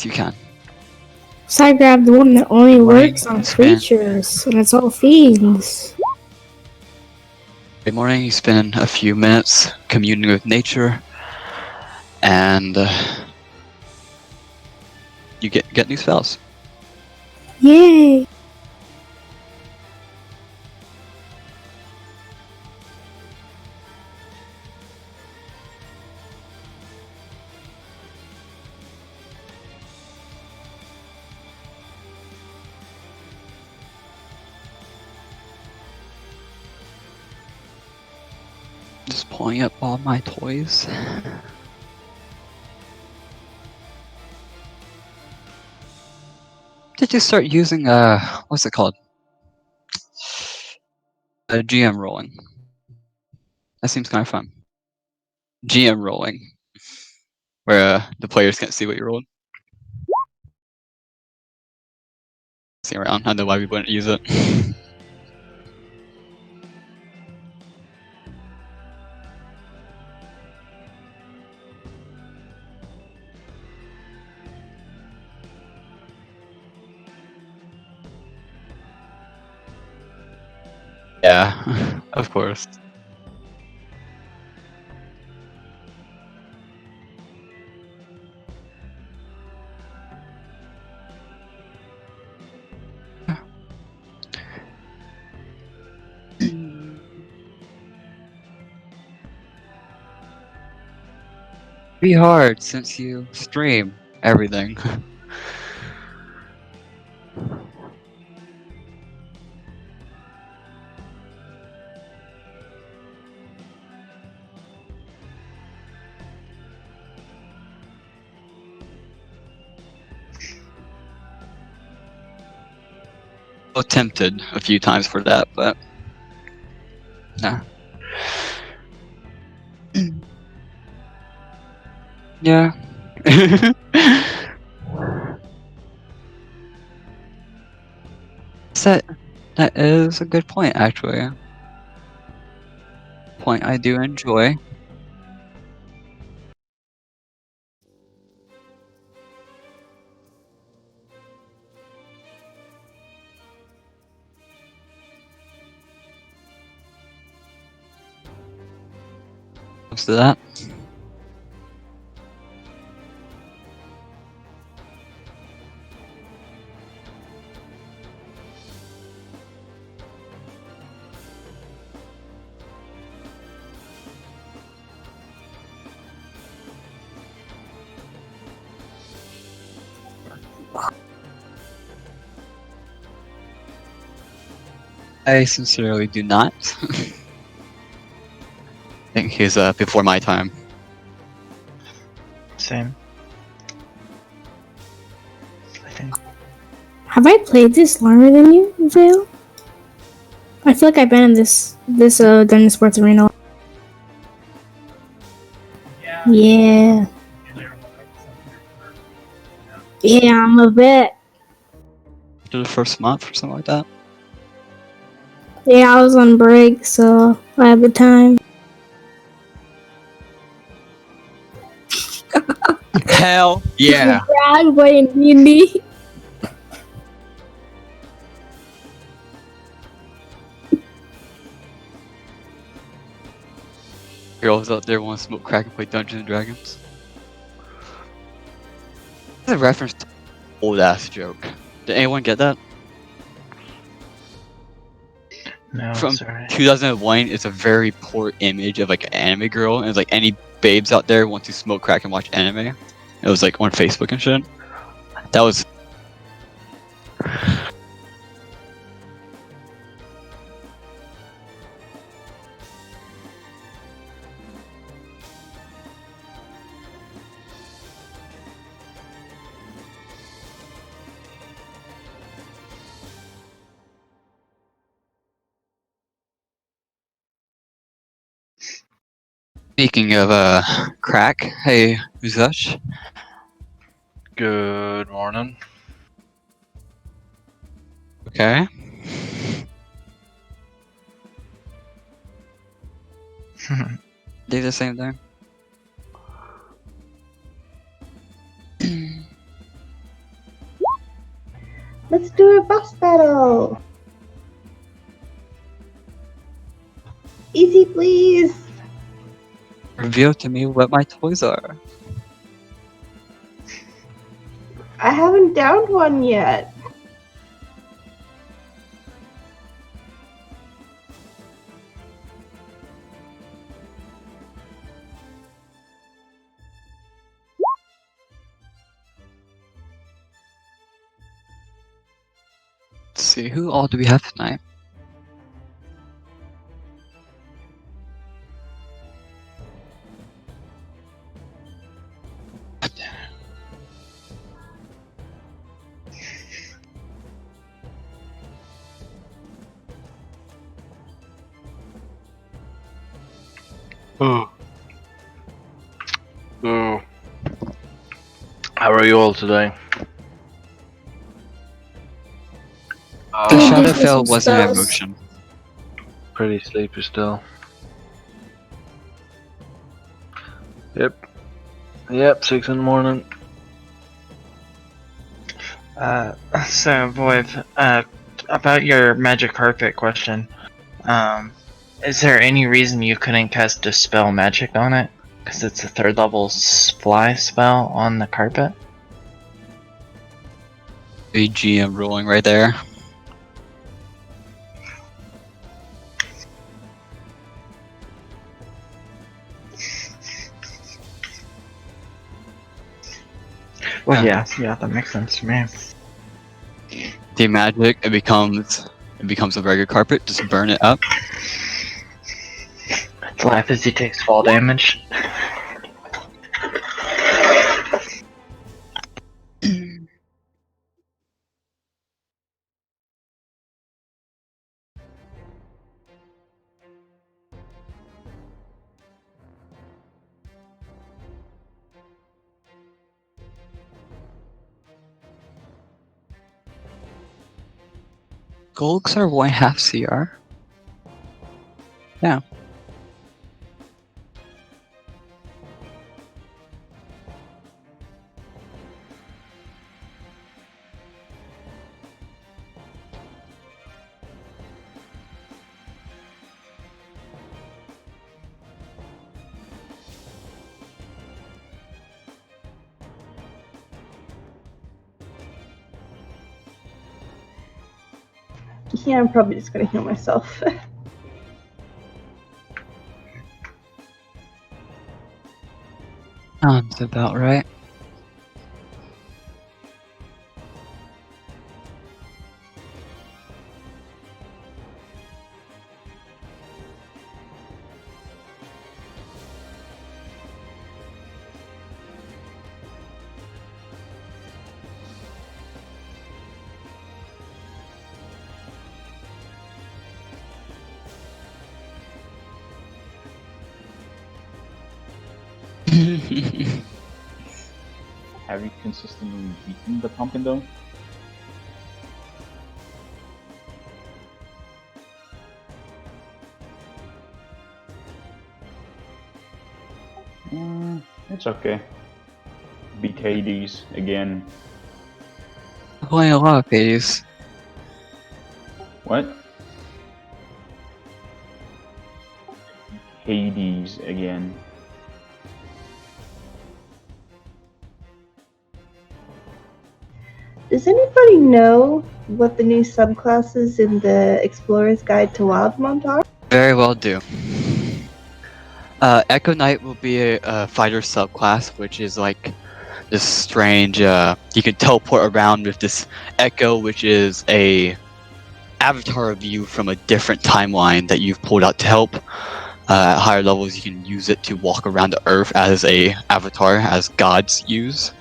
you can. So I grabbed the one that only Good morning, works on Span. creatures, and it's all fiends. Good morning. You spend a few minutes communing with nature, and you get new spells. Yay! Just pulling up all my toys. Did you start using what's it called? GM rolling. That seems kind of fun. GM rolling, where the players can't see what you rolled. See around. I don't know why we wouldn't use it. Yeah, of course. Be hard since you stream everything. Tempted a few times for that, but nah. Yeah. That is a good point, actually. Point I do enjoy. Close to that. I sincerely do not. I think he's before my time. Same. I think. Have I played this longer than you, Vale? I feel like I've been in this Dungeonsports arena. Yeah. Yeah, I'm a bit. After the first month or something like that. Yeah, I was on break, so I had the time. Hell yeah! Brag playing D&D. Girls out there want to smoke crack and play Dungeons and Dragons. That's a reference to an old ass joke. Did anyone get that? No, From sorry. 2001, it's a very poor image of like an anime girl, and it's like any babes out there want to smoke crack and watch anime. It was like on Facebook and shit. That was. Speaking of crack, hey Uzash. Good morning. Okay. Do the same thing. Let's do a boss battle. Easy, please. Reveal to me what my toys are. I haven't downed one yet. Let's see, who all do we have tonight? Oh. Oh. How are you all today? The Good. shadow Just fell some wasn't an spells. emotion. Pretty sleepy still. Yep, 6 in the morning. So, Voiv, about your magic carpet question, is there any reason you couldn't cast Dispel Magic on it? Because it's a 3rd level fly spell on the carpet? The GM ruling right there. Well, yeah, that makes sense to me. The magic, it becomes a regular carpet, just burn it up. It's life as he takes fall damage. Golgs are 1/2 CR. Yeah. Yeah, I'm probably just gonna heal myself. Sounds about right. Have you consistently beaten the pumpkin though? It's okay. Beat Hades again. Playing a lot of Hades. What? Hades again. Does anybody know what the new subclasses in the Explorer's Guide to Wildmont are? Very well do. Echo Knight will be a fighter subclass, which is like this strange. You can teleport around with this Echo, which is a avatar of you from a different timeline that you've pulled out to help. At higher levels, you can use it to walk around the Earth as a avatar, as gods use.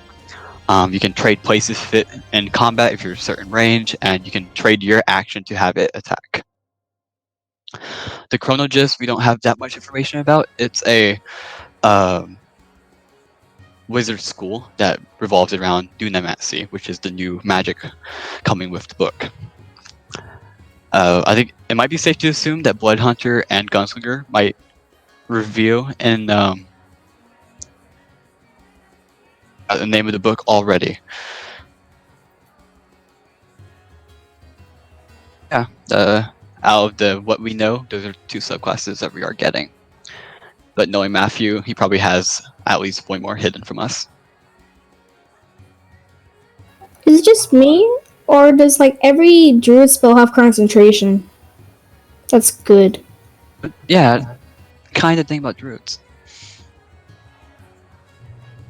You can trade places fit in combat if you're a certain range, and you can trade your action to have it attack. The Chronogist, we don't have that much information about. It's a wizard school that revolves around Dunamancy, which is the new magic coming with the book. I think it might be safe to assume that Bloodhunter and Gunslinger might reveal in the name of the book already. Yeah. Out of the what we know, those are 2 subclasses that we are getting. But knowing Matthew, he probably has at least one more hidden from us. Is it just me, or does like every druid spell have concentration? That's good. But yeah, kind of thing about druids.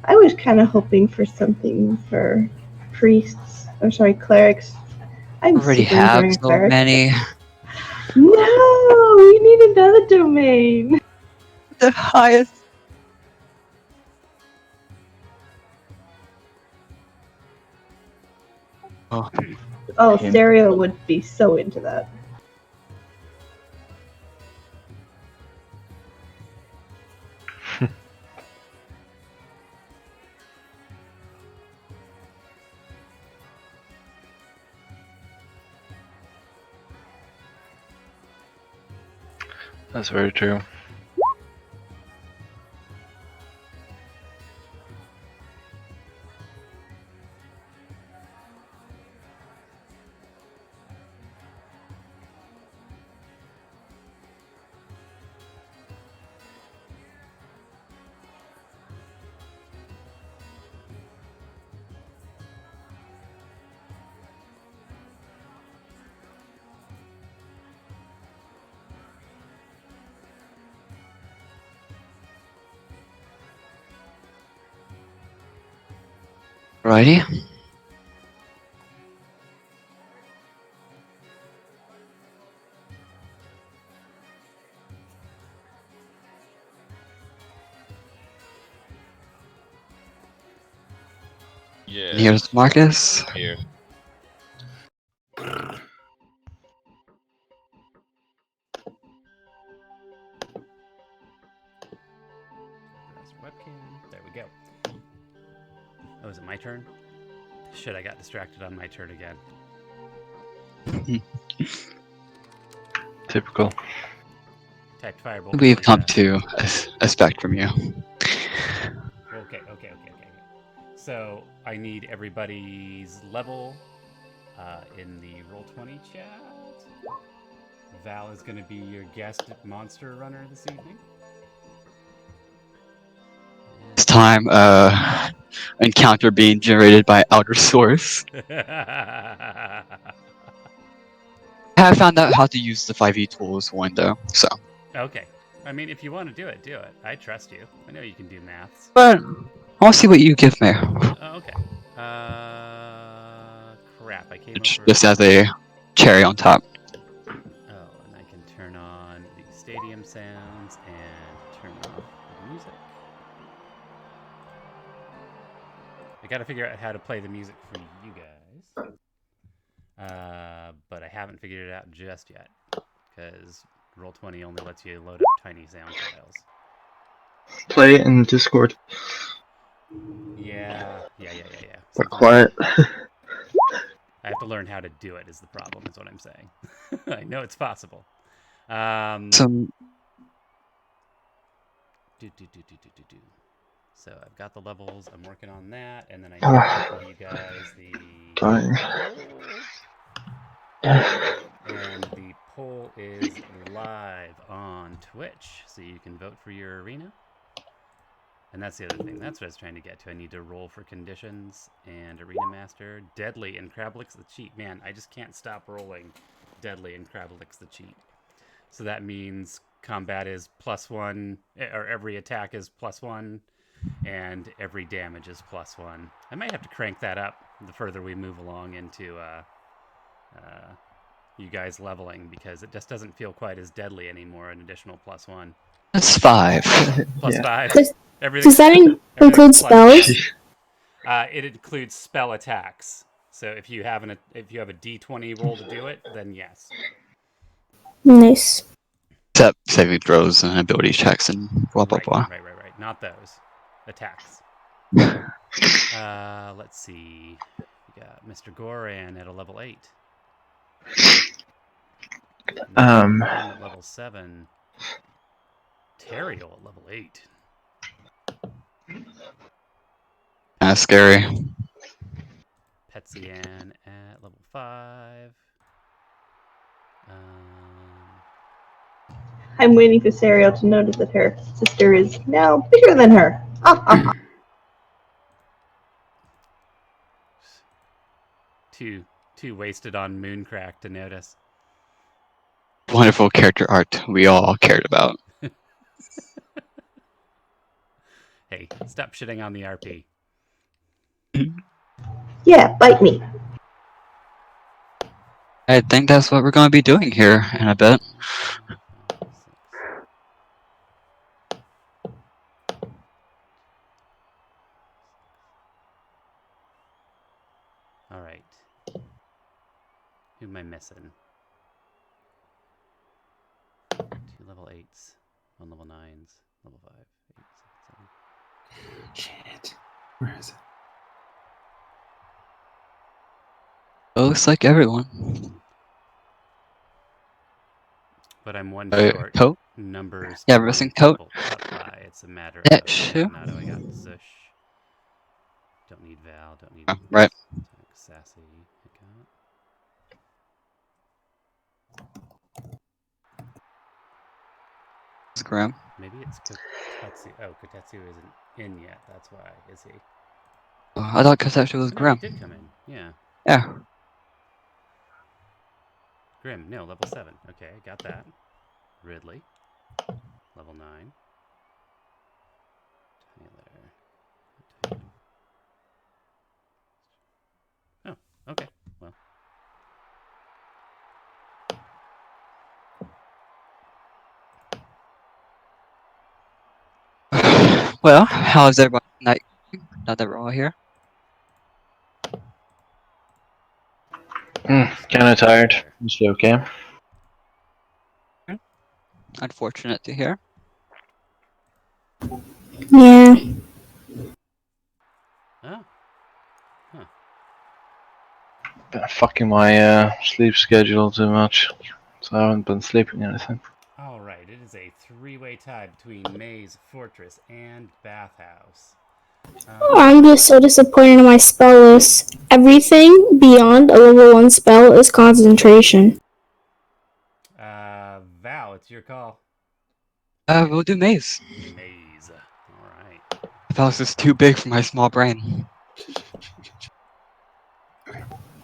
I was kind of hoping for something for priests. Or sorry, clerics. I'm Already super have enjoying so clerics. many. No, we need another domain. The highest. Oh, Oh, Hint. Stereo would be so into that. That's very true. righty. Yeah. And here's Marcus. Here. Webcam. There we go. Oh, is it my turn? Shit, I got distracted on my turn again. Typical. Typed firebolt. We've really come fast. to expect from you. Okay. So I need everybody's level in the Roll20 chat. Val is going to be your guest monster runner this evening. This time, encounter being generated by outer source. I have found out how to use the 5e tools one though, so. Okay. I mean, if you want to do it, do it. I trust you. I know you can do maths. But I want to see what you give me. Oh, okay. Crap. I came over. Just as a cherry on top. Oh, and I can turn on the stadium sounds and turn off the music. I gotta figure out how to play the music for you guys. But I haven't figured it out just yet. Because Roll20 only lets you load up tiny sound files. Play it in Discord. Yeah. Or quiet. I have to learn how to do it is the problem, is what I'm saying. I know it's possible. Some So I've got the levels. I'm working on that, and then I give you guys the Dying. and the poll is live on Twitch, so you can vote for your arena. And that's the other thing. That's what I was trying to get to. I need to roll for conditions and arena master. Deadly and Crablic's the cheat. Man, I just can't stop rolling Deadly and Crablic's the cheat. So that means combat is +1, or every attack is +1, and every damage is +1. I might have to crank that up the further we move along into you guys leveling, because it just doesn't feel quite as deadly anymore. An additional +1. that's 5. +5. Does, Everything. does that include spells? It includes spell attacks. So if you have a D20 roll to do it, then yes. Nice. Except saving throws and ability checks and blah blah blah. Right. Not those. Attacks. Let's see. We got Mr. Goran at a level 8. At level 7. Teriel at level 8. That's scary. Petsian at level 5. I'm waiting for Serial to notice that her sister is now bigger than her. Too wasted on Mooncrack to notice. Wonderful character art we all cared about. Hey, stop shitting on the RP. Yeah, bite me. I think that's what we're going to be doing here in a bit. All right. Who am I missing? 2 level 8s, 1 level 9s, level 5, 8, 7. Shit. Where is it? It looks like everyone. But I'm one Uh, short. Coat? Numbers Yeah, to missing move Coat. people up by. It's a matter Yeah, of sure. now do I got Zush. Don't need Val. Don't need Right. Sassy. I It's Grim. Maybe it's Kotetsu. Oh, Kotetsu isn't in yet. That's why. Is he? I thought Kotetsu was No, Grim. he did come in. Yeah. Yeah. Grim. No, level 7. Okay, got that. Ridley. Level 9. Tyler. Oh, okay. Well. Well, how's everybody tonight? Now that we're all here? Kind of tired. Is she okay? Unfortunate to hear. Yeah. Oh. Been fucking my sleep schedule too much, so I haven't been sleeping anything. All right. It is a 3-way tie between Maze, Fortress, and Bathhouse. I'm just so disappointed in my spell list. Everything beyond a level 1 spell is concentration. Val, it's your call. We'll do Maze. Maze. All right. That is too big for my small brain.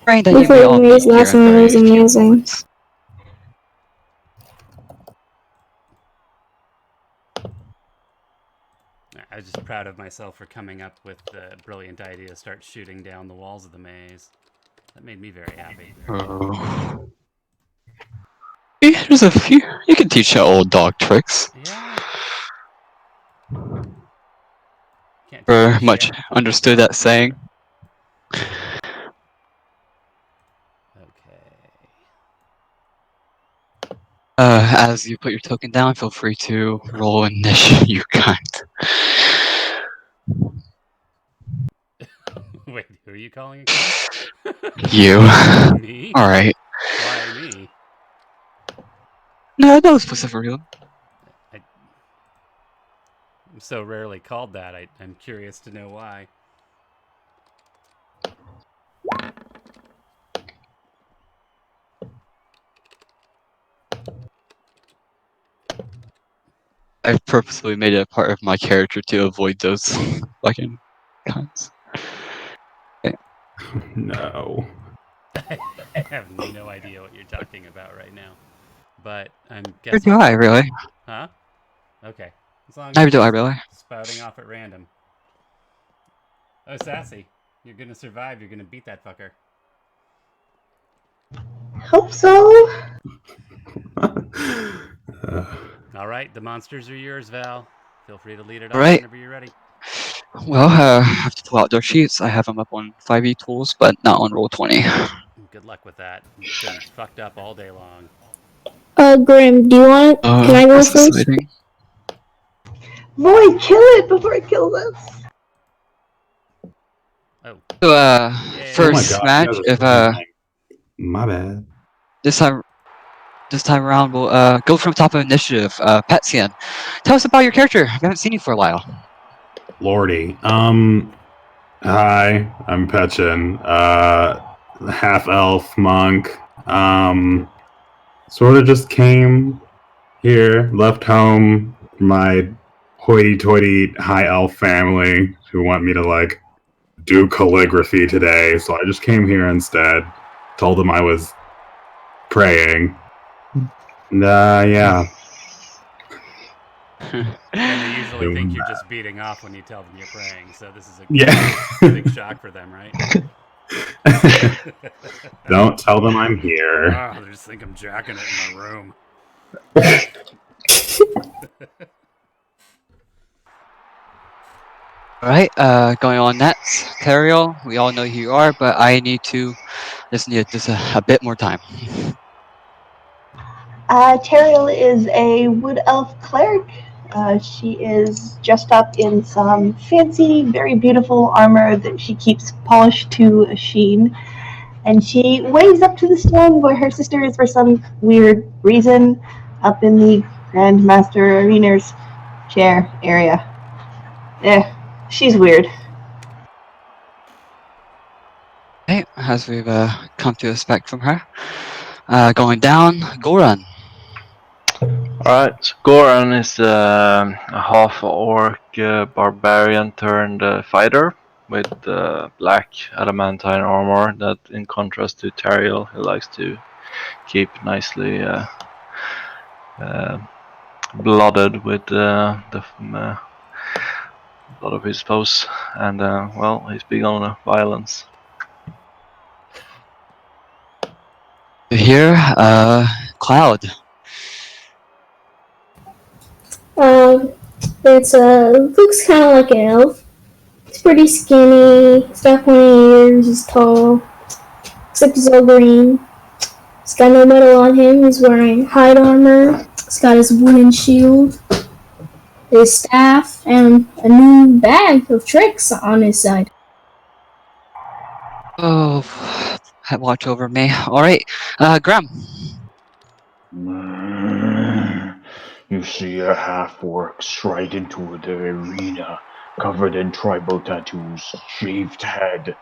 Brain that We you may played all meet Maze here last in night, it very was few amazing. moments. I was just proud of myself for coming up with the brilliant idea to start shooting down the walls of the maze. That made me very happy. Oh. There's a few. You can teach old dog tricks. Yeah. Can't Very teach much shit. understood that saying. Okay. As you put your token down, feel free to roll initiative. You can't. Wait, who are you calling a cunt? You. Me? Alright. Why me? No specific reason. I'm so rarely called that. I'm curious to know why. I've purposely made it a part of my character to avoid those fucking cunts. No. I have no idea what you're talking about right now. But I'm Neither guessing... do I, really. Huh? Okay. As long as Neither do I, you're really. spouting off at random. Oh, Sassy. You're gonna survive. You're gonna beat that fucker. Hope so. All right, the monsters are yours, Val. Feel free to lead it off Alright. whenever you're ready. Well, I have to pull out their sheets. I have them up on 5e tools, but not on roll 20. Good luck with that. It's been fucked up all day long. Grim, do you want... Can I go This is first? exciting. Void, kill it before it kills us. Oh. So, Yay. first Oh my God, match, you guys are flying. My bad. this time around, we'll go from top of initiative. Petsian, tell us about your character. We haven't seen you for a while. Lordy. Hi, I'm Petchin. Half elf monk. Sort of just came here, left home, my hoity-toity high elf family who want me to like do calligraphy today, so I just came here instead. Told them I was praying. And yeah. And they usually Doing think you're that. just beating off when you tell them you're praying, so this is a Yeah. big shock for them, right? Don't tell them I'm here. Oh, they just think I'm jacking it in my room. Alright, going on next. Cariel, we all know who you are, but I need just a bit more time. Teriel is a wood elf cleric. She is dressed up in some fancy, very beautiful armor that she keeps polished to a sheen. And she waves up to the stone where her sister is for some weird reason, up in the Grandmaster Arena's chair area. She's weird. Okay, as we've come to expect from her. Going down, Goran. Alright, so Goran is a half-orc barbarian turned fighter with black adamantine armor that, in contrast to Tariel, he likes to keep nicely blooded with the blood of his foes. And, well, he's big on violence. Here, Cloud. It's looks kind of like an elf. He's pretty skinny. He's got pointy ears. He's tall. Except he's all green. He's got no metal on him. He's wearing hide armor. He's got his wooden shield, his staff, and a new bag of tricks on his side. Oh, watch over me. Alright, Graham. You see a half-orc stride into the arena, covered in tribal tattoos, shaved head,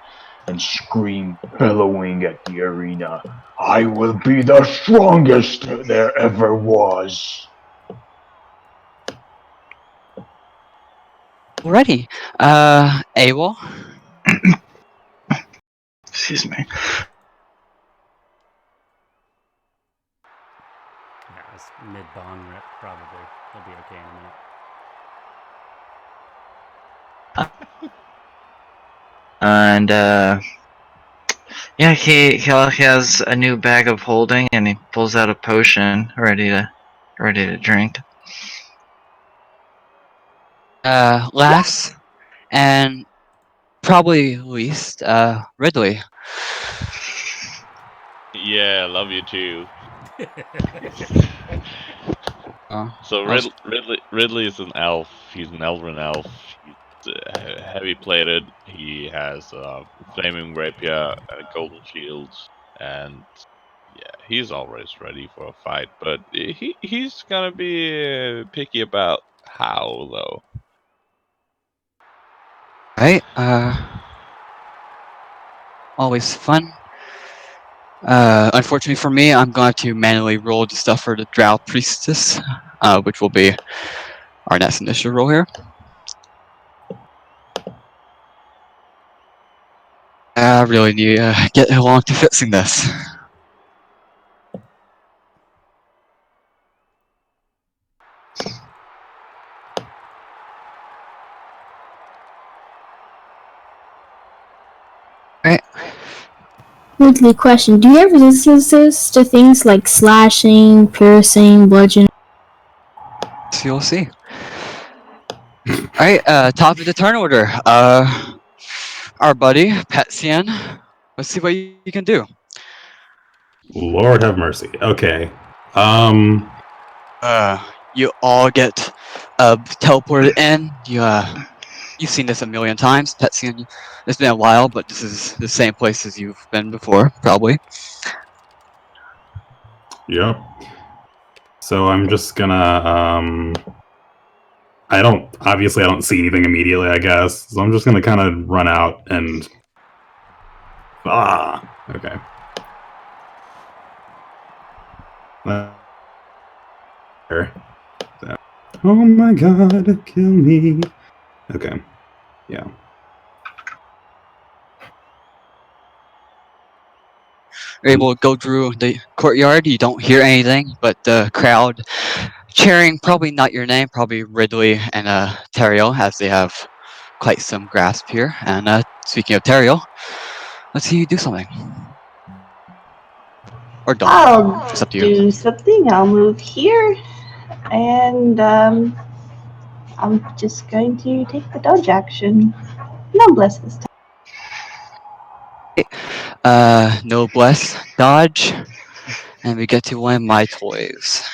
and scream, bellowing at the arena, "I will be the strongest there ever was!" Alrighty, AWOL. Excuse me. Yeah, this mid-bong rip, probably. He'll be okay in a minute. And yeah, he has a new bag of holding, and he pulls out a potion ready to drink. Last, and probably least, Ridley. Yeah, love you too. So Ridley is an elf. He's an elven elf. He's heavy plated. He has a flaming rapier and a golden shield, and yeah, he's always ready for a fight. But he's gonna be picky about how though. Right, always fun. Unfortunately for me, I'm going to manually roll the stuff for the Drow Priestess, which will be our next initial roll here. I really need to get along to fixing this. Alright, Weekly question: do you have resistances to things like slashing, piercing, bludgeoning? so you'll see. Alright, top of the turn order. Our buddy, Petsian. Let's see what you can do. Lord have mercy. Okay. You all get teleported in. You've seen this a million times, Petsian. It's been a while, but this is the same place as you've been before, probably. Yep. So I'm just gonna I don't see anything immediately, I guess. So I'm just gonna kind of run out and okay. So, oh my god, kill me. Okay. Yeah. You're able to go through the courtyard. You don't hear anything, but the crowd cheering, probably not your name, probably Ridley and Teriel, as they have quite some grasp here. And speaking of Teriel, let's see you do something. Or don't. I'll It's up to you. do something. I'll move here, and I'm just going to take the dodge action. No bless this time. No bless, dodge, and we get to one of my toys.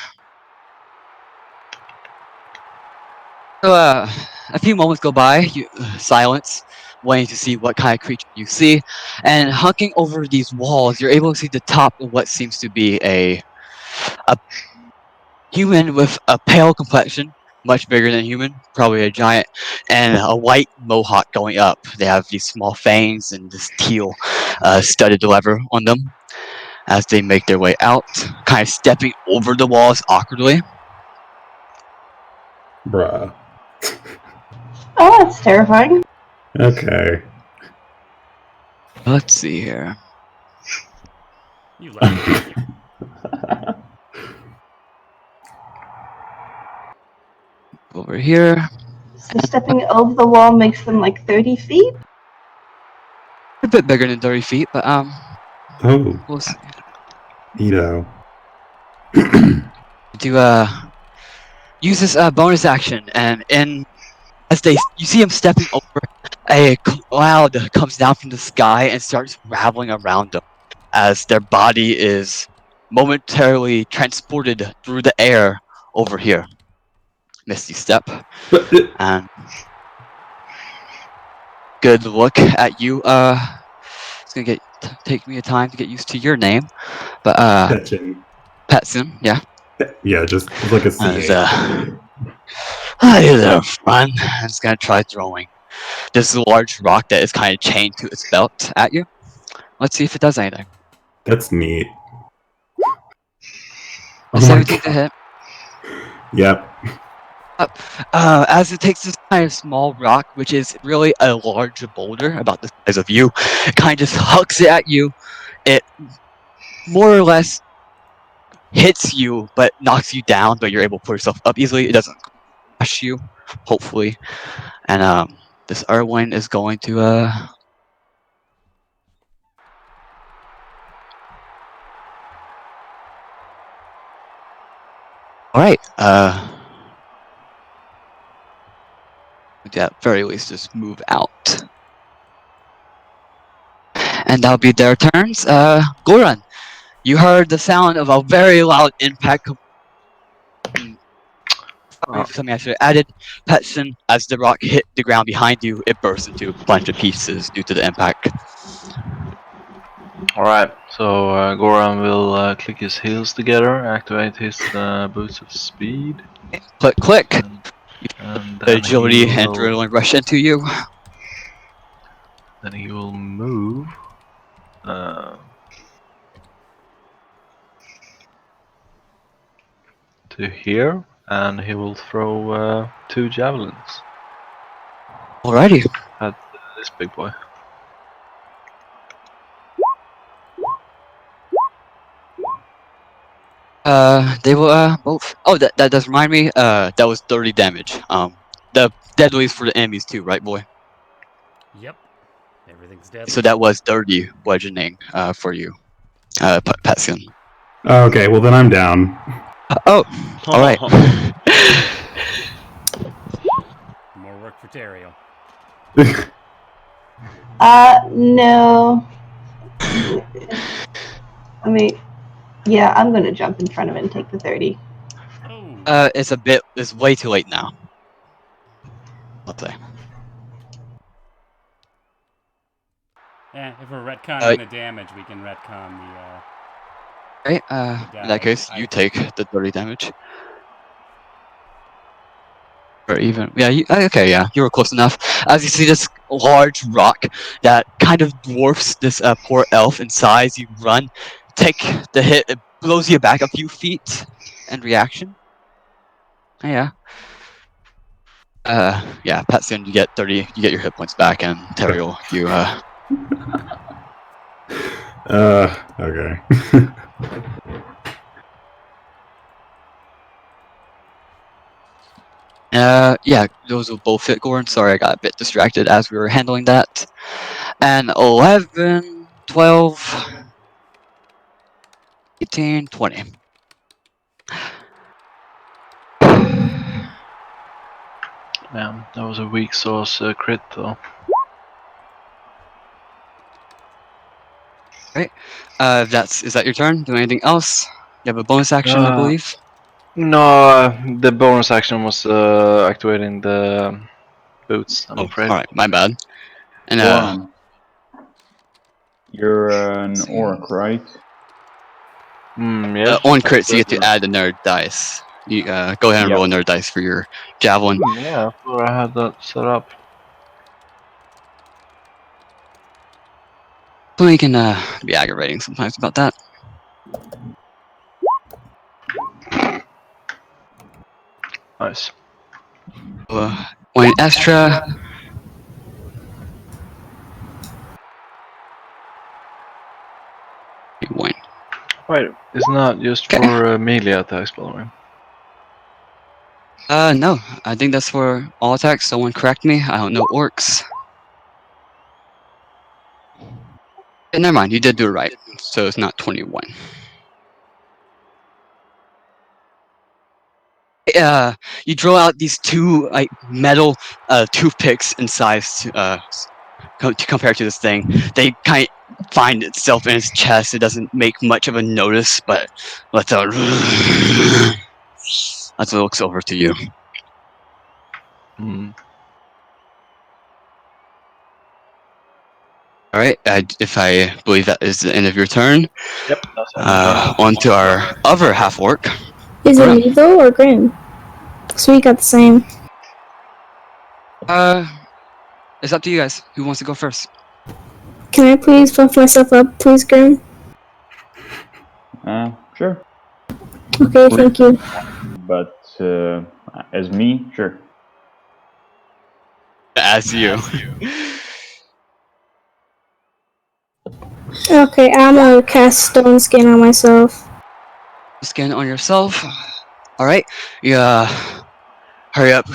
So, a few moments go by, silence, waiting to see what kind of creature you see, and hunking over these walls, you're able to see the top of what seems to be a human with a pale complexion, much bigger than human, probably a giant, and a white mohawk going up. They have these small fangs and this teal studded leather on them as they make their way out, kind of stepping over the walls awkwardly. Bruh. Oh, that's terrifying. Okay. Let's see here. You like it. Over here. So stepping over the wall makes them like 30 feet? A bit bigger than 30 feet, but Oh, we'll see. neato. To use this bonus action, and as you see him stepping over, a cloud comes down from the sky and starts rattling around them as their body is momentarily transported through the air over here. Misty step, and good look at you. It's gonna take me a time to get used to your name, but Petchin. Petson, yeah. Yeah, just like a CA. Hey there, friend. I'm just gonna try throwing this large rock that is kind of chained to its belt at you. Let's see if it does anything. That's neat. It's 17 to hit. Yep. As it takes this kind of small rock, which is really a large boulder, about the size of you, it kind of just hucks it at you. It more or less hits you, but knocks you down, but you're able to pull yourself up easily. It doesn't crush you, hopefully. And this Erwin is going to Alright, at the very least just move out. And that'll be their turns. Goran, you heard the sound of a very loud impact. Something I should have added. Petson, as the rock hit the ground behind you, it burst into a bunch of pieces due to the impact. Alright, so Goran will click his heels together, activate his boots of speed. Click. And The then agility he and will, adrenaline rush into you. then he will move to here, and he will throw 2 javelins Alrighty. at this big boy. They will both. Oh, that does remind me. That was 30 damage. The deadlies for the enemies too, right, boy? Yep. Everything's deadly. So that was 30 bludgeoning for you, Petson. Okay, well then I'm down. Oh, all right. More work for Terrio. No. I mean, yeah, I'm gonna jump in front of it and take the 30. Oh. It's way too late now. Let's say. If we're retconning the damage, we can retcon the. Right. In that case, you take the 30 damage. Or even, yeah. Okay, yeah. You were close enough. As you see this large rock that kind of dwarfs this poor elf in size, you run, take the hit. It blows you back a few feet. And reaction. Yeah. Yeah, Patson, you get 30. You get your hit points back, and Teriel, you Okay. yeah, those will both hit Goran. Sorry, I got a bit distracted as we were handling that. And 11, 12, 18, 20. Yeah, that was a weak sauce crit though. Right. Is that your turn? Do anything else? You have a bonus action, I believe. No, the bonus action was activating the boots, I'm Oh, afraid. alright, my bad. And Goran, you're an orc, right? Yes. on What's crits you that? get to add another dice. You go ahead and roll another dice for your javelin. Yeah, I thought I had that set up. So you can be aggravating sometimes about that. Nice. When Estra. Wayne. Wait, it's not just Okay. for melee attacks, by the way. No, I think that's for all attacks. Someone correct me. I don't know orcs. Never mind, you did do it right. So it's not 21. You draw out these two like metal toothpicks in size to compare to this thing. They kind of find itself in its chest. It doesn't make much of a notice, but let's as it looks over to you. All right. If I believe that is the end of your turn, Yep, that's it. on to our other half orc. Is it me though or Grim? So we got the same. It's up to you guys. Who wants to go first? Can I please buff myself up, please, Grim? Sure. Okay, thank you. But as me, sure. As you. Okay, I'm gonna cast Stone Skin on myself. Skin on yourself. All right. Yeah. Hurry up.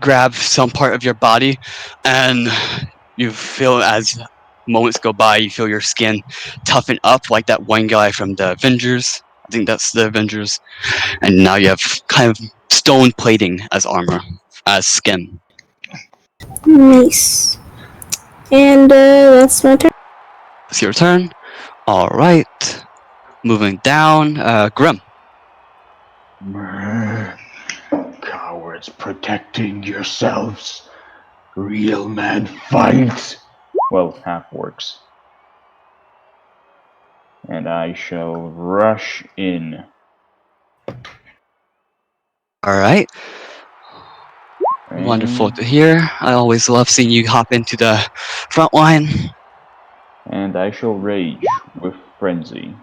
Grab some part of your body, and you feel as moments go by, you feel your skin toughen up like that one guy from the Avengers. I think that's the Avengers. And now you have kind of stone plating as armor, as skin. Nice. And that's my turn. It's your turn. All right. Moving down, Grim. Cowards protecting yourselves. Real man fight. Well, half works. And I shall rush in. All right. Wonderful to hear. I always love seeing you hop into the front line. And I shall rage with frenzy.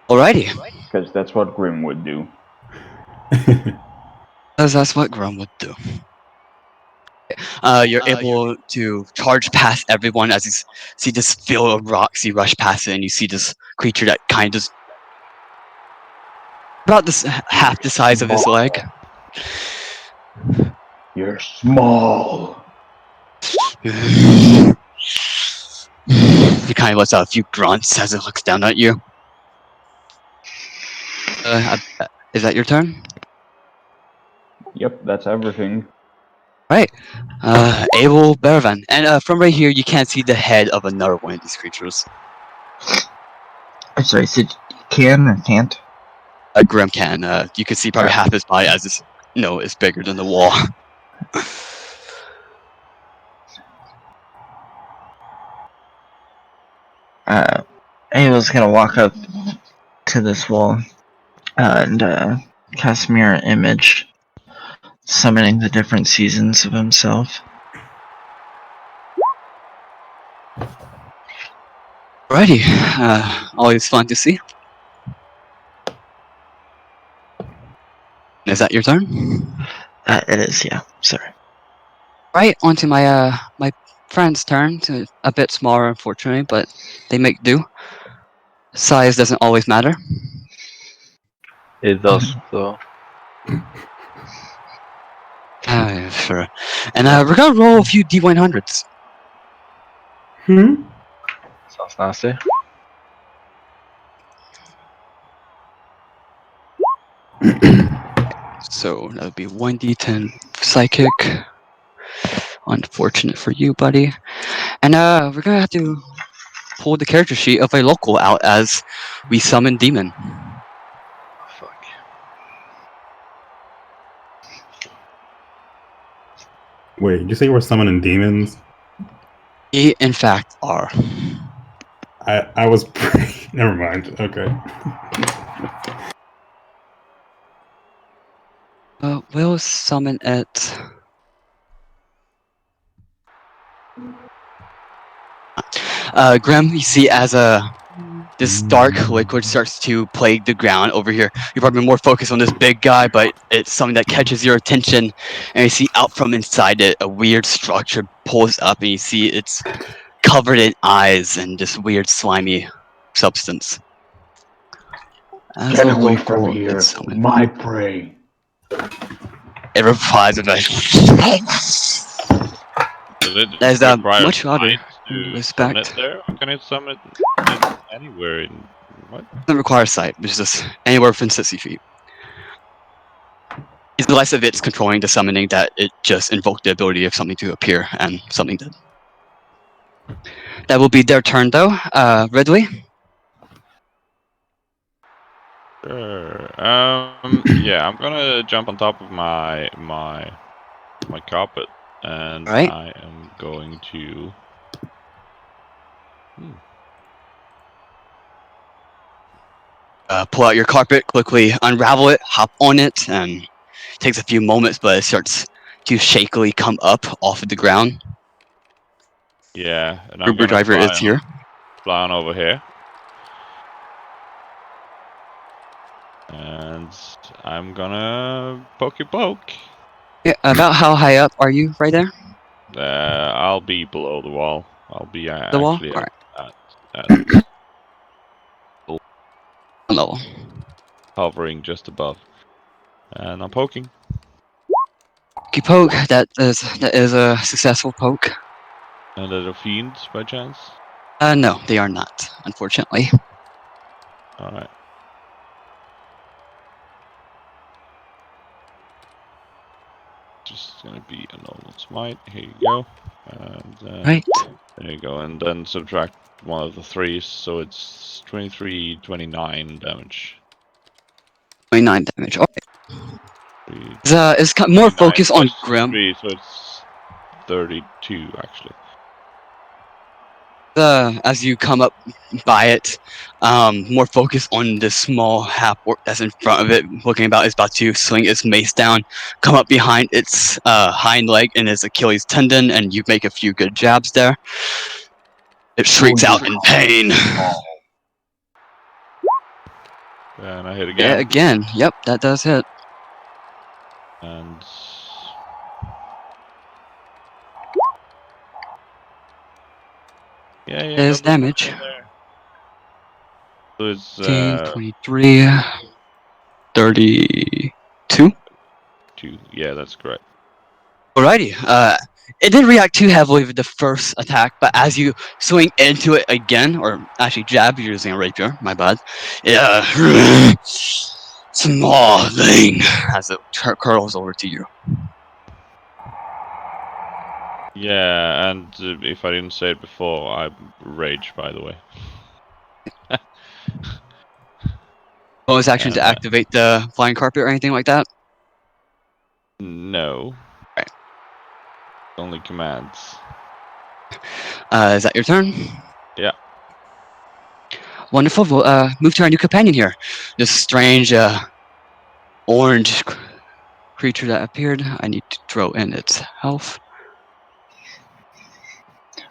Alrighty. Because that's what Grim would do. Because that's what Grim would do. You're able to charge past everyone as you see this field of rocks. You rush past it, and you see this creature that kind of just about this half the size of his leg. You're small. He kind of lets out a few grunts as it looks down at you. Is that your turn? Yep, that's everything. Right. Abel Baravan. And from right here, you can't see the head of another one of these creatures. I'm sorry, so can or can't? Grim can. You can see probably half his body as it's, it's bigger than the wall. Abel's gonna walk up to this wall and cast Mirror Image, summoning the different seasons of himself. Alrighty. Always fun to see. Is that your turn? It is, yeah. Sorry. Right, onto my friend's turn. A bit smaller, unfortunately, but they make do. Size doesn't always matter. It does, so. Sure. And we're gonna roll a few D100s. Sounds nasty. So that would be 1d10 psychic. Unfortunate for you, buddy. And we're gonna have to pull the character sheet of a local out as we summon demon. Oh, fuck. Wait, did you say we're summoning demons? We in fact are. I was. Never mind. Okay. We'll summon it. Grim, you see as this dark liquid starts to plague the ground over here. You're probably more focused on this big guy, but it's something that catches your attention. And you see out from inside it, a weird structure pulls up, and you see it's covered in eyes and this weird slimy substance. As Get a away local, from it's here, summoned. my prey. It replies with a Does it There's require much louder. sight to summon it Respect. there, or can it summon it anywhere in what? Doesn't require sight, which is just anywhere within 60 feet. It's less of it's controlling the summoning that it just invoked the ability of something to appear and something did. That will be their turn though. Ridley? Sure. Yeah, I'm gonna jump on top of my carpet, and Alright. I am going to. Pull out your carpet, quickly unravel it, hop on it, and it takes a few moments, but it starts to shakily come up off of the ground. Yeah, and I'm Uber gonna driver is here. fly on over here. And I'm gonna poke. Yeah, about how high up are you right there? I'll be below the wall. I'll be The wall? actually Alright. at Level. hovering just above. And I'm poking. You poke, that is a successful poke. And are there fiends by chance? No, they are not, unfortunately. Alright. Just gonna be a normal smite. Here you go. And Right. there you go. And then subtract one of the threes, so it's 23, 29 damage. 29 damage. Alright. Three- It's more 29 focused on plus Grim. 3, so it's 32 actually. As you come up by it, more focused on the small half orc that's in front of it, looking about is about to swing its mace down, come up behind its hind leg and its Achilles tendon, and you make a few good jabs there. It shrieks out in pain. And I hit Yeah, again. again. Yep, that does hit. And yeah, There's another damage. seven there. So it's 23, 32. 2. Yeah, that's correct. Alrighty. It didn't react too heavily with the first attack, but as you swing into it again, or actually jab, you're using a rapier, my bad. Small thing, as it curls over to you. Yeah, and if I didn't say it before, I rage, by the way. Bonus action to activate the flying carpet or anything like that? No. Right. Only commands. Is that your turn? Yeah. Wonderful. We'll move to our new companion here. This strange orange creature that appeared. I need to throw in its health.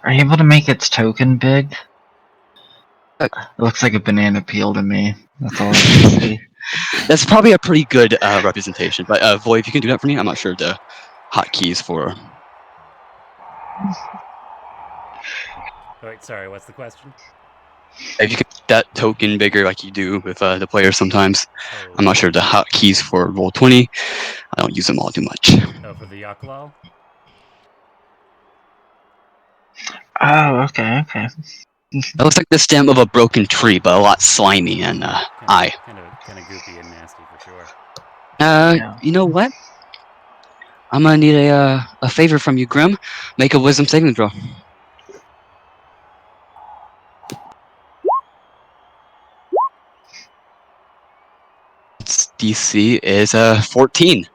Are you able to make its token big? It looks like a banana peel to me. That's all I can see. That's probably a pretty good representation. But Void, if you can do that for me, I'm not sure the hotkeys for. Oh, wait, sorry, what's the question? If you can make that token bigger, like you do with the players sometimes. Oh, I'm not sure the hotkeys for Roll20. I don't use them all too much. oh, for the Yaklal? Oh, okay. It looks like the stem of a broken tree, but a lot slimy and eye. Kind of goopy and nasty for sure. Yeah. You know what? I'm gonna need a favor from you, Grim. Make a wisdom saving throw. Its DC is 14.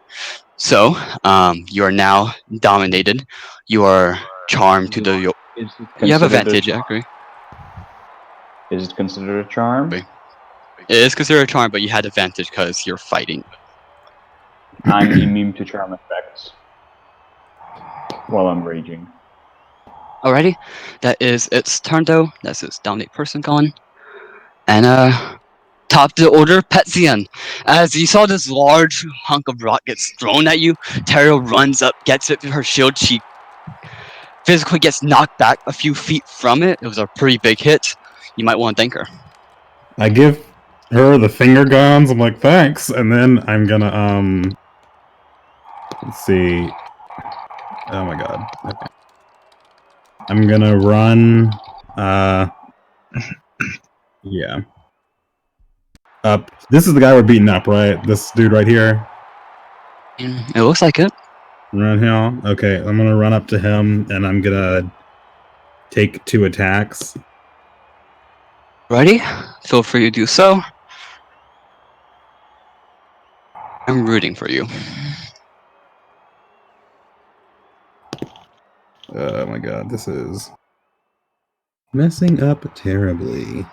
So you are now dominated. You are charmed to the. You have advantage, I agree. Is it considered a charm? It is considered a charm, but you had advantage because you're fighting. I'm immune to charm effects while I'm raging. Alrighty, that is its turn though. That's its dominate person gone. And top of the order, Petzian. As you saw this large hunk of rock gets thrown at you, Taro runs up, gets it with her shield. She physically gets knocked back a few feet from it. It was a pretty big hit. You might want to thank her. I give her the finger guns. I'm like, thanks, and then I'm gonna let's see. Oh my god. Okay. I'm gonna run. Yeah. Up. This is the guy we're beating up, right? This dude right here. It looks like it. Run here. Okay, I'm gonna run up to him and I'm gonna take 2 attacks. Ready? Feel free to do so. I'm rooting for you. Oh my god, this is messing up terribly.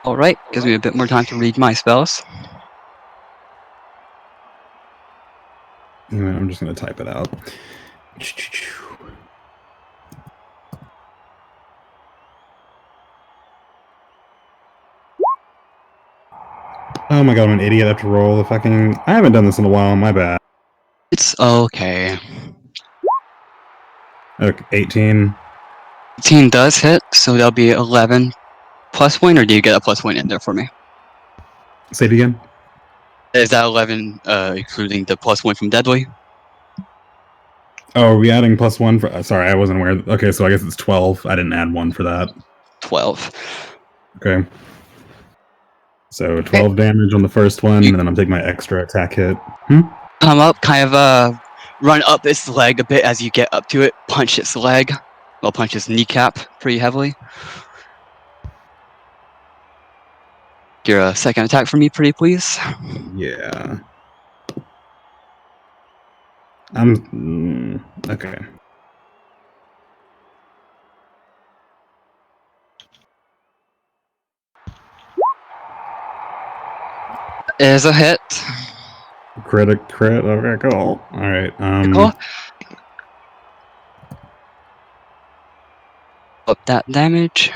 Alright, gives me a bit more time to read my spells. Anyway, I'm just gonna type it out. Oh my god, I'm an idiot. I have to roll the fucking. I haven't done this in a while, my bad. It's okay. Okay, 18. 18 does hit, so that'll be 11 plus 1, or do you get a plus 1 in there for me? Say it again. Is that 11 including the plus 1 from Deadly? Oh, are we adding plus 1 for. Sorry, I wasn't aware. Okay, so I guess it's 12. I didn't add 1 for that. 12. Okay. So 12 damage on the first one, and then I'm taking my extra attack hit. Come up, kind of run up its leg a bit as you get up to it, punch its leg. Well, punch its kneecap pretty heavily. Your second attack for me, pretty please. Yeah. I'm. Okay. Is a hit. Crit. Okay, cool. Alright. Cool. Up that damage.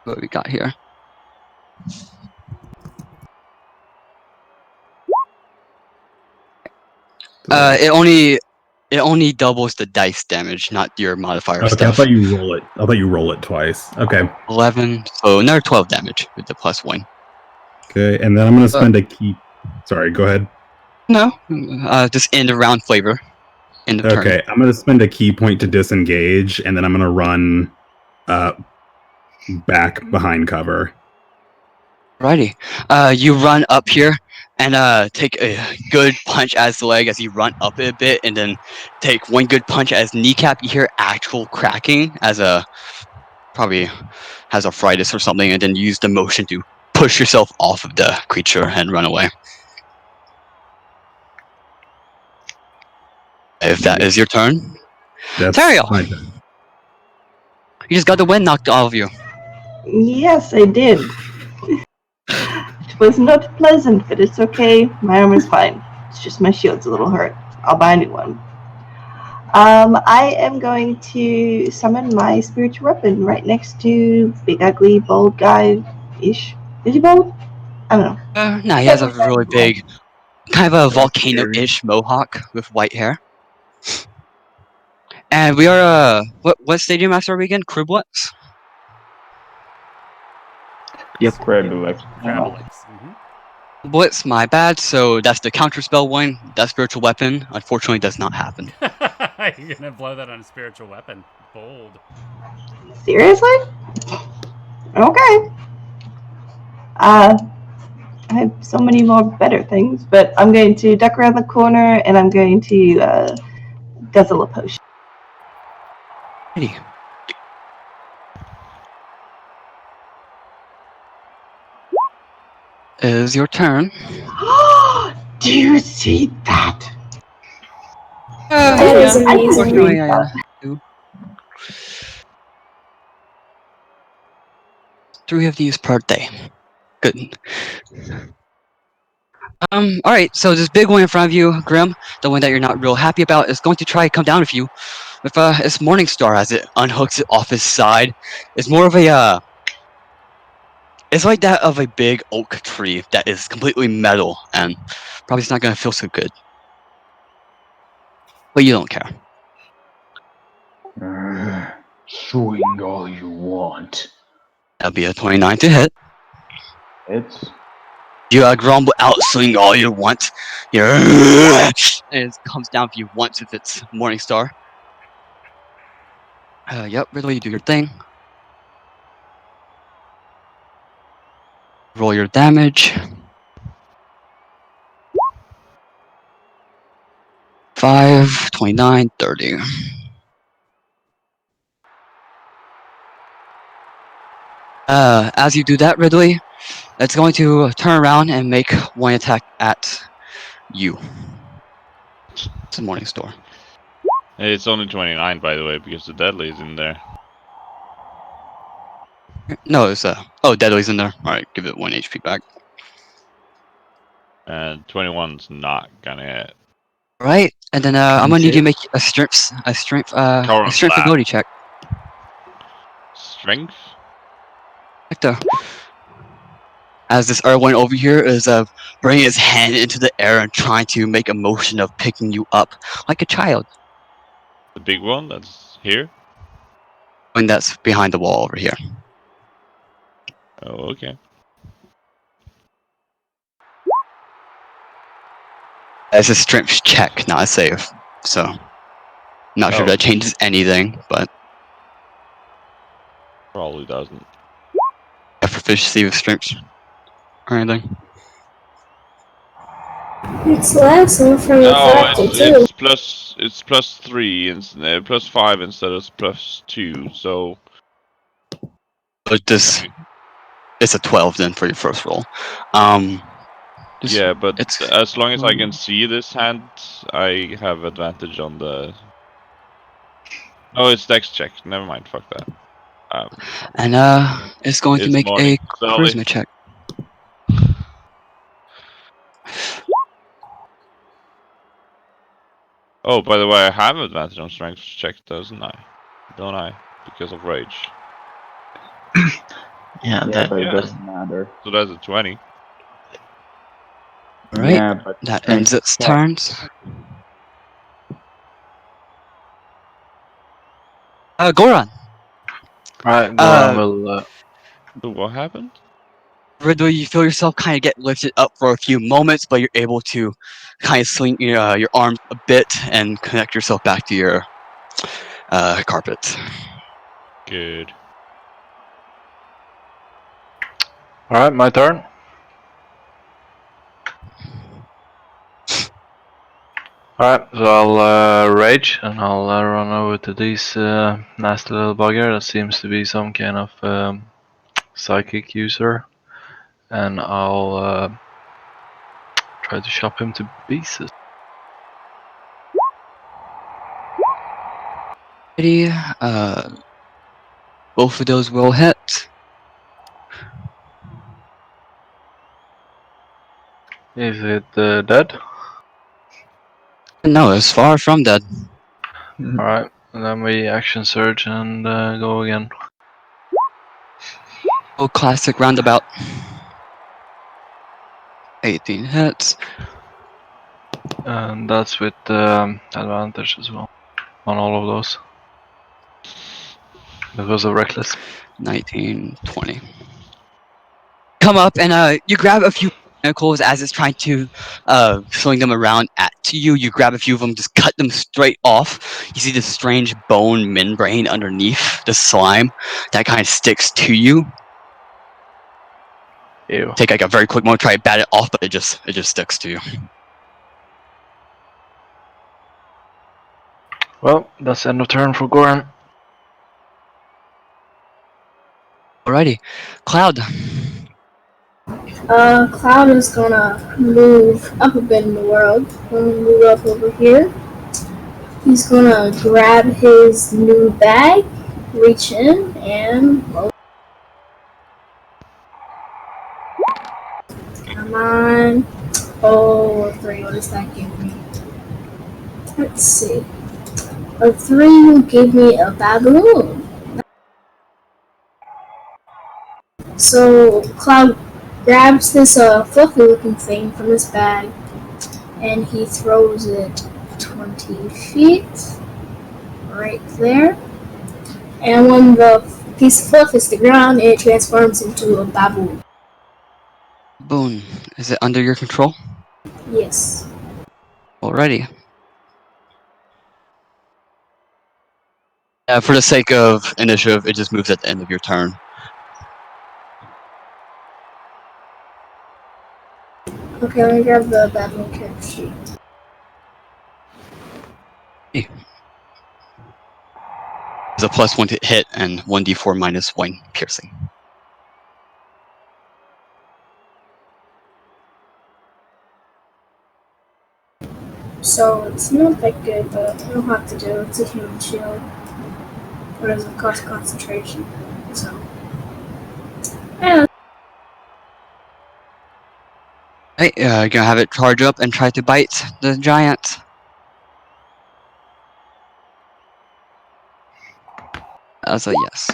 What we got here? It only doubles the dice damage, not your modifier Okay, stuff. I thought you roll it. I thought you roll it twice. Okay. 11, so another 12 damage with the plus 1. Okay, and then I'm gonna spend a key. Sorry, go ahead. No, just end of round flavor. End of turn. Okay, I'm gonna spend a key point to disengage, and then I'm gonna run back behind cover. Righty. You run up here and take a good punch at his leg as you run up it a bit, and then take one good punch at his kneecap. You hear actual cracking as probably has arthritis or something, and then use the motion to push yourself off of the creature and run away. If that is your turn. That's Tariel, my turn. you just got the wind knocked out of you. Yes, I did. It was not pleasant, but it's okay. My armor's fine. It's just my shield's a little hurt. I'll buy a new one. I am going to summon my spiritual weapon right next to Big Ugly Bold Guy-ish. Is he bald? I don't know. No, he has a really big, kind of a volcano-ish mohawk with white hair. And we are, what stadium master are we again? Criblets? Yep, Crabble. Crabblix. Blitz, my bad, so that's the counterspell one. That spiritual weapon, unfortunately, does not happen. You're gonna blow that on a spiritual weapon. Bold. Seriously? Okay. I have so many more better things, but I'm going to duck around the corner and I'm going to guzzle a potion. Ready. Is your turn. Do you see that? That is amazing. Unfortunately, I do. 3 of these per day. Good. Alright, so this big one in front of you, Grim, the one that you're not real happy about, is going to try to come down with you. With its Morningstar as it unhooks it off his side. It's more of a it's like that of a big oak tree that is completely metal and probably it's not gonna feel so good. But you don't care. Swing all you want. That'll be a 29 to hit. It's You grumble out, swing all you want. And it comes down for you once with its Morningstar. Yep, Ridley, you do your thing. Roll your damage. 5, 29, 30. As you do that, Ridley, it's going to turn around and make one attack at you. It's a Morningstar. It's only 29, by the way, because the deadly is in there. No, it's oh, Deadly's in there. Alright, give it 1 HP back. And 21's not gonna hit. Alright, and then I'm gonna need you to make a strength ability check. Strength? Hector. As this other one over here is bringing his hand into the air and trying to make a motion of picking you up like a child. The big one that's here? And that's behind the wall over here. Oh, okay. It's a strength check, not a save. So, not sure if that changes anything, but Probably doesn't. have proficiency with strength or anything. It's less than from the factor too. It's plus 3 and plus 5 instead of plus 2. So But it's a 12 then for your first roll. Yeah, but as long as I can see this hand, I have advantage on the. Oh, it's dex check. Never mind. Fuck that. And it's going to make a charisma check. Oh, by the way, I have advantage on strength check, don't I? Because of rage. but it doesn't matter. So that's a 20. Alright, Yeah, but that ends its turns. Goran. Alright, Goran will. What happened? Ridley, you feel yourself kind of get lifted up for a few moments, but you're able to kind of swing your arms a bit and connect yourself back to your carpet. Good. Alright, my turn. Alright, so I'll rage and I'll run over to this nasty little bugger that seems to be some kind of psychic user, and I'll try to chop him to pieces. Ready? Both of those will hit. Is it dead? No, it's far from dead. Alright, and then we action surge and go again. Oh, classic roundabout. 18 hits. And that's with advantage as well on all of those. Because of reckless. 19, 20. Come up and you grab a few tentacles as it's trying to swing them around at you. You grab a few of them, just cut them straight off. You see this strange bone membrane underneath the slime that kind of sticks to you. Ew. Take like a very quick moment, try to bat it off, but it just sticks to you. Well, that's end of turn for Goran. Alrighty, Cloud. Cloud is gonna move up a bit in the world. Gonna move up over here. He's gonna grab his new bag, reach in, and come on. Oh, 3. What does that give me? Let's see. A 3 will give me a baboon. So Cloud grabs this fluffy looking thing from his bag and he throws it 20 feet right there. And when the piece of fluff hits the ground, it transforms into a baboon. Boon. Is it under your control? Yes. Alrighty. For the sake of initiative, it just moves at the end of your turn. Okay, let me grab the baboon character sheet. It's a +1 to hit and 1d4 minus 1 piercing. So it's not that good, but I don't have to do it. It's a human shield. But it doesn't cost concentration. So. Yeah. Right, you're gonna have it charge up and try to bite the giant. That's a yes.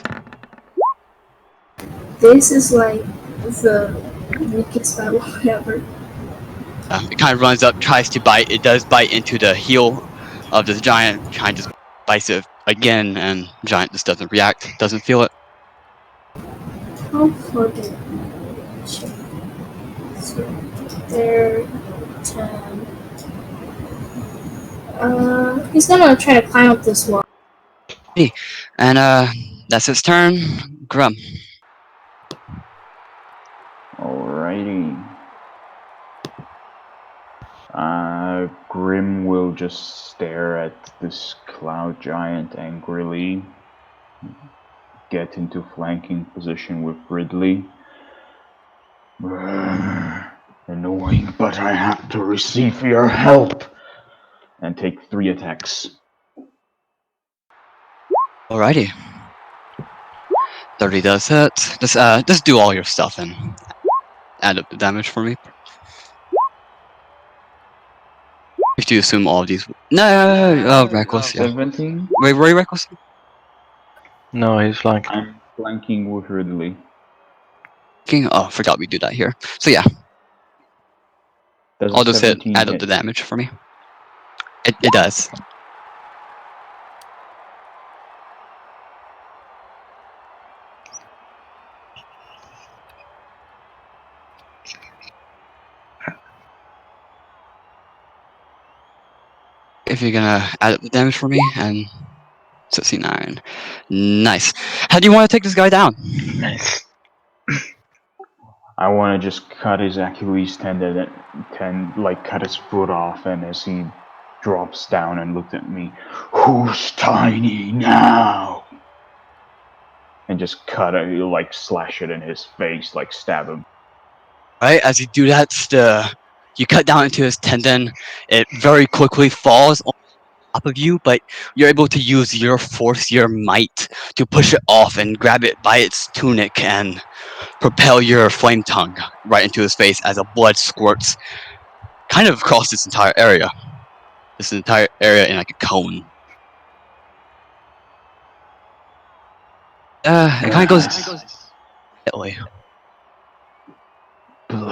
This is like the weakest battle ever. It kind of runs up, tries to bite. It does bite into the heel of this giant. Giant just bites it again, and giant just doesn't react, doesn't feel it. How far did it check? So there, 10. He's gonna try to climb up this wall. And that's its turn. Grum. Alrighty. Grim will just stare at this cloud giant angrily, get into flanking position with Ridley. Annoying, but I have to receive your help! And take 3 attacks. Alrighty. 30 does hit. Just do all your stuff and add up the damage for me. If you assume all of these. No, reckless. Yeah. 17? Wait, were you reckless? No, he's flanking. I'm flanking with Ridley. Oh, forgot we do that here. So yeah, Does I'll just hit 17 add up the damage for me. It does. If you're gonna add up the damage for me, and 69. Nice. How do you want to take this guy down? Nice. I want to just cut his Achilles tendon, cut his foot off, and as he drops down and looks at me, who's tiny now? And just cut it, slash it in his face, stab him. Right, as you do that, you cut down into his tendon. It very quickly falls on top of you, but you're able to use your force, your might, to push it off and grab it by its tunic and propel your flame tongue right into his face as a blood squirts kind of across this entire area. This entire area in like a cone. It kind of goes.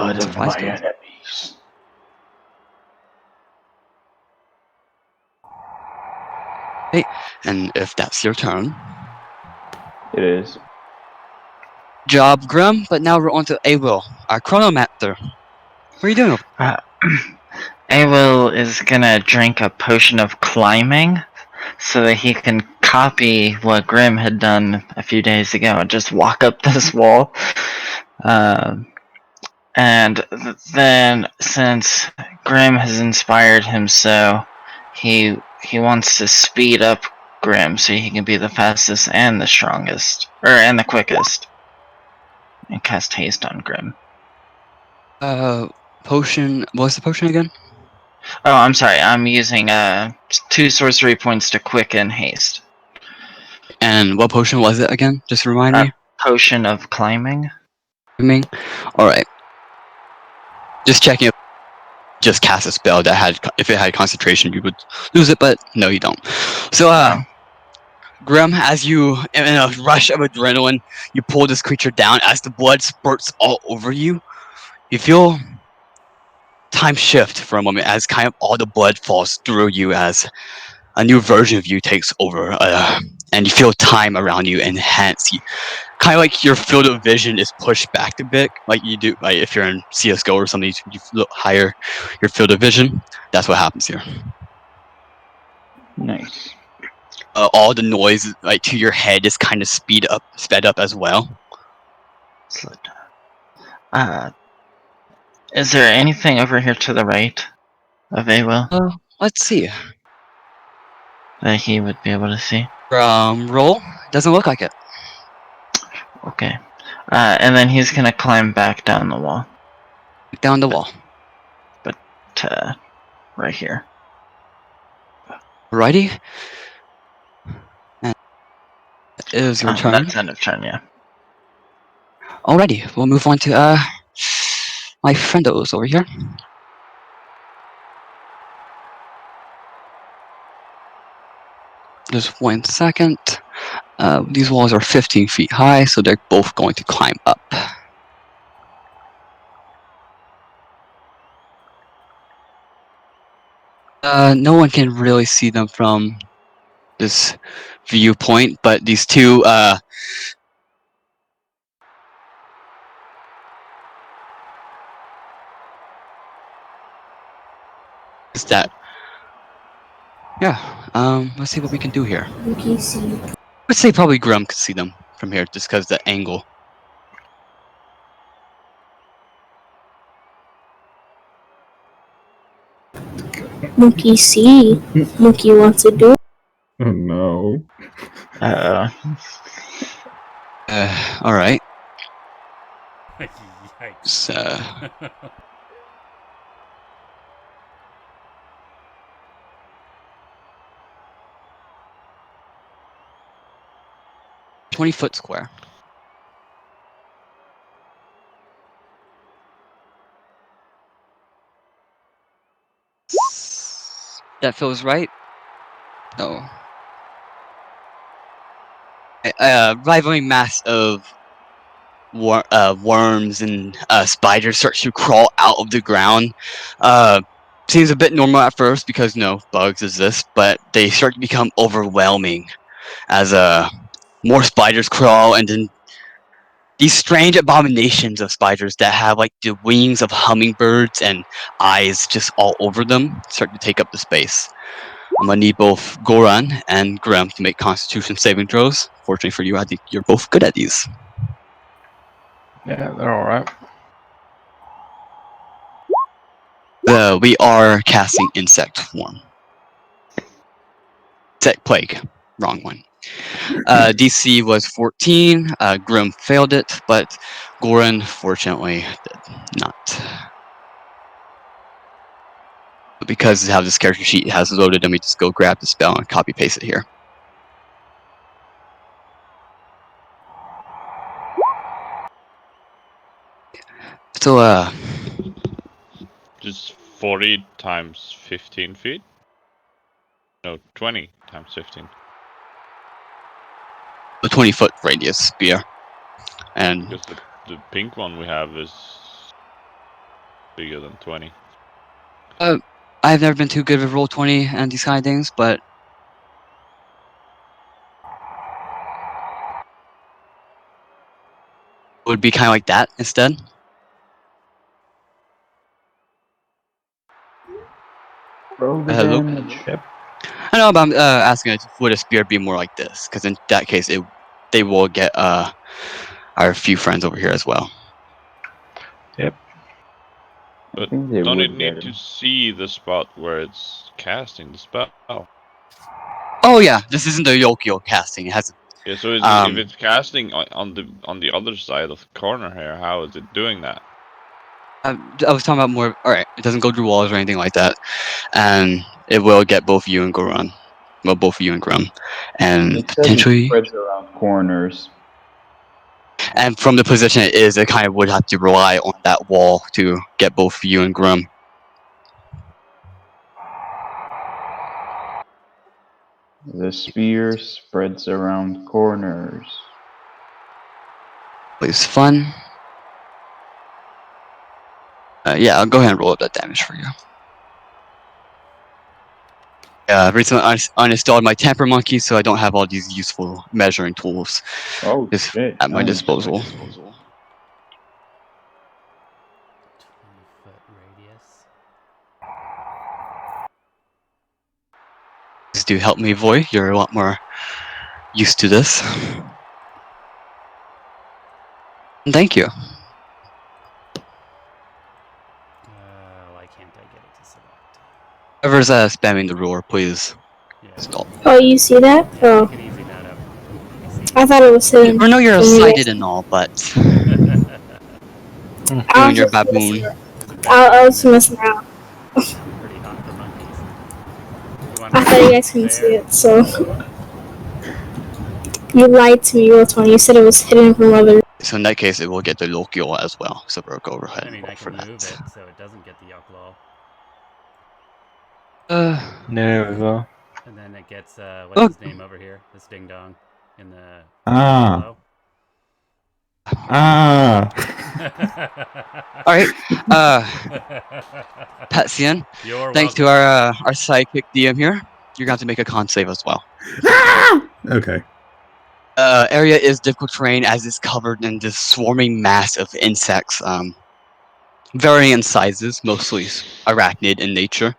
blood of Surprise my kill. enemies. And if that's your turn, It is. job Grim. But now we're on to Awil, our chronomancer. What are you doing? Awil is gonna drink a potion of climbing so that he can copy what Grim had done a few days ago and just walk up this wall. And then, since Grim has inspired him so, he wants to speed up Grim so he can be the fastest and the strongest, and the quickest, and cast haste on Grim. Potion. What's the potion again? Oh, I'm sorry. I'm using 2 sorcery points to quicken haste. And what potion was it again? Just remind me. Potion of climbing. All right. Just checking if just cast a spell that had, if it had concentration, you would lose it, but no, you don't. So, Grim, as you, in a rush of adrenaline, you pull this creature down. As the blood spurts all over you, you feel time shift for a moment as kind of all the blood falls through you as a new version of you takes over, and you feel time around you enhance. Kind of like your field of vision is pushed back a bit, like you do, like if you're in CS:GO or something, you look higher your field of vision. That's what happens here. Nice. All the noise, like to your head, is kind of sped up as well. Is there anything over here to the right of Awil Let's see. that he would be able to see? Roll. Doesn't look like it. Okay. And then he's gonna climb back down the wall. Down the wall. But right here. Alrighty. And it is your turn. That's end of turn, yeah. Alrighty, we'll move on to my friendos over here. Just 1 second. These walls are 15 feet high, so they're both going to climb up. No one can really see them from this viewpoint, but these two is that let's see what we can do here. UTC. Let's say probably Grum could see them from here just because the angle. Monkey see. Monkey wants to do. Oh no. Alright. Yikes. So 20-foot square. That feels right. No. Rivaling mass of worms and spiders starts to crawl out of the ground. Seems a bit normal at first because bugs exist, but they start to become overwhelming as more spiders crawl, and then these strange abominations of spiders that have like the wings of hummingbirds and eyes just all over them start to take up the space. I'm gonna need both Goran and Grim to make Constitution saving throws. Fortunately for you, I think you're both good at these. Yeah, they're alright. We are casting Insect Swarm. Insect Plague. Wrong one. DC was 14. Grim failed it, but Goran, fortunately, did not. But because how this character sheet has loaded, let me just go grab the spell and copy paste it here. So, Just 40 times 15 feet? No, 20 times 15. a 20-foot radius spear. And Because the pink one we have is bigger than 20. I've never been too good with Roll20 and these kind of things, but it would be kind of like that instead. Roll the Hello? damage. Yep. I know, but I'm asking, would a spear be more like this? Because in that case, they will get our few friends over here as well. Yep. I But think they don't it would need get to him. see the spot where it's casting the spell? Oh yeah, this isn't the Yokio casting. It has Yeah, so if um. it's casting on the other side of the corner here, how is it doing that? I was talking about more. All right, it doesn't go through walls or anything like that, and it will get both you and Goran. Well, both you and Grum, and It says it potentially. spreads around corners. And from the position it is, it kind of would have to rely on that wall to get both you and Grum. The spear spreads around corners. It's fun. Yeah, I'll go ahead and roll up that damage for you. Recently I uninstalled my Tamper Monkey, so I don't have all these useful measuring tools Oh just shit! at my Nice. disposal. 20-foot radius. Please do help me, Voy. You're a lot more used to this. Thank you. Why can't I get it to select? Whoever's spamming the ruler, please Yeah. stop. Oh, you see that? Yeah, Oh, you can easy that up. Easy. I thought it was hidden I know you're from you sighted guys. and all, but I you and was your just messing baboon. around. I was messing around. Pretty hot for monkeys. You want I me thought you to guys couldn't see there? it, so you lied to me, Roll20. You said it was hidden from others. So in that case, it will get the Lokio as well. So we'll go ahead I and mean, roll I for can move that. it so it doesn't get the Yuklaw. There we go. And then it gets, what's his name over here? This ding dong in the below. All right, Patsian. You're Thanks to welcome. our sidekick DM here, you're going to have to make a con save as well. Okay. Area is difficult terrain as it's covered in this swarming mass of insects, varying in sizes, mostly arachnid in nature.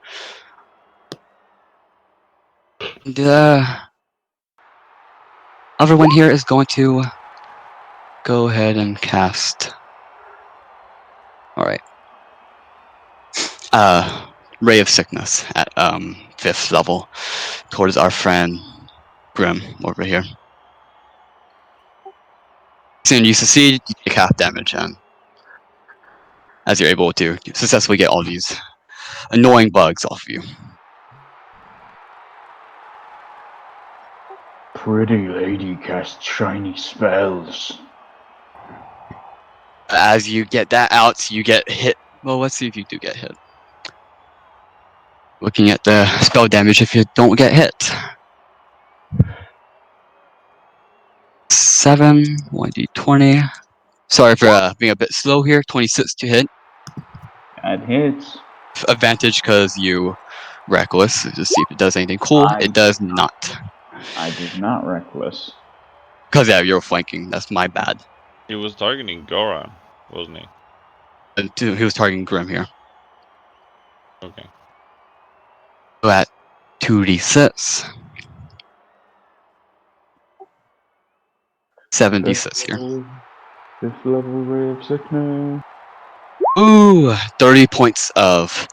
The other one here is going to go ahead and cast. All right. Ray of Sickness at 5th level towards our friend Grim over here. Soon you succeed, you take half damage, and as you're able to successfully get all these annoying bugs off you. Pretty lady casts shiny spells. As you get that out, you get hit. Well, let's see if you do get hit. Looking at the spell damage if you don't get hit. 7, 1d20. Sorry for being a bit slow here. 26 to hit. That hits. Advantage because you reckless. Just see if it does anything cool. It does not. I did not reckless. Because yeah, you're flanking. That's my bad. He was targeting Goran, wasn't he? And he was targeting Grim here. Okay. So at 2d6. 7d6 here. 5th level ray of sickness. Ooh, 30 points of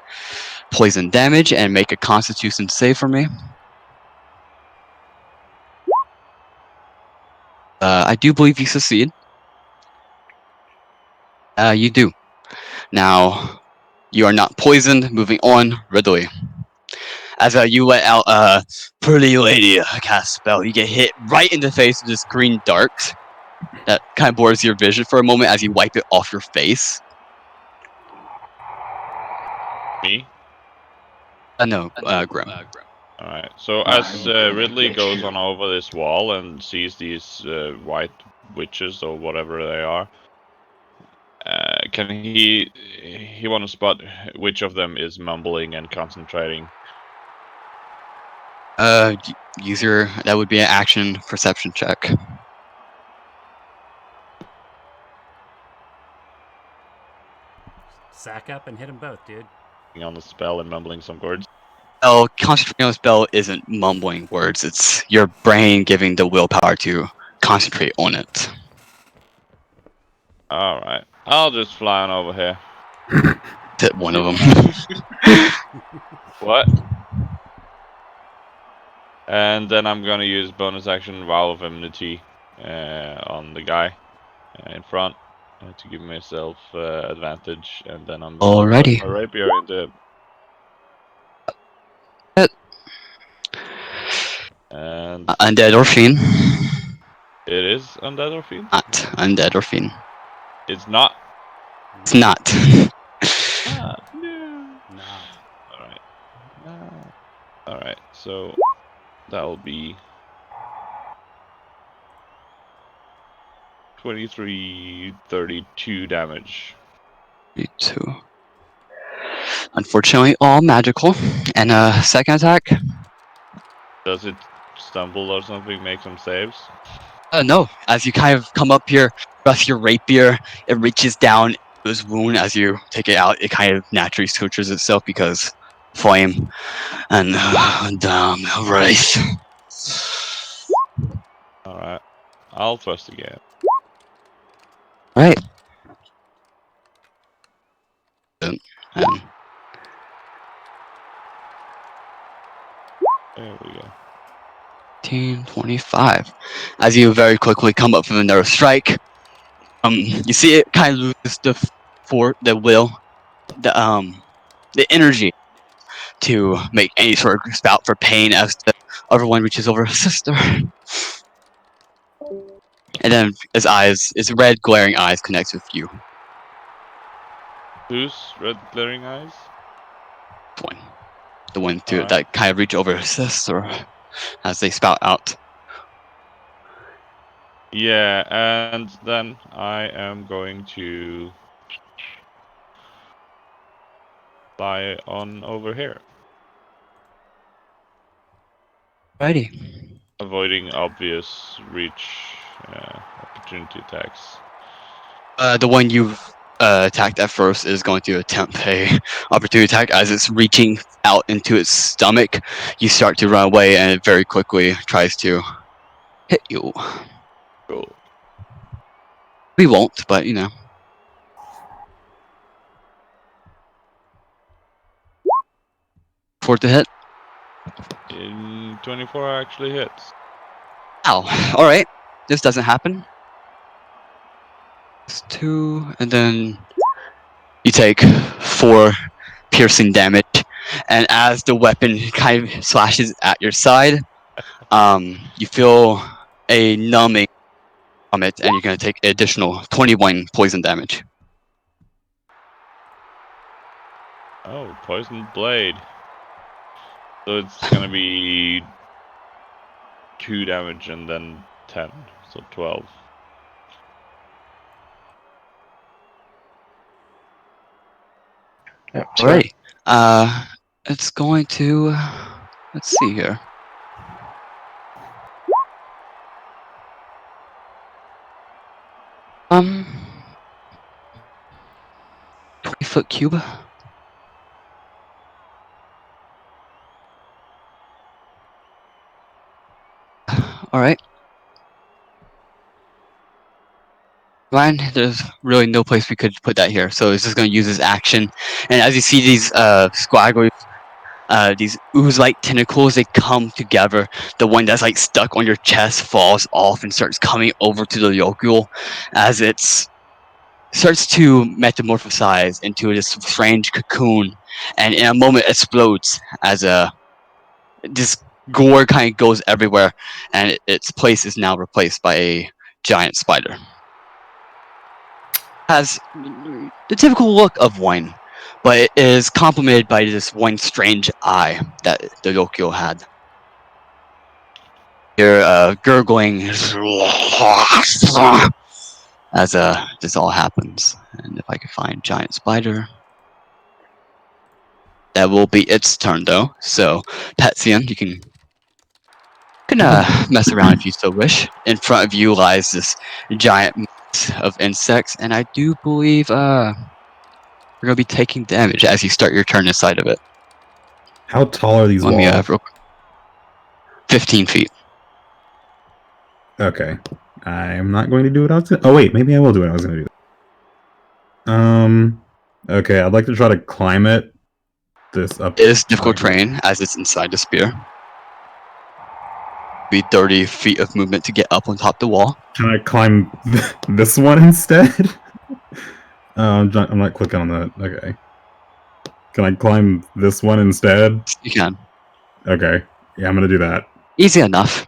poison damage and make a constitution save for me. I do believe you succeed. You do. Now, you are not poisoned. Moving on, Ridley. As you let out a pretty lady cast spell, you get hit right in the face with this green dart that kind of blurs your vision for a moment as you wipe it off your face. Me? No, Grim. Alright, so as Ridley goes on over this wall and sees these white witches or whatever they are, Can he want to spot which of them is mumbling and concentrating? User, that would be an action perception check. Sack up and hit them both, dude. On the spell and mumbling some words. Oh, concentrating on a spell isn't mumbling words. It's your brain giving the willpower to concentrate on it. All right, I'll just fly on over here. Hit one of them. What? And then I'm gonna use bonus action Vow of Immunity on the guy in front to give myself advantage, and then I'm gonna Alrighty. thrust my rapier into him. And Undead or fiend? it is undead or fiend? Not undead or fiend. It's not. It's not. Not. Alright. Alright, so that'll be 32 damage. 32. Unfortunately, all magical. And second attack? Does it stumble or something, make some saves? No. As you kind of come up here, thrust your rapier, it reaches down his wound. As you take it out, it kind of naturally sutures itself because flame and damn wraith. Alright, I'll thrust again. Right. And There we go. 25. As you very quickly come up from another strike, you see it kind of loses the will, the energy to make any sort of spout for pain as the other one reaches over his sister. And then his red glaring eyes connects with you. Who's red glaring eyes? The one that kind of reach over his sister as they spout out. Yeah, and then I am going to fly on over here. Righty. Avoiding obvious reach opportunity attacks. The one you attacked at first is going to attempt a opportunity attack. As it's reaching out into its stomach, you start to run away, and it very quickly tries to hit you. Cool. We won't, but you know. For the hit. In 24 actually hits. Ow. Alright. This doesn't happen. It's 2, and then you take 4 piercing damage. And as the weapon kind of slashes at your side, you feel a numbing from it, and you're going to take an additional 21 poison damage. Oh, poisoned blade. So it's gonna be 2 damage and then 10, so 12. Yep, Alright. It's going to. Let's see here. Um. 20-foot cube. Alright. Ryan, there's really no place we could put that here, so it's just going to use his action. And as you see these squaggles, these ooze-like tentacles, they come together. The one that's like stuck on your chest falls off and starts coming over to the yocul as it starts to metamorphosize into this strange cocoon, and in a moment explodes as this gore kind of goes everywhere, and its place is now replaced by a giant spider. Has the typical look of one, but it is complemented by this one strange eye that the Yokio had. You're gurgling as this all happens. And if I can find giant spider, that will be its turn though. So Petsian, you can mess around if you so wish. In front of you lies this giant mass of insects, and I do believe you're gonna be taking damage as you start your turn inside of it. How tall are these Let me walls? 15 feet. Okay. I'm not going to do what I was going to... Oh, wait. Maybe I will do what I was going to do. Okay. I'd like to try to climb it. This up. It is difficult terrain as it's inside the spear. Be 30 feet of movement to get up on top of the wall. Can I climb this one instead? I'm not clicking on that. Okay. Can I climb this one instead? You can. Okay. Yeah, I'm going to do that. Easy enough.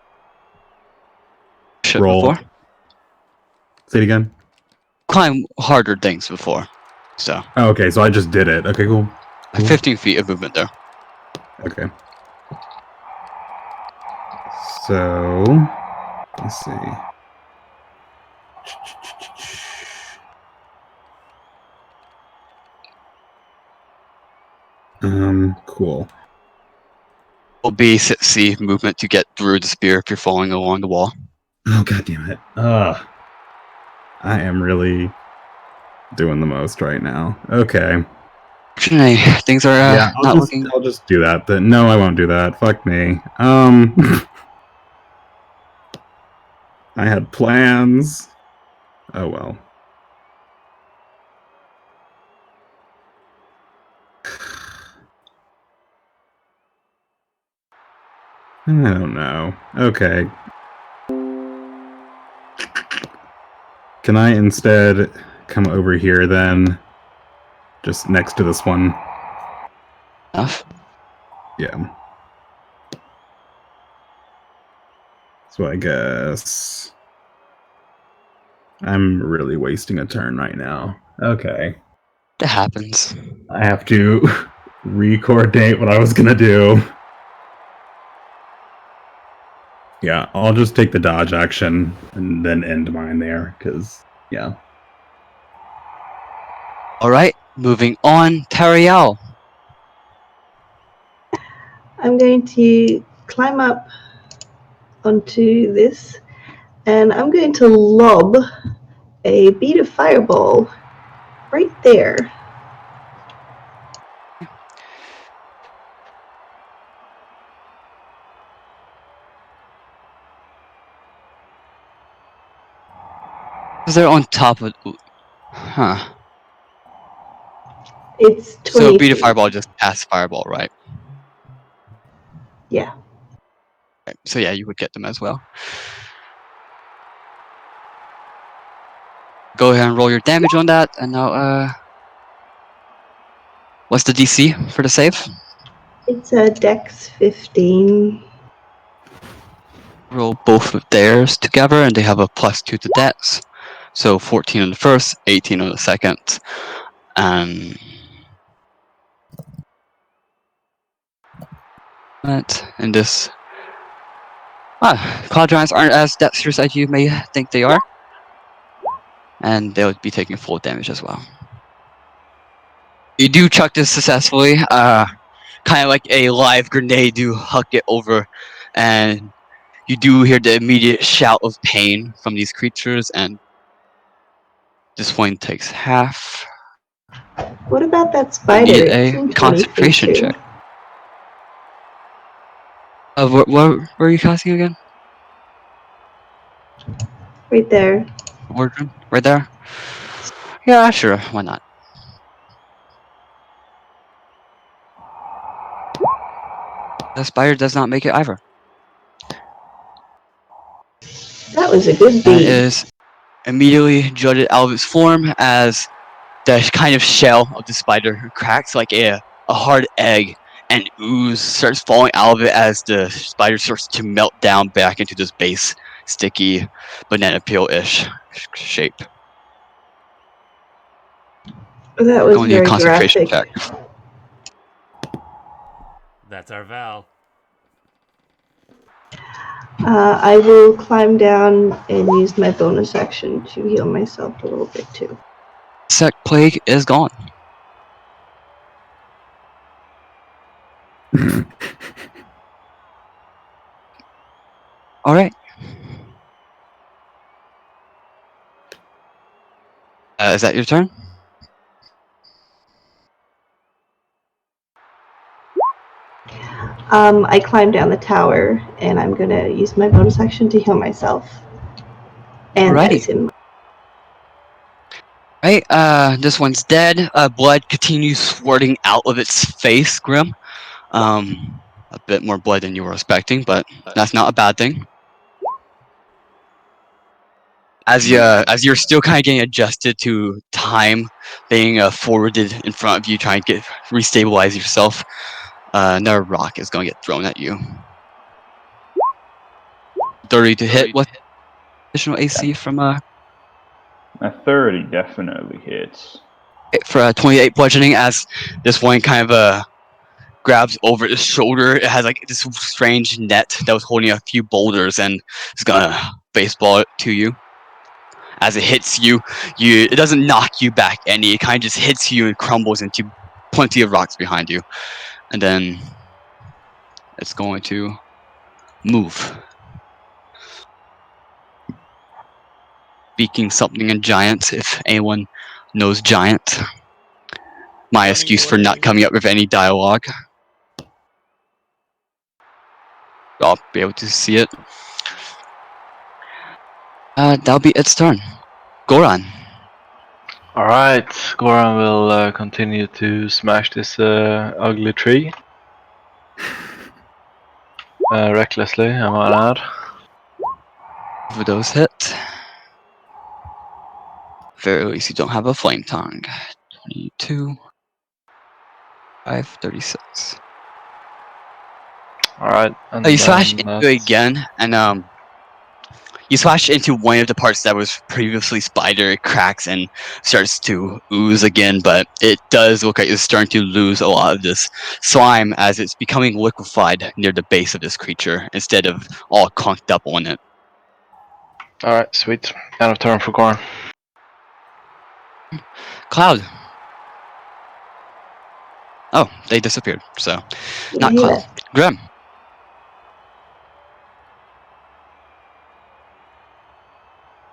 Shit Roll. before. Say it again. Climb harder things before. So. Oh, okay, so I just did it. Okay, cool. 15 feet of movement there. Okay. So, let's see. Cool. Will be C movement to get through the spear if you're falling along the wall. Oh, god damn it. I am really doing the most right now. Okay. Fortunately, things are not looking... I'll just do that. No, I won't do that. Fuck me. I had plans. Oh well. I don't know. Okay. Can I instead come over here then? Just next to this one. Enough? Yeah. So I guess I'm really wasting a turn right now. Okay. That happens. I have to re-coordinate what I was gonna do. Yeah, I'll just take the dodge action and then end mine there, because, yeah. Alright, moving on. Tariel. I'm going to climb up onto this, and I'm going to lob a bead of fireball right there. They're on top of... Huh. It's 20 So beat a feet. fireball just past fireball, right? Yeah. Right. So yeah, you would get them as well. Go ahead and roll your damage on that, and now, what's the DC for the save? It's a Dex 15. Roll both of theirs together, and they have a +2 to dex. So 14 on the first, 18 on the second. And in this... Cloud Giants aren't as dexterous as you may think they are. And they'll be taking full damage as well. You do chuck this successfully. Kind of like a live grenade, you huck it over, and you do hear the immediate shout of pain from these creatures, and this one takes half. What about that You spider? need It's a in 20 concentration feet too. check. What were you casting again? Right there. Wardroom? Right there? Yeah, sure. Why not? The spider does not make it either. That was a good It bead. is immediately judged out of its form as the kind of shell of the spider cracks like a hard egg, and ooze starts falling out of it as the spider starts to melt down back into this base, sticky, banana peel-ish shape. That was Going to very concentration graphic. check. That's our Val. I will climb down and use my bonus action to heal myself a little bit too. Insect plague is gone. All right. Is that your turn? I climb down the tower and I'm gonna use my bonus action to heal myself. And that is him. Right, this one's dead. Blood continues swirling out of its face, Grim. A bit more blood than you were expecting, but that's not a bad thing. As you're still kind of getting adjusted to time being forwarded in front of you, trying to restabilize yourself, another rock is going to get thrown at you. 30 to hit. What additional AC from A 30 definitely hits. for 28 bludgeoning? As this one kind of grabs over its shoulder. It has like this strange net that was holding a few boulders, and it's gonna baseball it to you. As it hits you, it doesn't knock you back any. It kind of just hits you and crumbles into plenty of rocks behind you, and then it's going to move. Speaking something in giant, if anyone knows giant. My excuse for not coming up with any dialogue. I'll be able to see it. That'll be its turn. Goran. Alright, Goran will continue to smash this ugly tree. Recklessly, I might add. For those hit. Very least you don't have a flame tongue. 22. 5, 36. Alright, and You slash into it again, and you slash into one of the parts that was previously spider. It cracks and starts to ooze again, but it does look like it's starting to lose a lot of this slime as it's becoming liquefied near the base of this creature instead of all conked up on it. Alright, sweet. End of turn for Goran. Cloud. Oh, they disappeared, so not Cloud. Grim.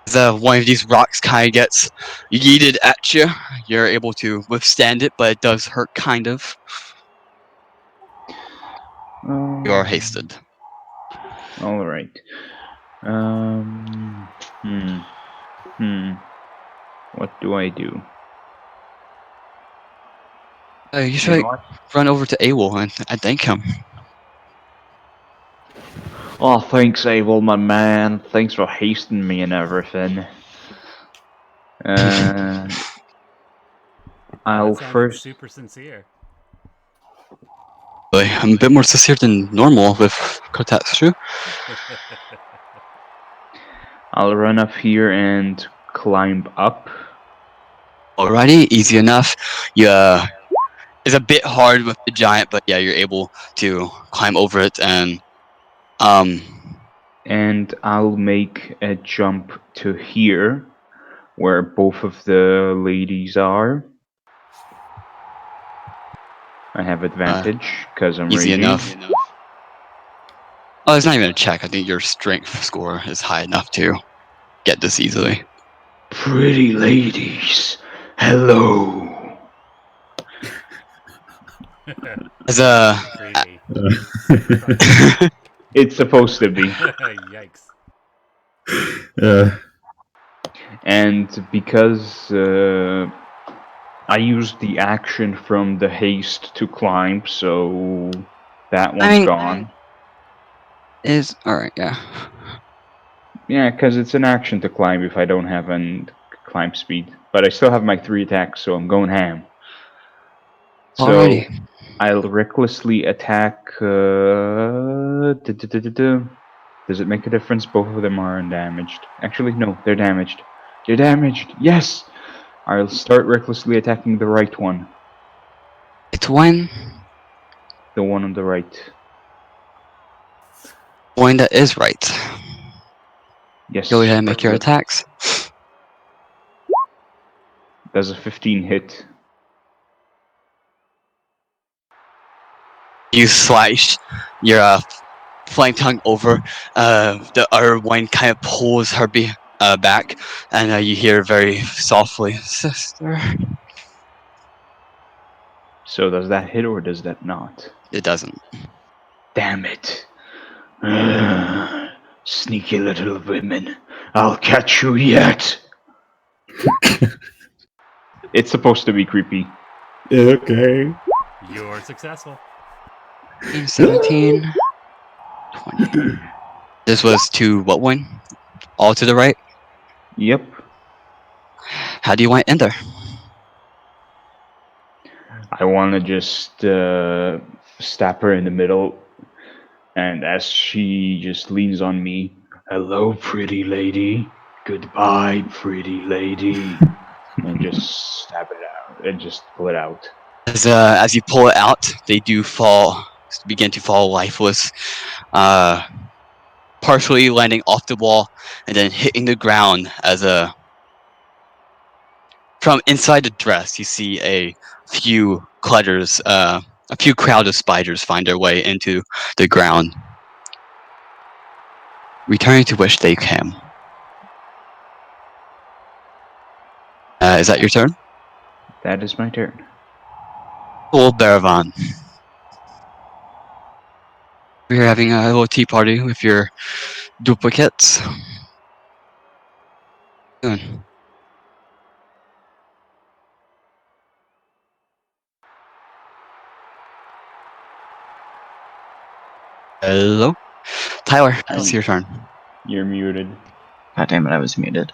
As one of these rocks kind of gets yeeted at you, you're able to withstand it, but it does hurt kind of. You are hasted. All right. What do I do? You should run over to Awol and thank him. Oh, thanks, Abel, my man. Thanks for hasting me and everything. I'll first. Super sincere. I'm a bit more sincere than normal with Kotatsu. I'll run up here and climb up. Alrighty, easy enough. It's a bit hard with the giant, but yeah, you're able to climb over it and And I'll make a jump to here, where both of the ladies are. I have advantage because I'm easy raging. enough. Oh, it's not even a check. I think your strength score is high enough to get this easily. Pretty ladies, hello. As creepy. It's supposed to be. Yikes. And because I used the action from the haste to climb, so that one's gone. Is alright, yeah. Yeah, because it's an action to climb if I don't have an climb speed. But I still have my 3 attacks, so I'm going ham. So Alrighty. I'll recklessly attack. Does it make a difference? Both of them are undamaged. Actually, no, they're damaged. They're damaged. Yes! I'll start recklessly attacking the right one. It's one. The one on the right. One that is right. Yes. Go ahead and make very your good. attacks. Does a 15 hit? You slash your flame tongue over. The other one kind of pulls her back, and you hear very softly, "Sister." So does that hit or does that not? It doesn't. Damn it. Sneaky little women. I'll catch you yet. It's supposed to be creepy. Okay. You're successful. 17, 20. This was to what one? All to the right? Yep. How do you want to enter? I want to just stab her in the middle, and as she just leans on me, hello, pretty lady. Goodbye, pretty lady. And just stab it out, and just pull it out. As you pull it out, they do begin to fall lifeless, partially landing off the wall and then hitting the ground from inside the dress, you see a few a few crowd of spiders find their way into the ground. Returning to which they came. Is that your turn? That is my turn. Cool, Baravan. We're having a little tea party with your duplicates. Good. Hello? Tyler, it's your turn. You're muted. God damn it, I was muted.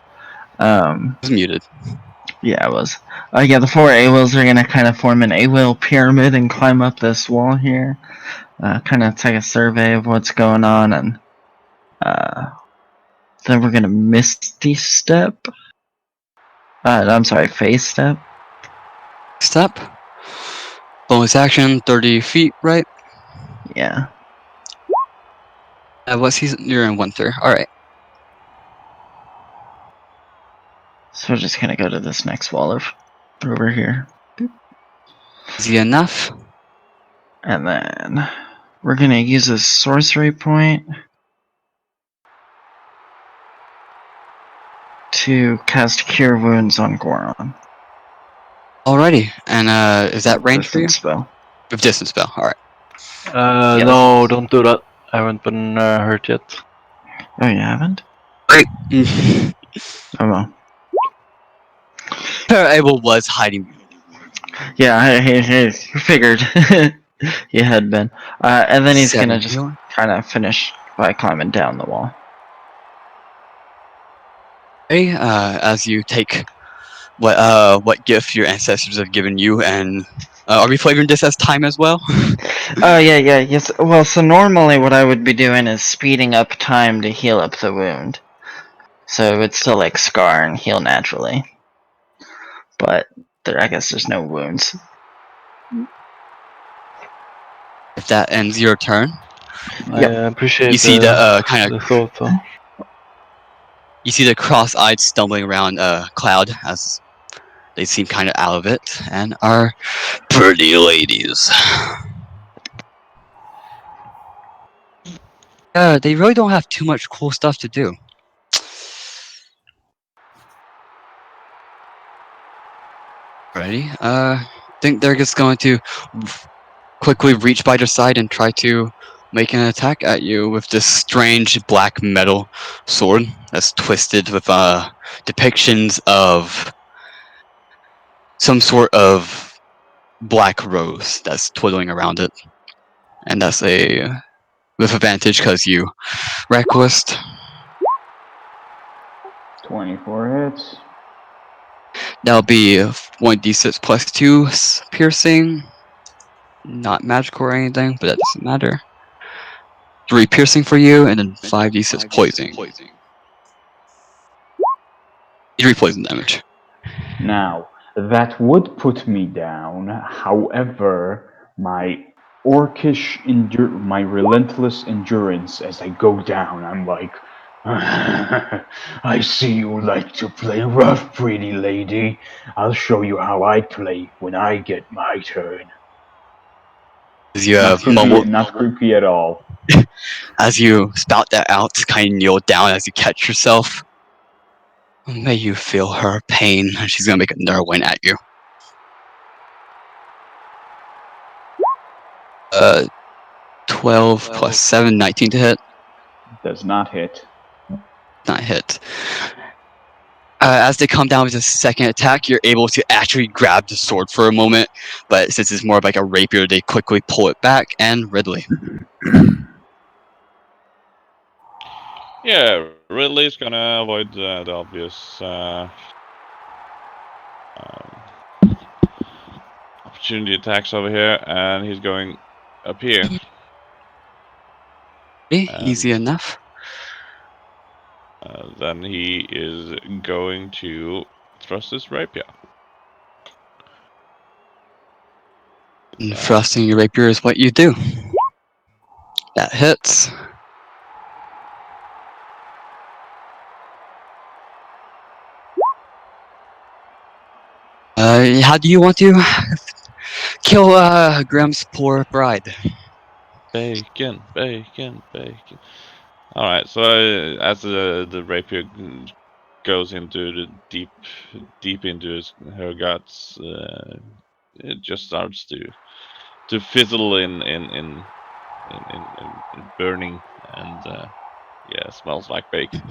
It was muted. Yeah, I was. Yeah, the 4 AWILs are gonna kind of form an AWIL pyramid and climb up this wall here. Kind of take a survey of what's going on, and then we're gonna Misty Step. I'm sorry, Phase Step. Step. Bonus action, 30 feet, right? Yeah. What season? You're in winter. Alright. So we're just gonna go to this next wall over here. Easy enough. And then we're gonna use a sorcery point to cast Cure Wounds on Goron. Alrighty. And is that range for you? Distance spell. With distance spell. Alright. Yeah, No, don't do that. I haven't been hurt yet. Oh, you haven't? Great. Oh well. Abel was hiding. Yeah, I figured he had been. And then he's gonna just kind of finish by climbing down the wall. Okay, as you take what gift your ancestors have given you, and are we flavoring this as time as well? Oh, yes. Well, so normally what I would be doing is speeding up time to heal up the wound. So it would still like scar and heal naturally. But I guess there's no wounds. If that ends your turn, I appreciate you see the kind the of thought, though. you see the cross-eyed stumbling around Cloud as they seem kind of out of it, and are pretty ladies. They really don't have too much cool stuff to do. Ready? I think they're just going to quickly reach by their side and try to make an attack at you with this strange black metal sword that's twisted with depictions of some sort of black rose that's twiddling around it. And that's with advantage because you reckless. 24 hits. That'll be 1d6 plus 2 piercing. Not magical or anything, but that doesn't matter. 3 piercing for you, and then 5d6 poisoning. 3 poison damage. Now, that would put me down. However, my my relentless endurance as I go down. I'm like, I see you like to play rough, pretty lady. I'll show you how I play when I get my turn. As you Not creepy at all. as you spout that out, kind of kneel down as you catch yourself. May you feel her pain. She's gonna make another win at you. 12 plus 7, 19 to hit. Does not hit. Not hit. As they come down with a second attack, you're able to actually grab the sword for a moment, but since it's more of like a rapier, they quickly pull it back. And Ridley. Yeah, Ridley's gonna avoid the obvious opportunity attacks over here, and he's going up here. Easy enough. Then he is going to thrust his rapier. And thrusting your rapier is what you do. That hits. How do you want to kill Grimm's poor bride? Bacon. Alright, so as the rapier goes into the deep into her guts, it just starts to fizzle in burning, and yeah, smells like bacon.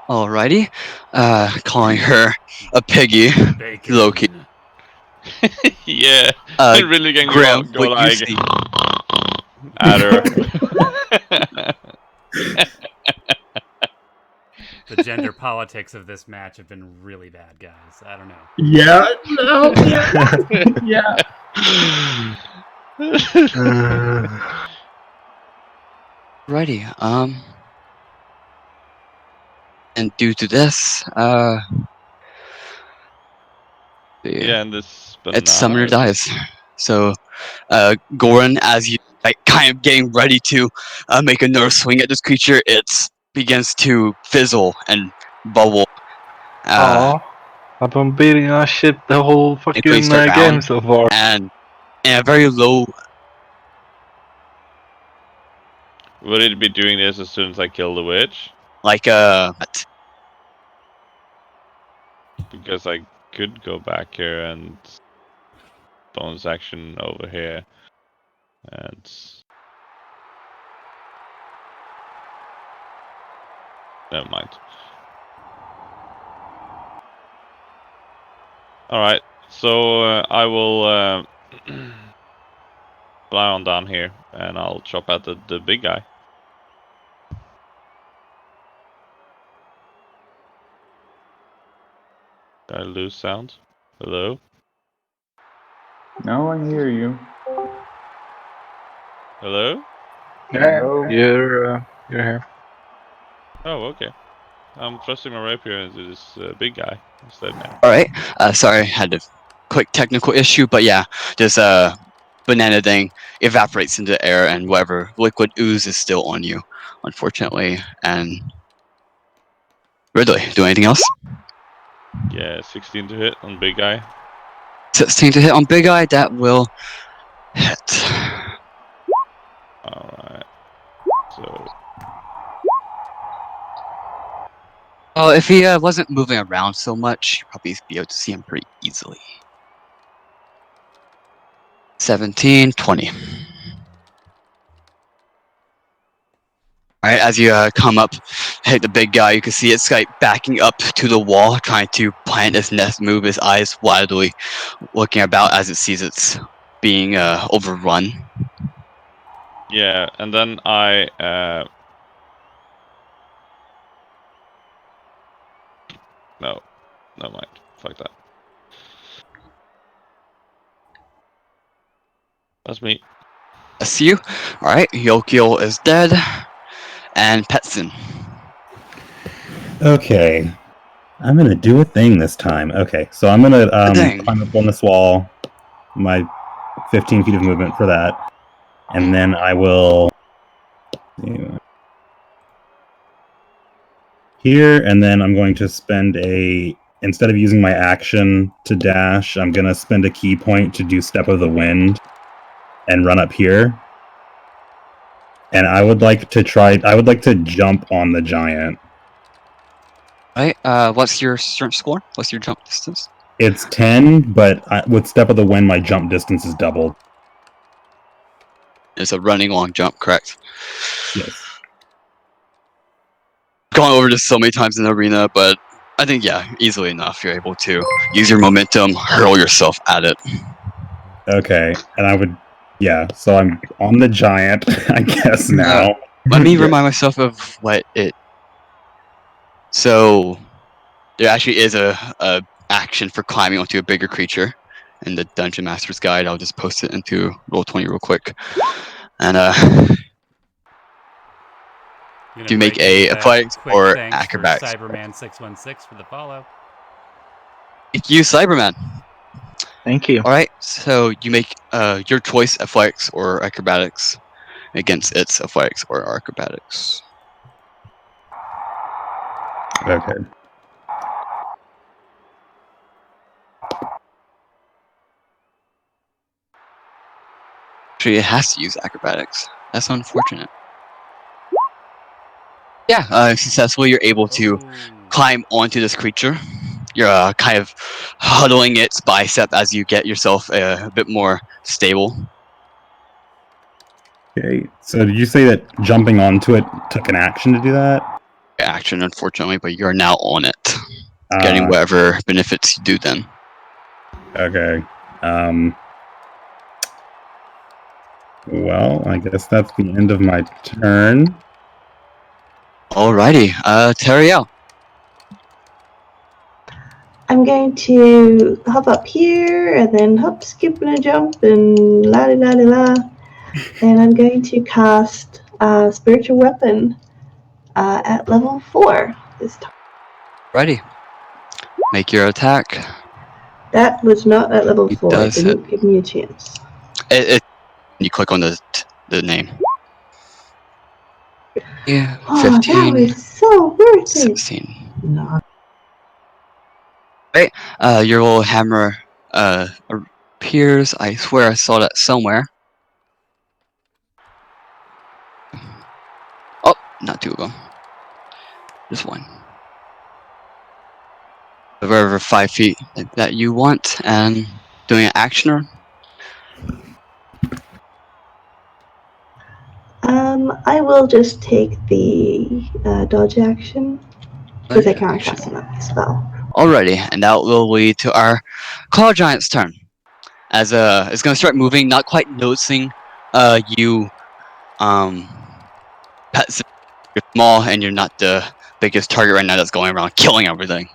Alrighty. Calling her a piggy. Bacon. Loki. Yeah, I really can Grim, go what like you see. at her. The gender politics of this match have been really bad, guys. I don't know. Yeah, no, yeah. Righty. And due to this, yeah, and this it's summoner dies. So, Goran, as you like, kind of getting ready to make another swing at this creature, it begins to fizzle and bubble. I've been beating that shit the whole fucking game so far. And in a very low. Would it be doing this as soon as I kill the witch? Like because I could go back here and bonus action over here, and never mind. Alright, so I will fly on down here, and I'll chop at the big guy. Did I lose sound? Hello? No, I hear you. Hello? Yeah, Hello? you're here. Oh, okay. I'm thrusting my rapier into this big guy instead now. Alright, sorry, I had a quick technical issue, but yeah, this banana thing evaporates into the air, and whatever liquid ooze is still on you, unfortunately. And Ridley, do anything else? Yeah, 16 to hit on big guy. 16 to hit on big guy, that will hit. Alright. So Well, if he wasn't moving around so much, you'd probably be able to see him pretty easily. 17, 20. Alright, as you come up, hit the big guy, you can see it's like backing up to the wall, trying to plant its next move, its eyes wildly looking about as it sees it's being overrun. yeah, and then I no, never mind. Fuck that. That's me. That's you. Alright, Yokio is dead. And Petson. Okay. I'm gonna do a thing this time. Okay, so I'm gonna climb up on this wall. My 15 feet of movement for that. And then I will here, and then I'm going to spend instead of using my action to dash, I'm going to spend a key point to do Step of the Wind and run up here. And I would like to jump on the giant. Right. What's your strength score? What's your jump distance? It's 10, but with Step of the Wind, my jump distance is doubled. It's a running long jump, correct? Yes. Gone over this so many times in the arena, but I think, yeah, easily enough. You're able to use your momentum, hurl yourself at it. Okay, and I would, so I'm on the giant, I guess, now. Let me remind myself of what it... So, there actually is a action for climbing onto a bigger creature in the Dungeon Master's Guide. I'll just post it into Roll20 real quick. And, do you make a athletics or acrobatics? Cyberman616 for the follow. Thank you, Cyberman. Thank you. All right, so you make your choice, athletics or acrobatics, against its athletics or acrobatics. Okay. Actually, it has to use acrobatics. That's unfortunate. Yeah, successfully you're able to climb onto this creature. You're kind of huddling its bicep as you get yourself a bit more stable. Okay, so did you say that jumping onto it took an action to do that? Action, unfortunately, but you're now on it. Getting whatever benefits you do then. Okay. Well, I guess that's the end of my turn. Alrighty, Teriel. I'm going to hop up here and then hop, skip, and a jump and la la la la. And I'm going to cast Spiritual Weapon at level 4 this time. Ready. Make your attack. That was not at level 4. It didn't give me a chance. You click on the name. Yeah, 15. That was so worth 16. it. No. Right, your little hammer appears. I swear I saw that somewhere. Oh, not two of them. Just one. Wherever 5 feet that you want, and doing an actioner. I will just take the dodge action because I can't cast another spell. Alrighty, and that will lead to our Claw Giant's turn. As it's gonna start moving, not quite noticing you pets. You're small and you're not the biggest target right now that's going around killing everything.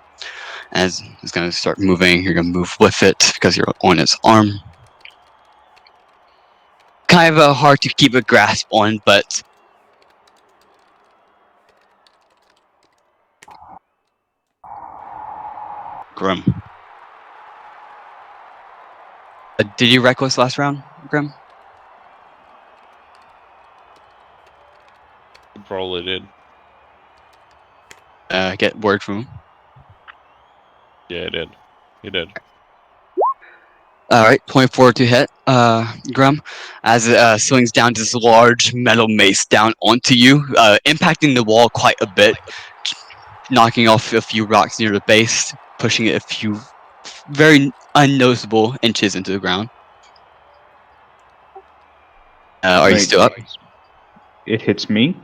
As it's gonna start moving, you're gonna move with it because you're on its arm. Kind of hard to keep a grasp on, but Grim. Did you reckless last round, Grim? Probably did. Get word from him. Yeah, I did. He did. Alright, 24 to hit, Grum, as it swings down this large metal mace down onto you, impacting the wall quite a bit, knocking off a few rocks near the base, pushing it a few very unnoticeable inches into the ground. Are you still up? It hits me.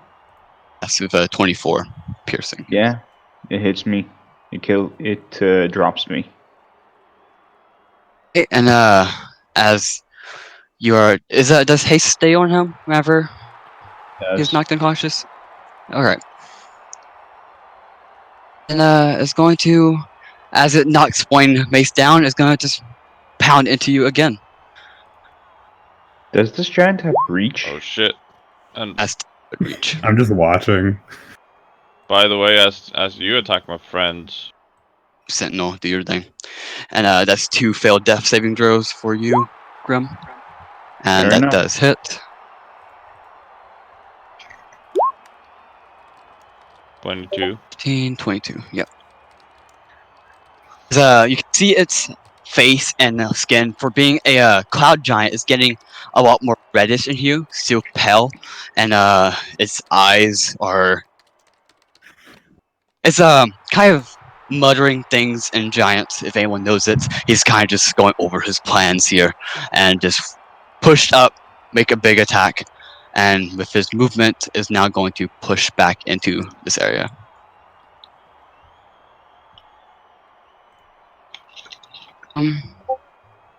That's with a 24 piercing. Yeah, it hits me. It drops me. Okay, and as you are, does haste stay on him whenever he's knocked unconscious? Alright. And it's going to, as it knocks one mace down, it's going to just pound into you again. Does this giant have reach? Oh shit! And That's reach. I'm just watching. by the way, as you attack my friend, Sentinel, do your thing. And that's 2 failed death saving throws for you, Grim. And Fair that enough. does hit. 22. 15, 22. Yep. You can see its face and skin for being a cloud giant is getting a lot more reddish in hue, still pale, and its eyes are. It's kind of muttering things in giant. If anyone knows it, he's kind of just going over his plans here, and just pushed up, make a big attack, and with his movement is now going to push back into this area.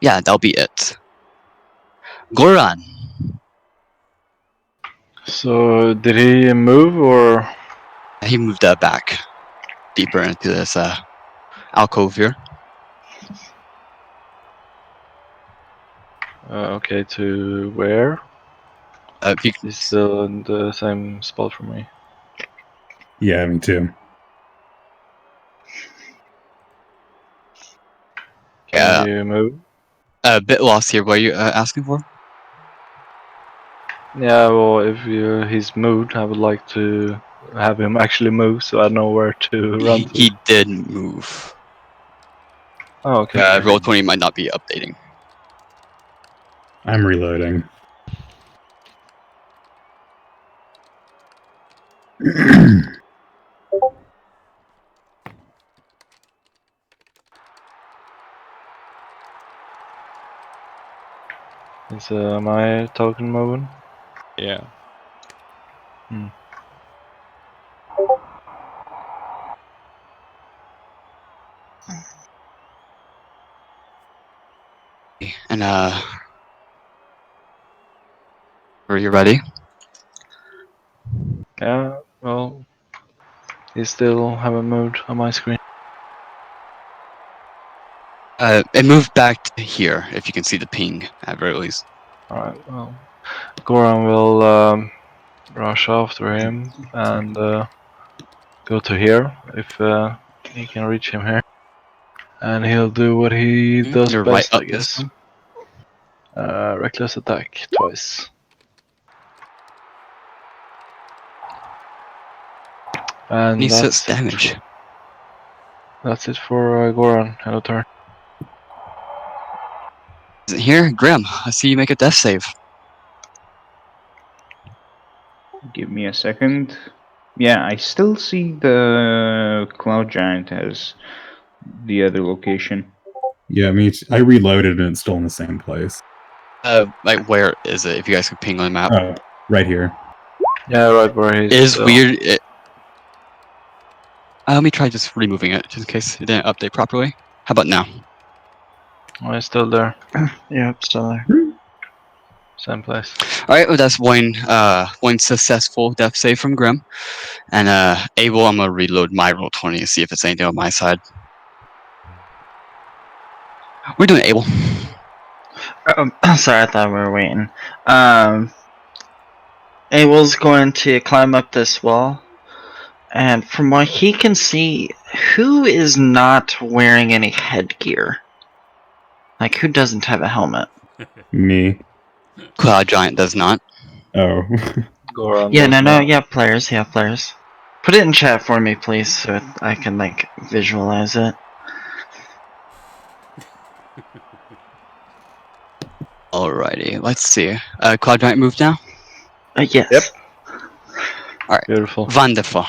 Yeah, that'll be it. Goran. So did he move or? He moved back deeper into this alcove here. Okay, to where? He's He's still in the same spot for me. Yeah, me too. Can you move? A bit lost here. What are you asking for? Yeah, well, if he's moved, I would like to have him actually move so I know where to run to. He did move. Oh, okay. Roll 20 might not be updating. I'm reloading. Is my token moving? Yeah. And are you ready? Yeah, well, he still haven't moved on my screen. It moved back to here. If you can see the ping at very least. Alright, well, Goran will rush after him and go to here if he can reach him here. And he'll do what he does You're best, right up I this guess. one. Reckless attack twice. And 26 damage. That's it for Goran. Hello, turn. Is it here? Grim, I see you make a death save. Give me a second. Yeah, I still see the Cloud Giant as the other location. Yeah, I reloaded and it's still in the same place. Like where is it? If you guys could ping on the map. Oh, right here. Yeah, right where he's. It is weird. Let me try just removing it, just in case it didn't update properly. How about now? Oh, he's still there. Yeah, still there. Same place. Alright, well that's one successful death save from Grim. And Abel, I'm gonna reload my roll 20 and see if it's anything on my side. We're doing Abel. Sorry, I thought we were waiting. Abel's going to climb up this wall, and from what he can see, who is not wearing any headgear? Like, who doesn't have a helmet? Me. Cloud Giant does not. Oh. Goran. Yeah, no, you have players, players. Put it in chat for me, please, so I can, like, visualize it. Alrighty, let's see. Cloud Giant moved now? Yes. Yep. Alright. Beautiful. Wonderful.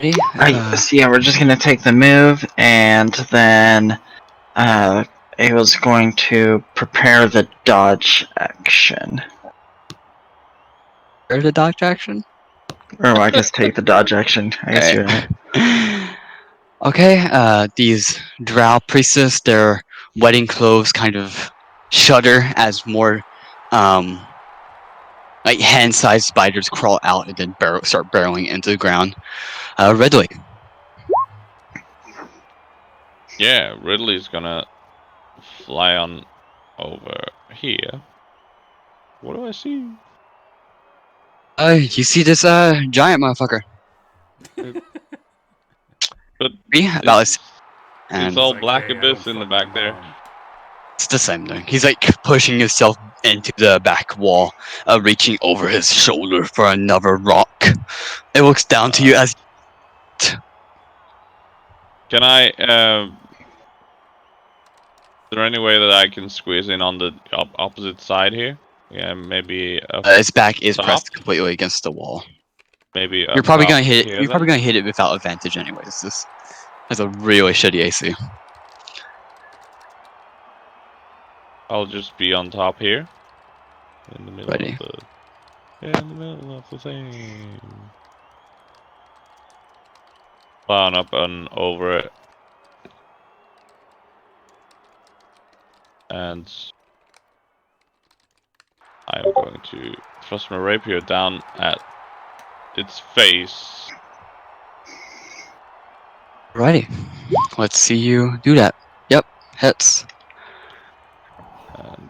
So yeah, we're just gonna take the move, and then Abel's going to prepare the dodge action. There's a dodge action? Or I guess take the dodge action. I guess you're right. Okay, these drow priestess, their wedding clothes kind of shudder as more like hand-sized spiders crawl out and then start burrowing into the ground. Ridley. Yeah, Ridley's gonna fly on over here. What do I see? You see this giant motherfucker? But about it's and all like, black "Hey, I abyss don't in the fuck my back there. mom." it's the same thing. He's like pushing himself into the back wall, reaching over his shoulder for another rock. It looks down to you as. Can I? Is there any way that I can squeeze in on the opposite side here? Yeah, maybe up His back is top. pressed completely against the wall. Maybe up You're probably top gonna hit it. here, You're probably then? gonna hit it without advantage, anyways. This has a really shitty AC. I'll just be on top here, in the middle Ready. of the. In the middle of the thing. Clown up and over it. And I'm going to thrust my rapier down at its face. Righty. Let's see you do that. Yep, hits. And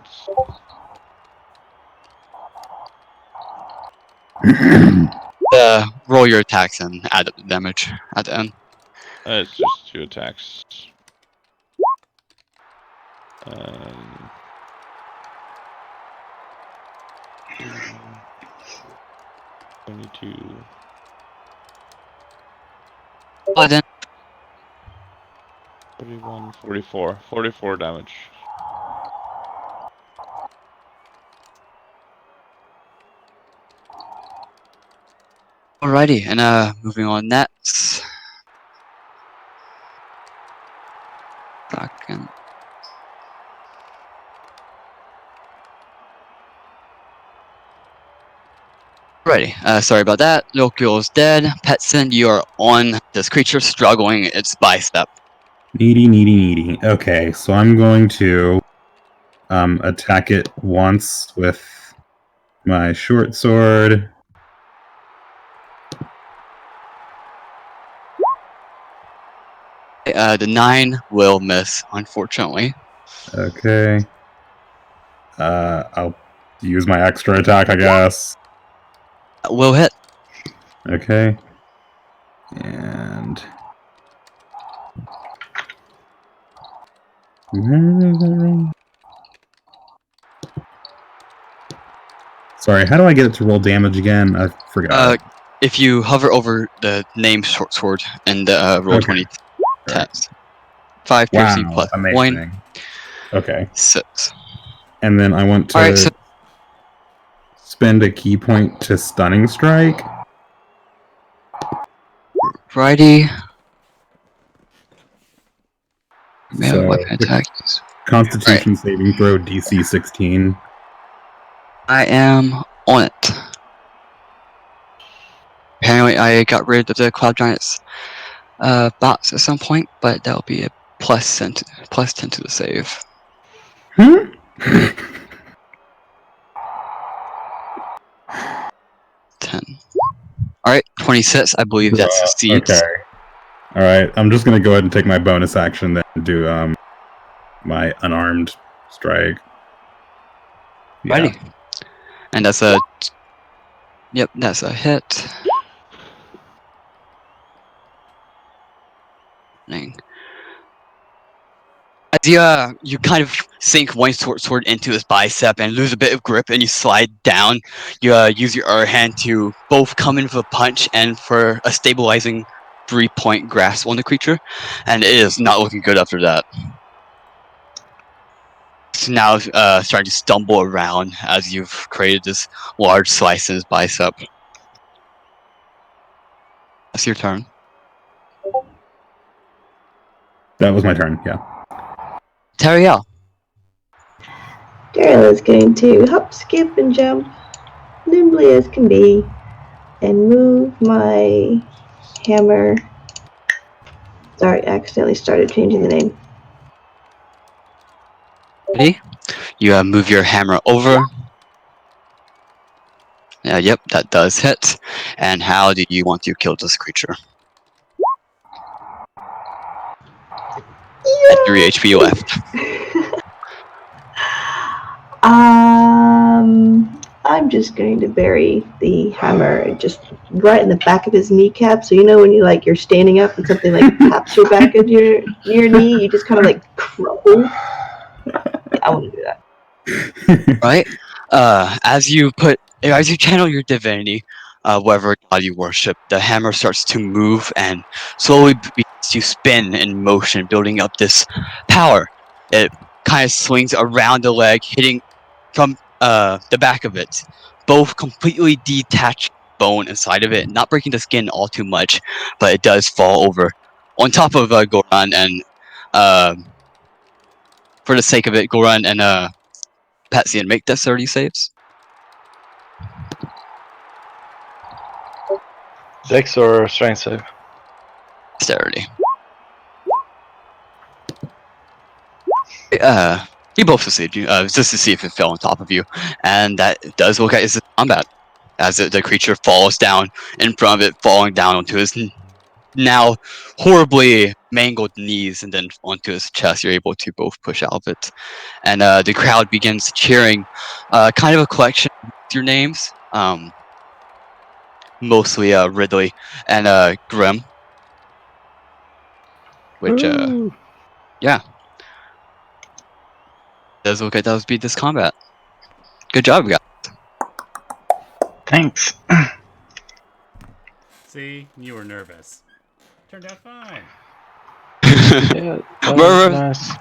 Roll your attacks and add up the damage at the end. it's just 2 attacks. 22. Well then. 41, 44. 44 damage. Alrighty, and moving on next. Second. Alrighty, sorry about that. Lokio is dead. Petson, you are on this creature struggling its bicep. Needy. Okay, so I'm going to attack it once with my short sword. The 9 will miss, unfortunately. Okay. I'll use my extra attack, I guess. Will hit. Okay. And... Sorry, how do I get it to roll damage again? I forgot. If you hover over the name short sword and roll Okay. 20 Right. attacks. 5 piercing Wow, plus amazing. 1. Okay. 6. And then I want to Alright, so spend a key point to stunning strike. righty. So, Weapon attack. Constitution saving throw DC 16. I am on it. Apparently, I got rid of the Cloud Giant's box at some point, but that'll be a plus 10 to the save. 10. Alright, 26. I believe that succeeds. Okay. Alright, I'm just gonna go ahead and take my bonus action then and do my unarmed strike. Yeah. Righty. And that's a... Yep, that's a hit. As you kind of sink one sword into his bicep and lose a bit of grip, and you slide down. You use your other hand to both come in for a punch and for a stabilizing 3-point grasp on the creature, and it is not looking good after that. It's now starting to stumble around as you've created this large slice in his bicep. That's your turn. That was my turn, yeah. Teriel. Daryl is going to hop, skip, and jump nimbly as can be and move my hammer. Sorry, I accidentally started changing the name. Ready? You move your hammer over. Yep, that does hit. And how do you want to kill this creature? At 3 HP left. I'm just going to bury the hammer just right in the back of his kneecap. So you know when you're standing up and something like taps your back of your knee, you just kind of like crumple. I want to do that. Right? As you channel your divinity, whatever god you worship, the hammer starts to move and slowly begins to spin in motion, building up this power. It kind of swings around the leg, hitting from the back of it, both completely detached bone inside of it, not breaking the skin all too much, but it does fall over on top of Goran, and for the sake of it, Goran and Patsy, and make dexterity saves. Dex or strength save? Dexterity. You both succeed. Just to see if it fell on top of you, and that does look at his combat as the creature falls down in front of it, falling down onto his now horribly mangled knees, and then onto his chest. You're able to both push out of it, and the crowd begins cheering. Kind of a collection of your names. Mostly Ridley and Grim, which yeah, does look like that was beat this combat. Good job, guys. Thanks. See, you were nervous. Turned out fine. Yeah, that was nice.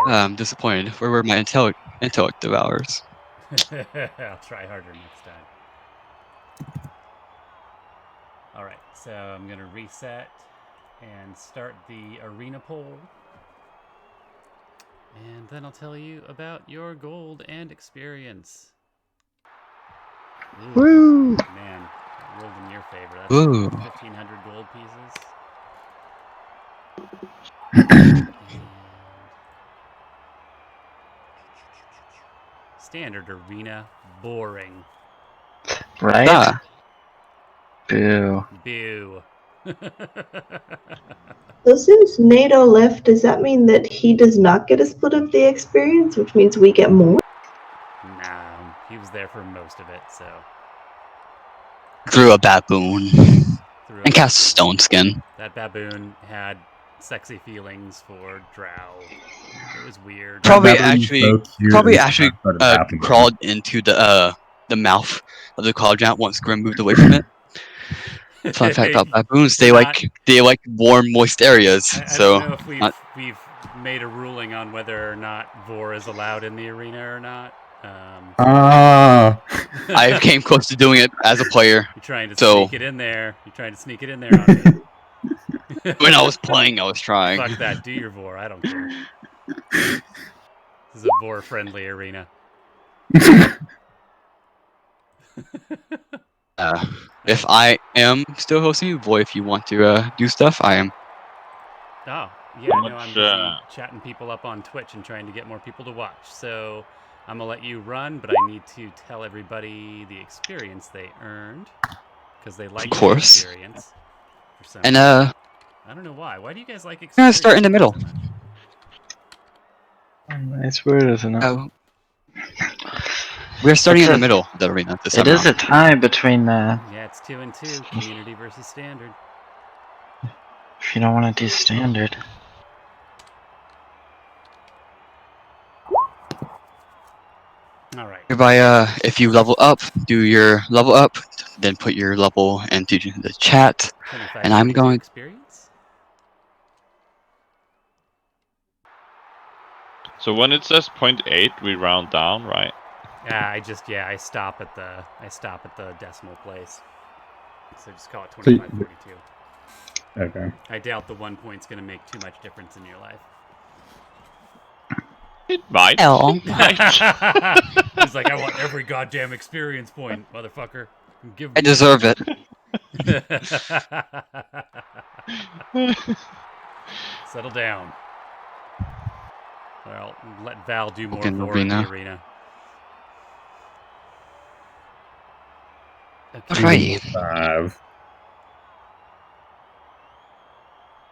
Right. Disappointed. Where were my intellect devours? I'll try harder next time. Alright, so I'm going to reset and start the arena poll. And then I'll tell you about your gold and experience. Ooh, Woo! Man, I rolled in your favor. That's Ooh. 1,500 gold pieces. Standard arena, boring. Right? Ah. Boo. Boo. So since NATO left, does that mean that he does not get a split of the experience, which means we get more? Nah, he was there for most of it, so. Grew a baboon. And cast Stone Skin. That baboon had sexy feelings for Drow. It was weird. Probably That baboon's actually, so cute probably until actually that started happening. crawled into the mouth of the cloud giant once Grim moved away from it. Fun fact about baboons: they like warm, moist areas. I so don't know if we've made a ruling on whether or not Vor is allowed in the arena or not. I came close to doing it as a player. You're trying to so sneak it in there. You're trying to sneak it in there on me. when I was playing, I was trying. Fuck that. Do your Vor. I don't care. This is a Vor-friendly arena. If I am still hosting you, boy, if you want to do stuff, I am. Oh, yeah, no, I'm busy chatting people up on Twitch and trying to get more people to watch. So I'm going to let you run, but I need to tell everybody the experience they earned. Because they like the experience. For some and reason. I don't know why. Why do you guys like experience? I'm gonna start in the middle. It's weird, isn't it? We're starting in the middle of the arena this time. It is a tie between Yeah, it's 2 and 2. Community versus standard. if you don't want to do standard. Alright. If you level up, do your level up, then put your level into the chat. And I'm going. Experience? So when it says 0.8, we round down, right? I stop at the decimal place. So just call it 2542. Okay. I doubt the 1 point's gonna make too much difference in your life. It might. It might. He's like, I want every goddamn experience point, motherfucker. Give me. I deserve it. Settle down. Well, let Val do more in for in the arena. Okay. Alrighty.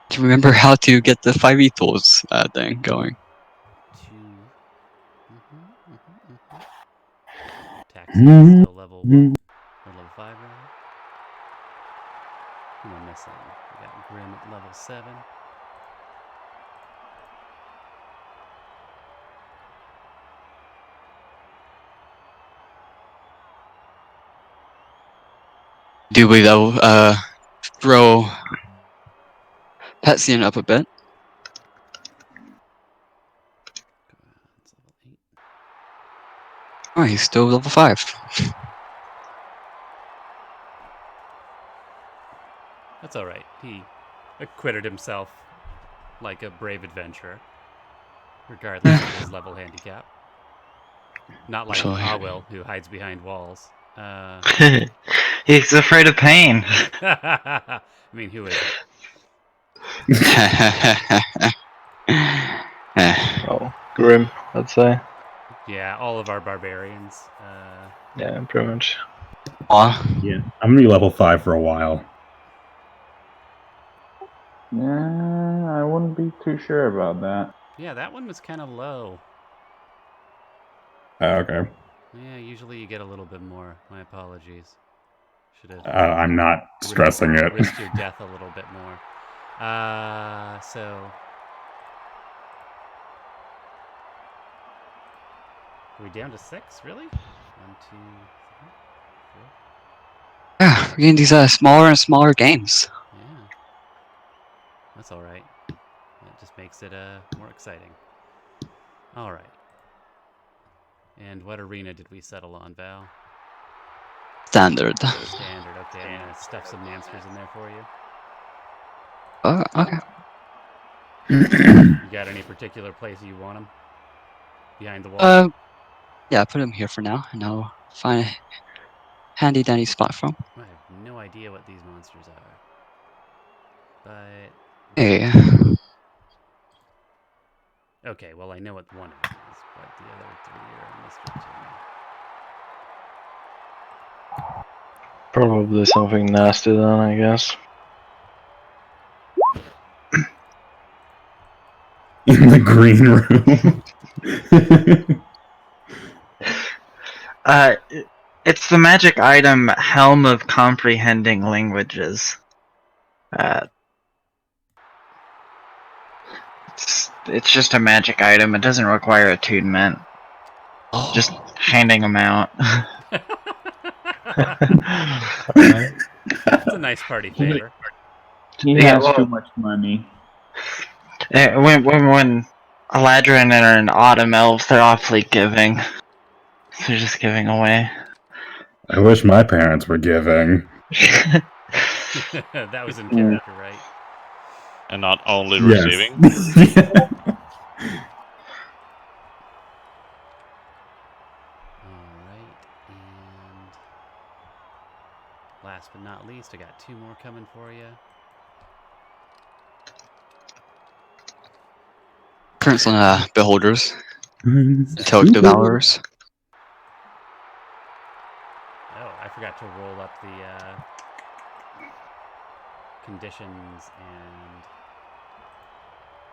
To remember how to get the 5 ethos thing going. Still level 1? Or level 5, rather? Who am I missing? We got Grim at level 7. Do we though throw Petsian up a bit? It's level 8. Oh, he's still level 5. That's alright. He acquitted himself like a brave adventurer, regardless of his level handicap. Not like Absolutely. Awil, who hides behind walls. He's afraid of pain. I mean, who isn't? Oh, grim, I'd say. Yeah, all of our barbarians. Yeah, pretty much. Aw. Yeah, I'm gonna be level 5 for a while. Nah, I wouldn't be too sure about that. Yeah, that one was kind of low. Okay. Yeah, usually you get a little bit more. My apologies. Should have I'm not stressing it. risked your death a little bit more. So are we down to 6? Really? 1, 2, 3, 4. Yeah, we're getting these smaller and smaller games. Yeah, that's all right. That just makes it more exciting. All right. And what arena did we settle on, Val? Standard. Standard. Okay, I'm gonna stuff some Namsters in there for you. Okay. You got any particular place you want them? Behind the wall? Yeah, put him here for now, and I'll find a handy dandy spot for him. I have no idea what these monsters are. But Hey. okay, well I know what one of them is, but the other 3 are a mystery to me. Probably something nasty then, I guess. In the green room. It's the magic item Helm of Comprehending Languages. It's just a magic item. It doesn't require attunement. Just handing them out. It's a nice party favor. He Yeah, has well- too much money. When Eladrin and Autumn Elves, they're awfully giving. They're just giving away. I wish my parents were giving. That was in character, right? And not only Yes. receiving. Alright, and last but not least, I got 2 more coming for you. Prince on Beholders. So, Toad Devourers. oh, I forgot to roll up the conditions and...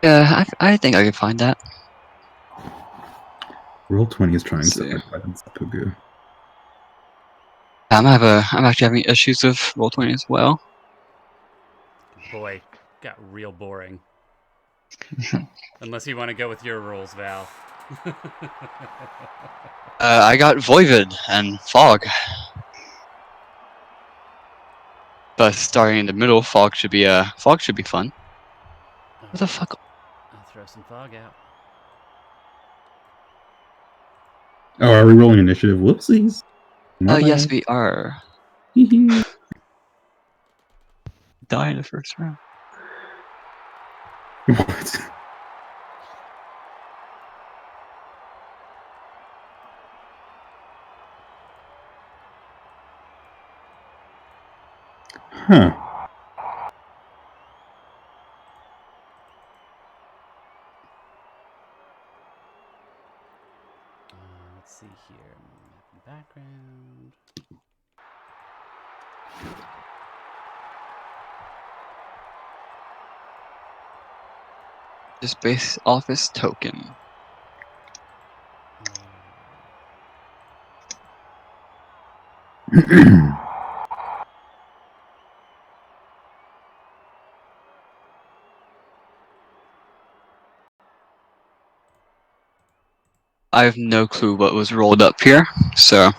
Yeah, I think I can find that. Roll20 is trying Let's so see. hard to find Seppuku. I'm actually having issues with Roll20 as well. Boy, got real boring. Unless you want to go with your rules, Val. I got Voivod and Fog. But starting in the middle, Fog should be fun. What the fuck? I'll throw some fog out. Oh, are we rolling initiative? Whoopsies. Yes, we are. Die in the first round. What? Huh. Let's see here. Map and background. Just base office token. I have no clue what was rolled up here, so.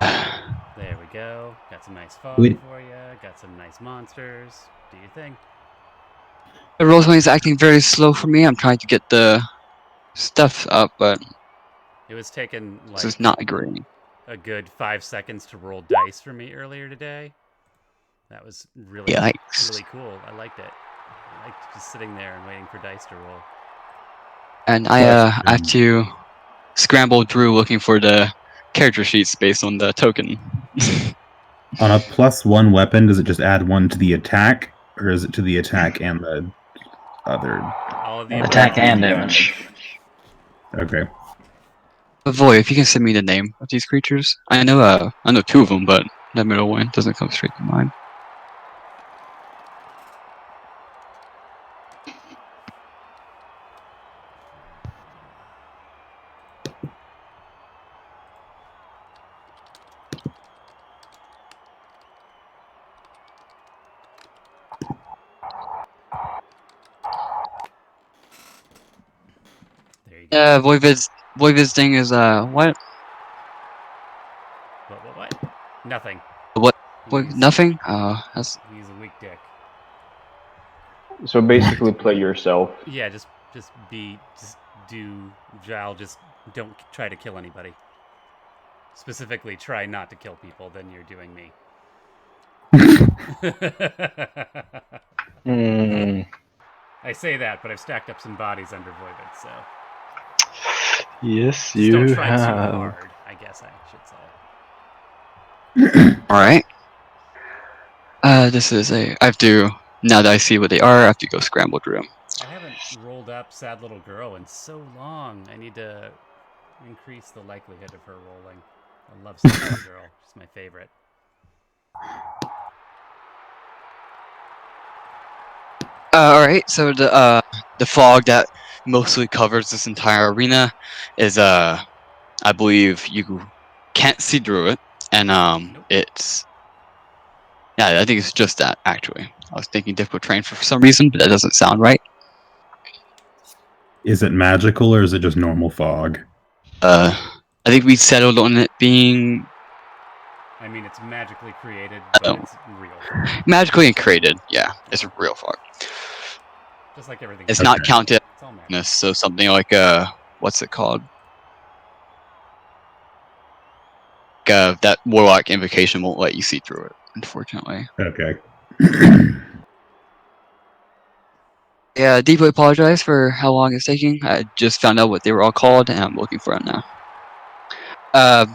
There we go. Got some nice fog Wait. for you. Got some nice monsters. Do your thing. The roll20 is acting very slow for me. I'm trying to get the stuff up, but It was taking this like is not agreeing. a good 5 seconds to roll dice for me earlier today. That was really, Yikes. really cool. I liked it. I liked just sitting there and waiting for dice to roll. And I have to scramble through looking for the character sheets based on the token. On a +1 weapon, does it just add 1 to the attack, or is it to the attack and the other? All of the Attack above and the damage. Okay. Void, if you can send me the name of these creatures. I know 2 of them, but that middle one doesn't come straight to mind. There you go. Void visiting is what? What? Nothing. What? He's- Nothing? That's He's a weak dick. So basically, play yourself. Yeah, just do Jal, just don't try to kill anybody. Specifically, try not to kill people, then you're doing me. I say that, but I've stacked up some bodies under Voivod, so. Yes, Just you don't try have. too hard, I guess I should say. alright. This is I have to, now that I see what they are, I have to go scramble through them. I haven't rolled up Sad Little Girl in so long. I need to increase the likelihood of her rolling. I love Sad Little Girl. She's my favorite. Alright, so the fog that mostly covers this entire arena is I believe you can't see through it, and Nope. it's I think it's just that actually. I was thinking difficult terrain for some reason, but that doesn't sound right. Is it magical or is it just normal fog? I think we settled on it being I mean, it's magically created, but it's real. magically created. Yeah, it's a real fog. Just like everything. It's else. not counted It's all magic. so something like what's it called? That warlock invocation won't let you see through it, unfortunately. Okay. Yeah, deeply apologize for how long it's taking. I just found out what they were all called, and I'm looking for them now.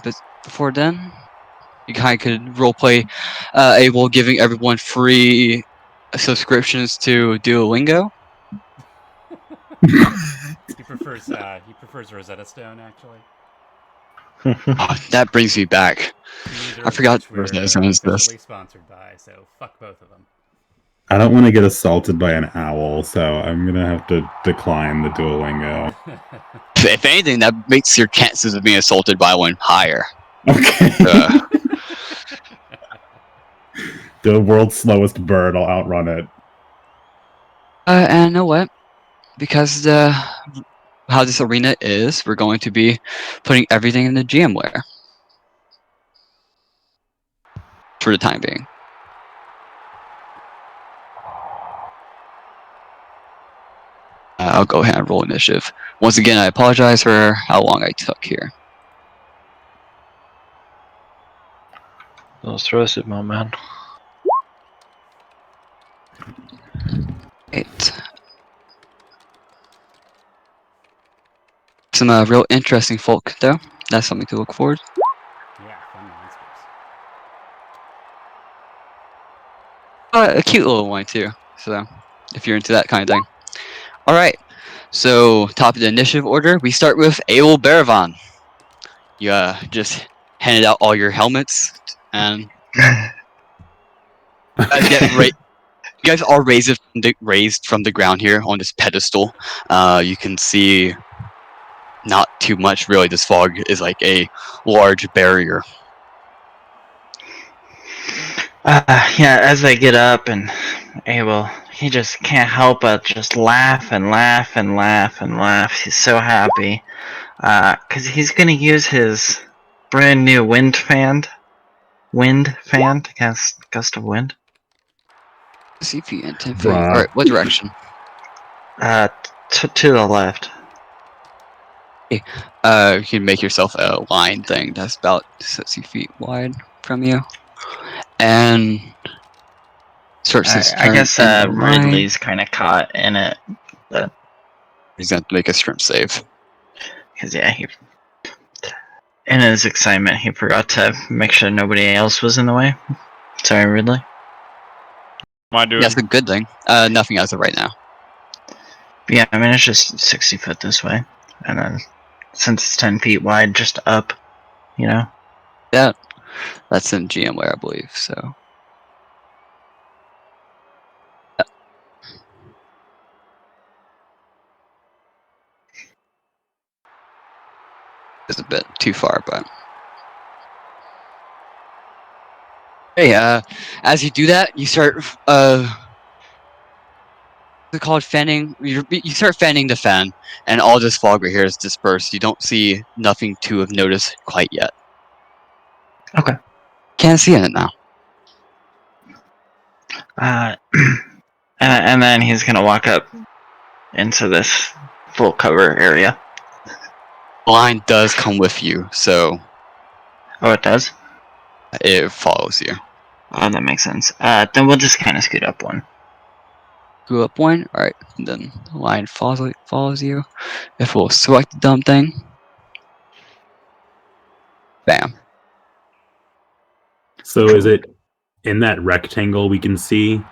But before then, you kind of could roleplay able giving everyone free subscriptions to Duolingo. He prefers Rosetta Stone, actually. Oh, that brings me back. Neither I of forgot which we're Rosetta Stone is this. officially sponsored by, so fuck both of them. I don't want to get assaulted by an owl, so I'm gonna have to decline the Duolingo. If anything, that makes your chances of being assaulted by one higher. Okay. The world's slowest bird, I'll outrun it. And you know what? Because how this arena is, we're going to be putting everything in the GMware for the time being. I'll go ahead and roll initiative. Once again, I apologize for how long I took here. Don't stress it, my man. 8. Some real interesting folk, though. That's something to look forward. Yeah, fun monsters. A cute little one, too. So, if you're into that kind of thing. Alright, so top of the initiative order, we start with Abel Baravan. You just handed out all your helmets, and you guys are raised from the ground here on this pedestal. You can see not too much really. This fog is like a large barrier. Yeah, as I get up and Abel, he just can't help but just laugh and laugh and laugh and laugh. He's so happy. Because he's going to use his brand new wind fan to cast Gust of Wind. CP and 10 feet. Alright, what direction? To the left. You can make yourself a line thing that's about 60 feet wide from you. And starts his I turn guess in the line. Ridley's kind of caught in it. But he's going to make a strength save. Because, yeah, in his excitement, he forgot to make sure nobody else was in the way. Sorry, Ridley. Am I doing? That's a good thing. Nothing as of right now. Yeah, I mean, it's just 60 foot this way. And then, since it's 10 feet wide, just up, you know? Yeah, that's in GM layer, I believe, so. Yeah. It's a bit too far, but. Hey, as you do that, you start, what's it called, fanning? You start fanning the fan, and all this fog right here is dispersed. You don't see nothing to have noticed quite yet. Okay. Can't see in it now. And then he's gonna walk up into this full cover area. The line does come with you, so. Oh, it does? It follows you. Oh, that makes sense. Then we'll just kind of scoot up one. Go up one? Alright, and then the line follows you. If we'll select the dumb thing. Bam. So is it in that rectangle we can see?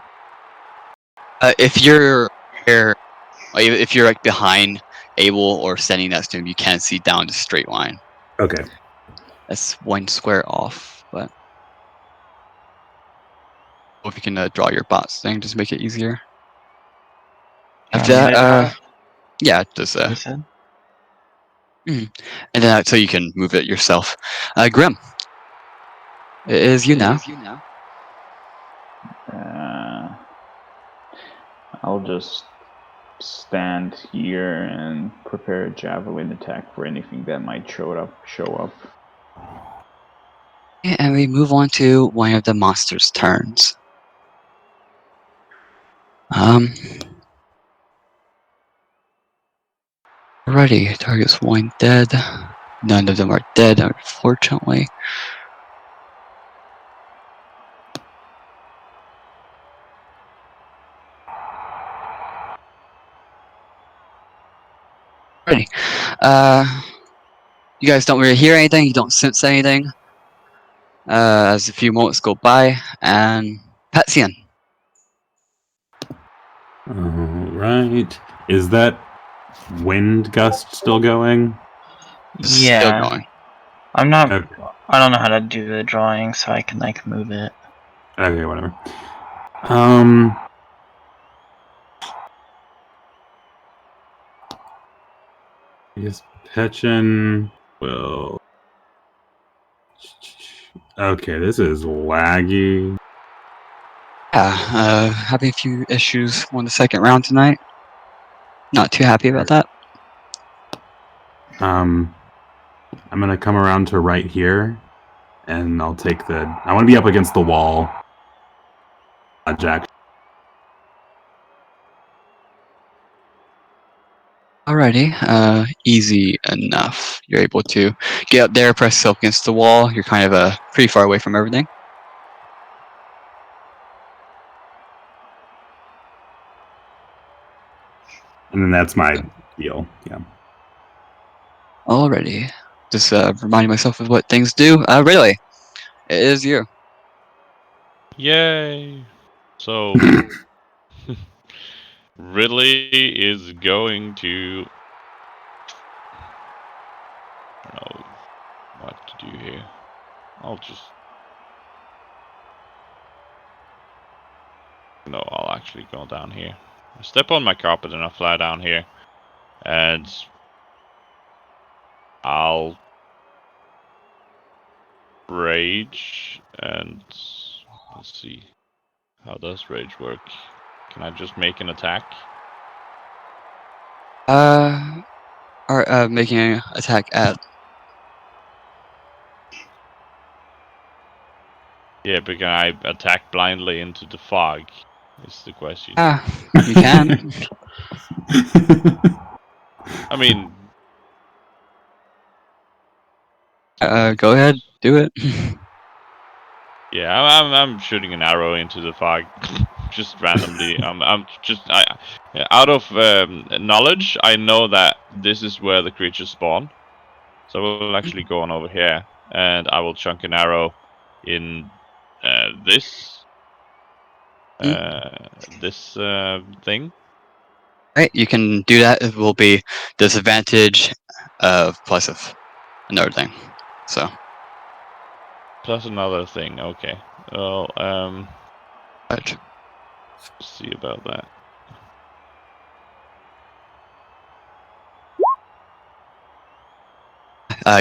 If you're like behind Abel or standing next to him, you can see down the straight line. Okay. That's one square off, but if you can draw your bots thing, just make it easier. After that, yeah, just and then so you can move it yourself. Grim, it is you now. I'll just stand here and prepare a javelin attack for anything that might show up. And we move on to one of the monsters' turns. Alrighty, targets one dead. None of them are dead, unfortunately. Alrighty. You guys don't really hear anything, you don't sense anything. As a few moments go by, and Patsian. Alright. Is that wind gust still going? Yeah. Still going. I'm not. Okay. I don't know how to do the drawing, so I can like move it. Okay, whatever. I guess Petchin will. Okay, this is laggy. Yeah, having a few issues on the second round tonight. Not too happy about that. I'm gonna come around to right here, and I'll take the. I want to be up against the wall. Jack. Alrighty, easy enough. You're able to get up there, press yourself against the wall. You're kind of pretty far away from everything. And then that's my deal. Yeah. Alrighty. Just reminding myself of what things do. Really, it is you. Yay! So Ridley is going to. I don't know what to do here. I'll just. No, I'll actually go down here. I step on my carpet and I fly down here, and I'll rage and let's see. How does rage work? Can I just make an attack? Or making an attack at. Yeah, but can I attack blindly into the fog? Is the question. You can. I mean, Go ahead, do it. yeah, I'm shooting an arrow into the fog, just randomly. I'm just out of knowledge, I know that this is where the creatures spawn. So we'll actually go on over here, and I will chunk an arrow in this thing. Right, you can do that. It will be disadvantage plus of another thing. So. Plus another thing. Okay. Well, Right. let's see about that.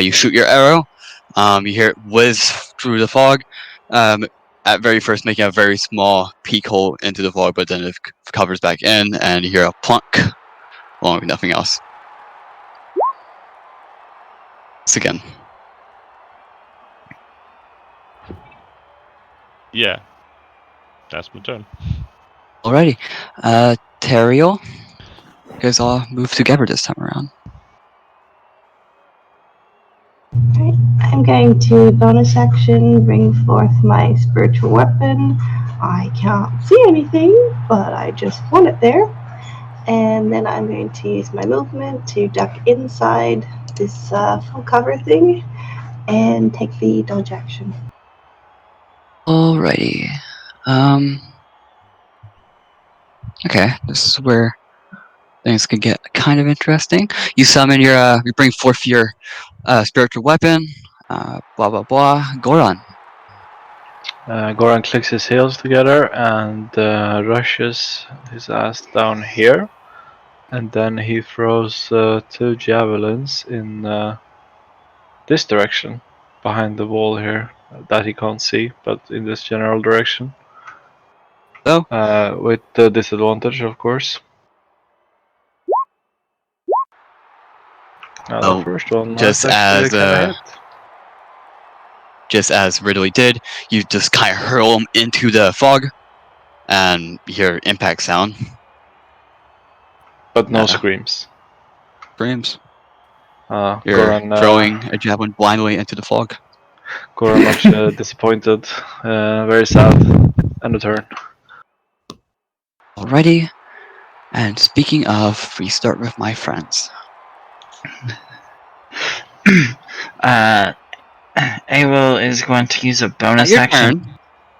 You shoot your arrow. You hear it whiz through the fog. At very first, making a very small peek hole into the fog, but then it covers back in, and you hear a plunk, along with nothing else. Once again. Yeah. That's my turn. Alrighty. Teriel. You guys all move together this time around. Alright, I'm going to bonus action bring forth my spiritual weapon. I can't see anything, but I just want it there. And then I'm going to use my movement to duck inside this full cover thing and take the dodge action. Alrighty. Okay, this is where things can get kind of interesting. You summon your, you bring forth your spiritual weapon. Blah blah blah. Goran. Goran clicks his heels together and rushes his ass down here. And then he throws 2 javelins in this direction, behind the wall here, that he can't see, but in this general direction. So? With the disadvantage, of course. The first one just might actually as kinda hit. just as Ridley did, you just kind of hurl him into the fog, and you hear impact sound. But no screams. Screams. You're Goran throwing a javelin blindly into the fog. Goran much disappointed, very sad, end of turn. Alrighty. And speaking of, we start with my friends. Awil is going to use a bonus action.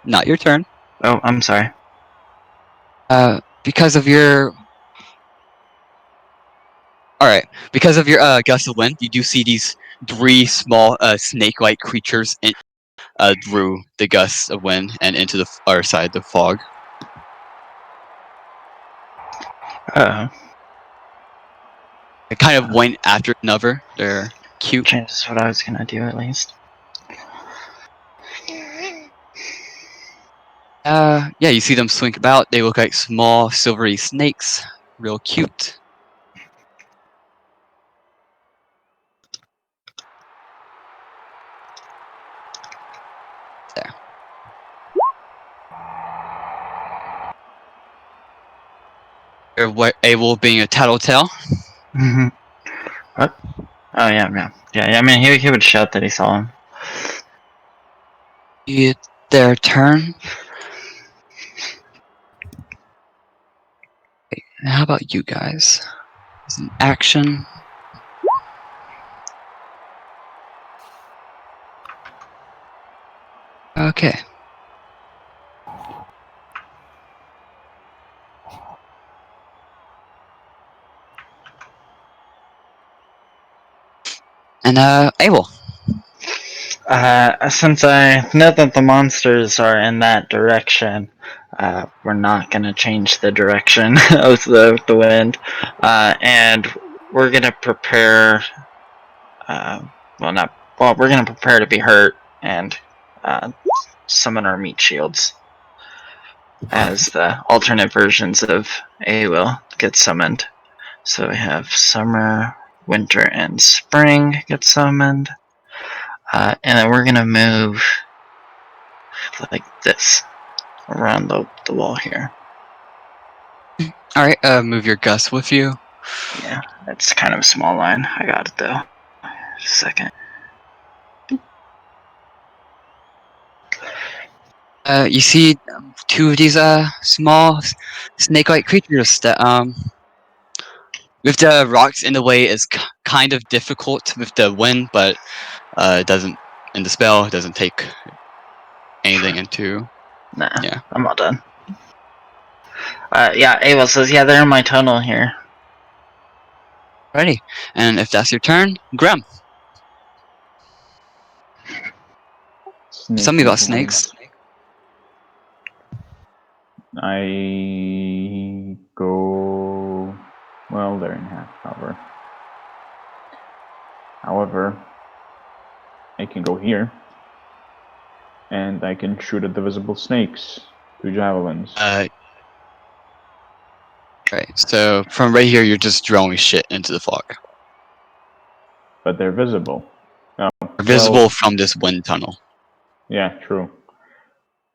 Not your turn. Oh, I'm sorry. Because of your... Alright, because of your gust of wind, you do see these 3 small snake-like creatures through the gusts of wind and into the other side of the fog. They kind of one after another. They're cute. Changes what I was gonna do at least. Yeah, you see them slink about. They look like small silvery snakes. Real cute. There. Able being a tattletale. Mm-hmm. What? Oh yeah. I mean, he would shout that he saw him. It's their turn. How about you guys? It's an action. Okay. And Abel. Since I know that the monsters are in that direction, we're not gonna change the direction of the wind, and we're gonna prepare we're gonna prepare to be hurt and summon our meat shields as the alternate versions of A will get summoned. So we have summer, winter, and spring get summoned. And then we're gonna move like this around the wall here. Alright, move your Gus with you. Yeah, it's kind of a small line. I got it though. Just a second. You see two of these small snake-like creatures that with the rocks in the way is kind of difficult with the wind, but it doesn't in the spell it doesn't take anything into. Nah, yeah. I'm all done. Yeah, Ava says, yeah, they're in my tunnel here. Ready, and if that's your turn, Grim. Tell me about snakes. I go. Well, they're in half cover. However, I can go here, and I can shoot at the visible snakes. 2 javelins. Right. So from right here, you're just throwing shit into the fog. But they're visible. They're visible from this wind tunnel. Yeah, true.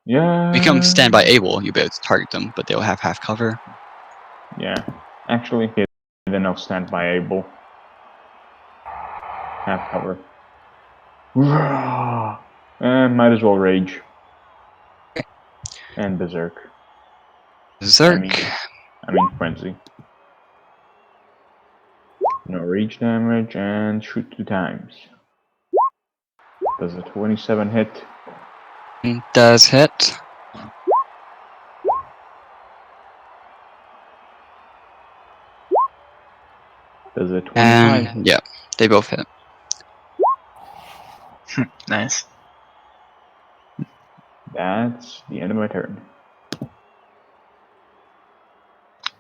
Yeah. Become standby able, you'll be able to target them, but they'll have half cover. Yeah. Actually, then I'll stand by able. Half cover. Might as well rage. And berserk. Berserk. I mean frenzy. No rage damage and shoot 2 times. Does a 27 hit? It does hit. Does a 25 and hit? Yeah, they both hit. Nice. That's the end of my turn.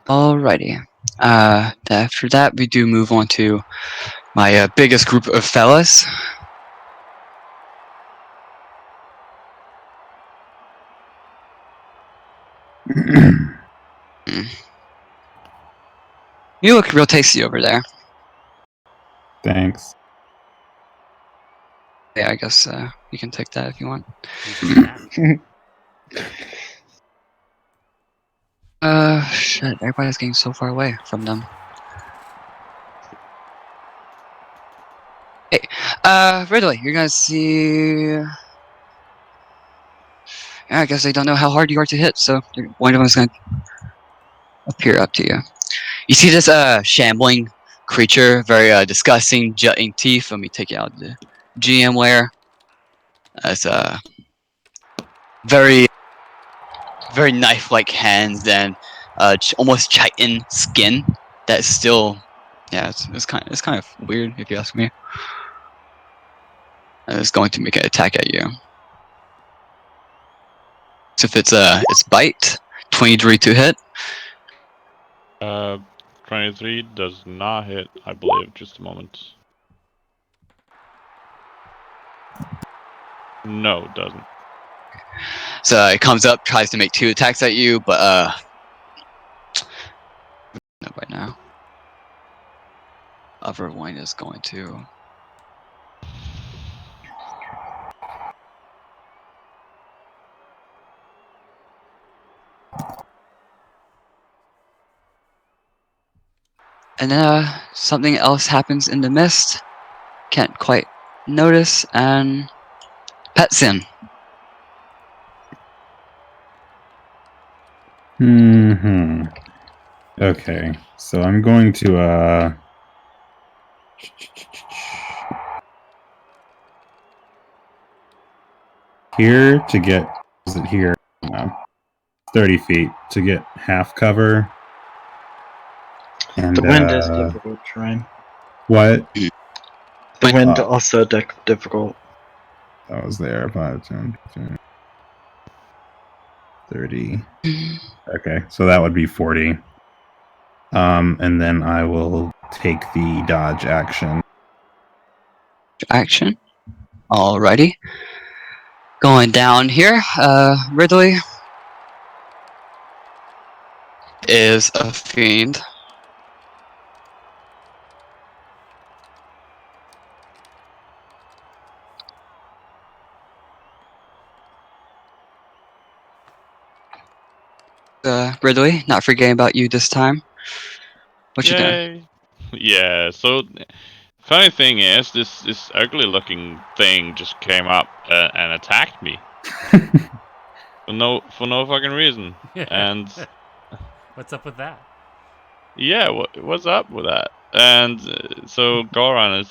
Alrighty. After that, we do move on to my biggest group of fellas. You look real tasty over there. Thanks. Yeah, I guess you can take that if you want. Shit, everybody's getting so far away from them. Hey, Ridley, you're gonna see... Yeah, I guess they don't know how hard you are to hit, so one of them is gonna appear up to you. You see this shambling creature, very disgusting, jutting teeth. Let me take it out of the GM layer. It's very knife-like hands and almost chitin skin. That's still, yeah, it's kind of weird if you ask me. And it's going to make an attack at you. So if it's bite, 23 to hit. 23 does not hit, I believe. Just a moment. No, it doesn't. So it comes up, tries to make 2 attacks at you, but no, right now. Other one is going to. And then something else happens in the mist. Can't quite notice, and Petsin. Okay, so I'm going to here to get, is it here? 30 feet to get half cover. And the wind is difficult, Ryan. What? The wind also difficult. I was there, 5, 10, 15, 30. Okay, so that would be 40. And then I will take the dodge action. Action. Alrighty. Going down here, Ridley is a fiend. Ridley, not forgetting about you this time. What you doing? Yay! Yeah, so funny thing is, this ugly looking thing just came up and attacked me. for no fucking reason. And What's up with that? yeah, what's up with that? And so Goran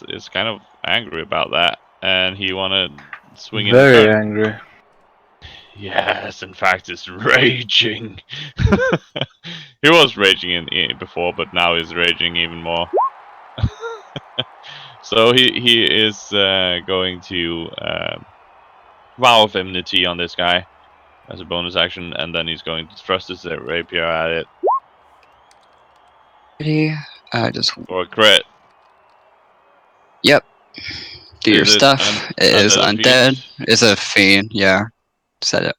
is kind of angry about that, and he wanna swing in. Very angry. Yes, in fact, it's raging. He was raging in before, but now he's raging even more. So he is going to vow of enmity on this guy as a bonus action, and then he's going to thrust his rapier at it Just for a crit. Yep. Do your Is it stuff. It is undead. fiend? It's a fiend. Yeah. Said it.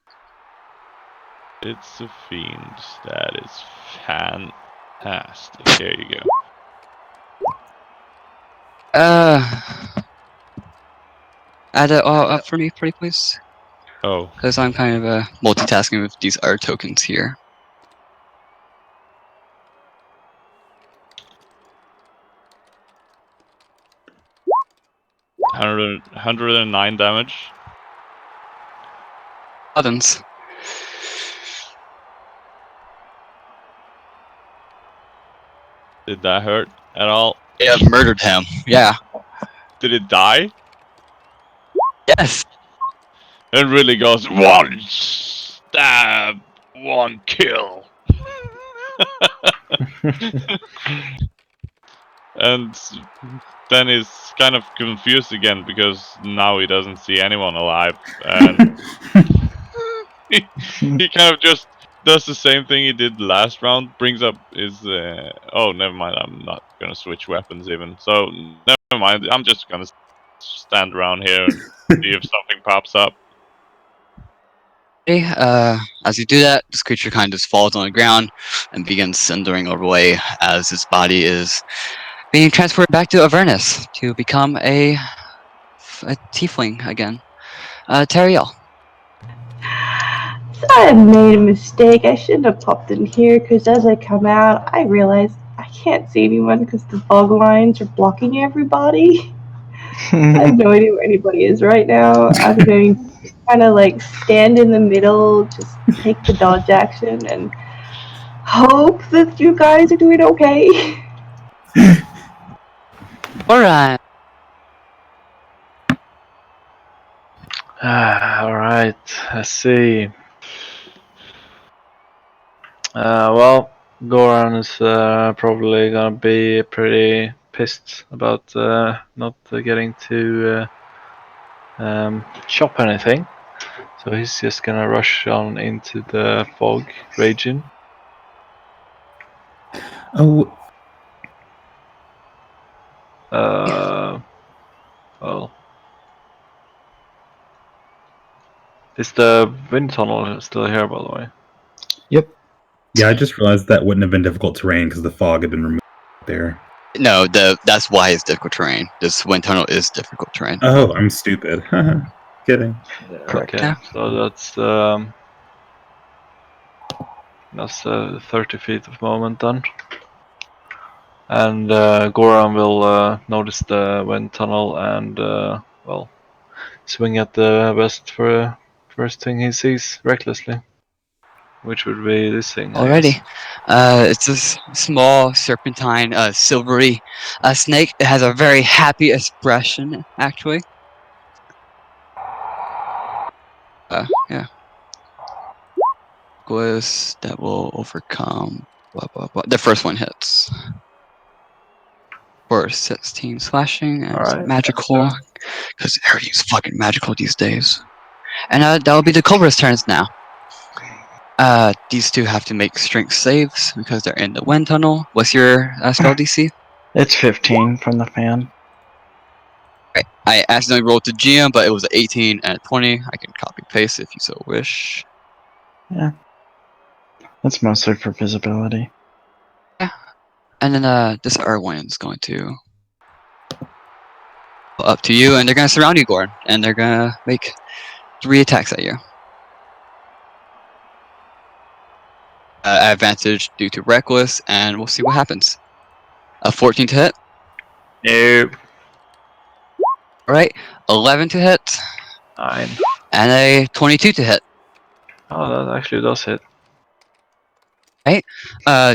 It's a fiend. That is fantastic. There you go. Add it all up for me, pretty please. Oh. Because I'm kind of multitasking with these other tokens here. $109 damage. Buttons. Did that hurt at all? Yeah, murdered him. Yeah. Did it die? Yes. It really goes one stab, one kill. And then he's kind of confused again because now he doesn't see anyone alive, and he kind of just does the same thing he did last round. Brings up his oh, never mind. I'm not gonna switch weapons even. So never mind. I'm just gonna stand around here and see if something pops up. As you do that, this creature kind of just falls on the ground and begins cindering away as his body is being transported back to Avernus to become a tiefling again. Teriel. So I made a mistake. I shouldn't have popped in here because as I come out, I realize I can't see anyone because the fog lines are blocking everybody. I have no idea where anybody is right now. I'm going to kind of like stand in the middle, just take the dodge action, and hope that you guys are doing okay. Alright. Alright, let's see. Well, Goran is probably gonna be pretty pissed about not getting to chop anything. So he's just gonna rush on into the fog, raging. Oh. Well. Is the wind tunnel still here, by the way? Yep. Yeah, I just realized that wouldn't have been difficult terrain because the fog had been removed there. No, that's why it's difficult terrain. This wind tunnel is difficult terrain. Oh, I'm stupid. Kidding. Okay, Yeah. so that's 30 feet of movement done. And Goran will notice the wind tunnel and well, swing at the best for first thing he sees recklessly, which would be this thing. Alrighty. It's a small serpentine, silvery snake. It has a very happy expression, actually. Yeah. Gliss that will overcome. Blah, blah, blah. The first one hits. For 16 slashing and Alright. magical. Because everything's fucking magical these days. And that'll be the Cobra's turns now. These two have to make strength saves because they're in the wind tunnel. What's your spell DC? It's 15 from the fan. I accidentally rolled to GM, but it was an 18 and a 20. I can copy paste if you so wish. Yeah. That's mostly for visibility. Yeah. And then this R1 is going to go up to you, and they're going to surround you, Gordon, and they're going to make 3 attacks at you. Advantage due to reckless, and we'll see what happens. A 14 to hit. Nope. All right, 11 to hit, 9. and a 22 to hit. Oh, that actually does hit. Right.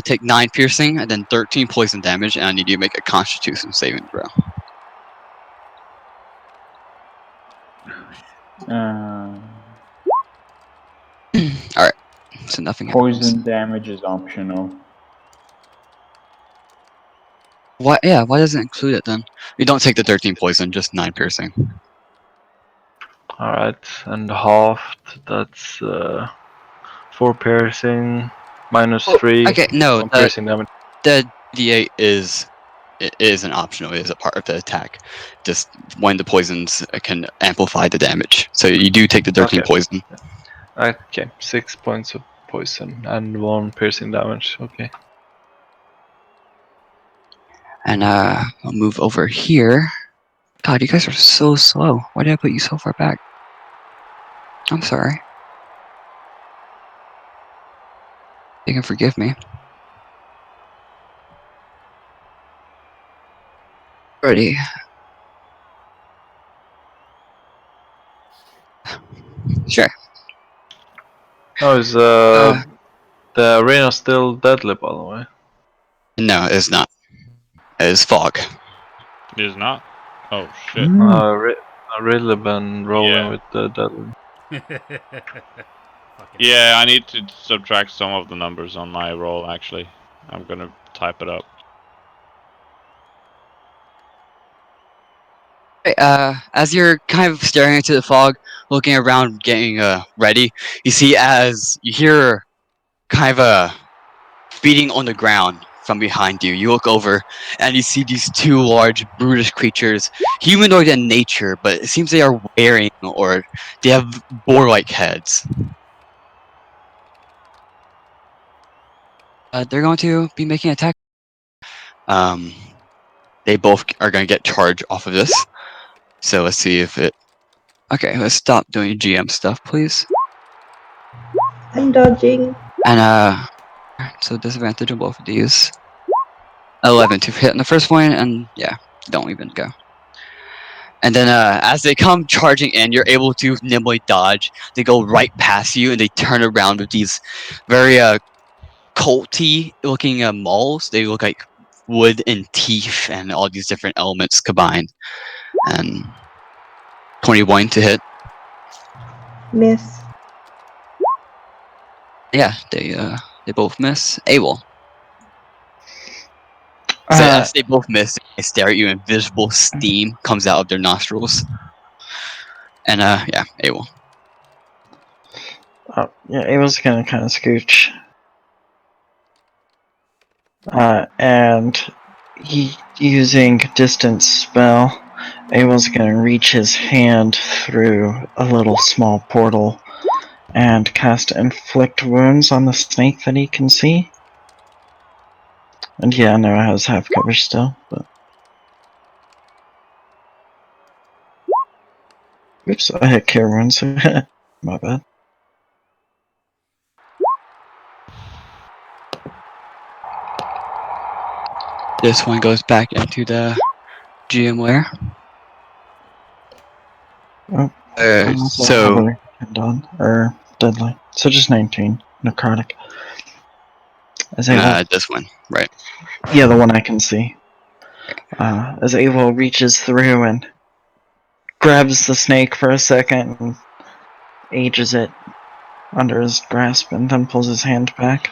Take 9 piercing and then 13 poison damage, and I need you to make a Constitution saving throw. All right. So nothing happens. Poison damage is optional. What? Yeah. Why doesn't it include it then? You don't take the 13 poison, just 9 piercing. Alright, and halved, that's 4 piercing, minus 3 Okay. No. on piercing damage. The D8 is an optional. It is a part of the attack. Just when the poisons can amplify the damage. So you do take the 13 Okay. poison. Okay, 6 points of poison and 1 piercing damage. Okay. And I'll move over here. God, you guys are so slow. Why did I put you so far back? I'm sorry. You can forgive me. Ready. Sure. Oh, is the arena still deadly, by the way? No, it's not. It is fog. It is not? Oh, shit. I really been rolling Yeah. with the deadly. Yeah, I need to subtract some of the numbers on my roll, actually. I'm gonna type it up. As you're kind of staring into the fog, looking around, getting ready, you see as you hear kind of a beating on the ground from behind you. You look over and you see these 2 large, brutish creatures, humanoid in nature, but it seems they are wearing or they have boar-like heads. They're going to be making an attack. They both are going to get charged off of this. So let's see if it... Okay, let's stop doing GM stuff, please. I'm dodging. And, so disadvantage on both of these. 11 to hit on the first one, and yeah, don't even go. And then as they come charging in, you're able to nimbly dodge. They go right past you, and they turn around with these very culty looking mauls. They look like wood and teeth and all these different elements combined. And 21 to hit. Miss. Yeah, they both miss. Abel. So as they both miss, they stare at you, and visible steam comes out of their nostrils. And yeah, Abel. Oh, yeah, Abel's gonna kind of scooch. And he using distance spell, Abel's gonna reach his hand through a little small portal and cast inflict wounds on the snake that he can see. And yeah, no, it has half cover still, but oops, I hit cure wounds. My bad. This one goes back into the GM layer. Oh, So done or deadly. So just 19 necrotic. As Abel, this one, right? yeah, the one I can see. As Abel reaches through and grabs the snake for a second and ages it under his grasp, and then pulls his hand back.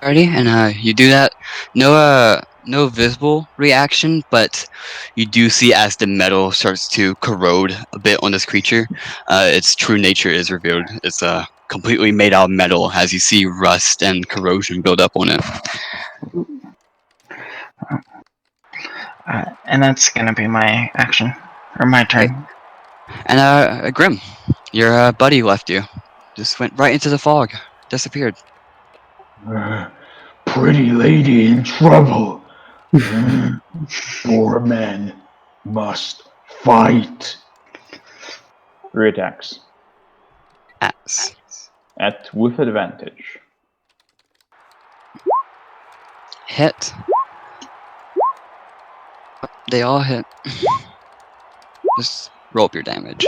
Alrighty, and you do that. No visible reaction, but you do see as the metal starts to corrode a bit on this creature, its true nature is revealed. It's completely made out of metal, as you see rust and corrosion build up on it. And that's gonna be my action. Or my turn. And Grim, your buddy left you. Just went right into the fog. Disappeared. Pretty lady in trouble. Poor men must fight. 3 attacks. Ass. With advantage. Hit. They all hit. Just roll up your damage.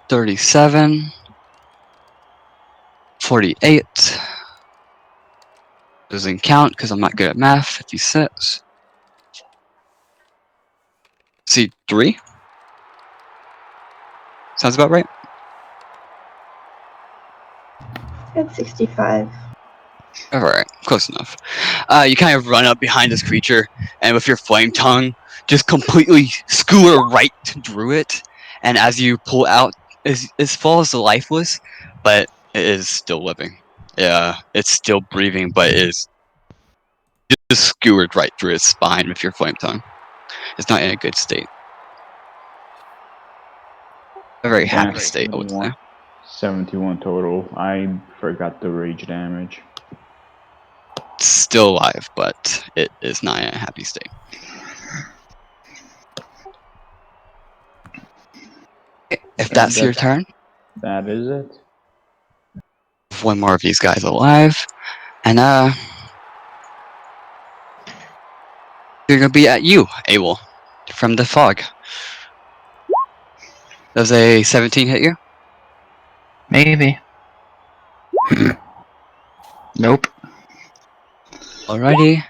37. 48. Doesn't count because I'm not good at math. 56. See, 3? Sounds about right. At 65. Alright, close enough. You kind of run up behind this creature, and with your flame tongue, just completely skewer right through it. And as you pull out, it falls lifeless, but it is still living. Yeah, it's still breathing, but it is just skewered right through its spine with your flame tongue. It's not in a good state. A very happy That's state, I would say. 71 total. I forgot the rage damage. It's still alive, but it is not in a happy state. If that's your turn, That is it. one more of these guys alive, and they're gonna be at you, Abel, from the fog. Does a 17 hit you? Maybe. Nope. Alrighty.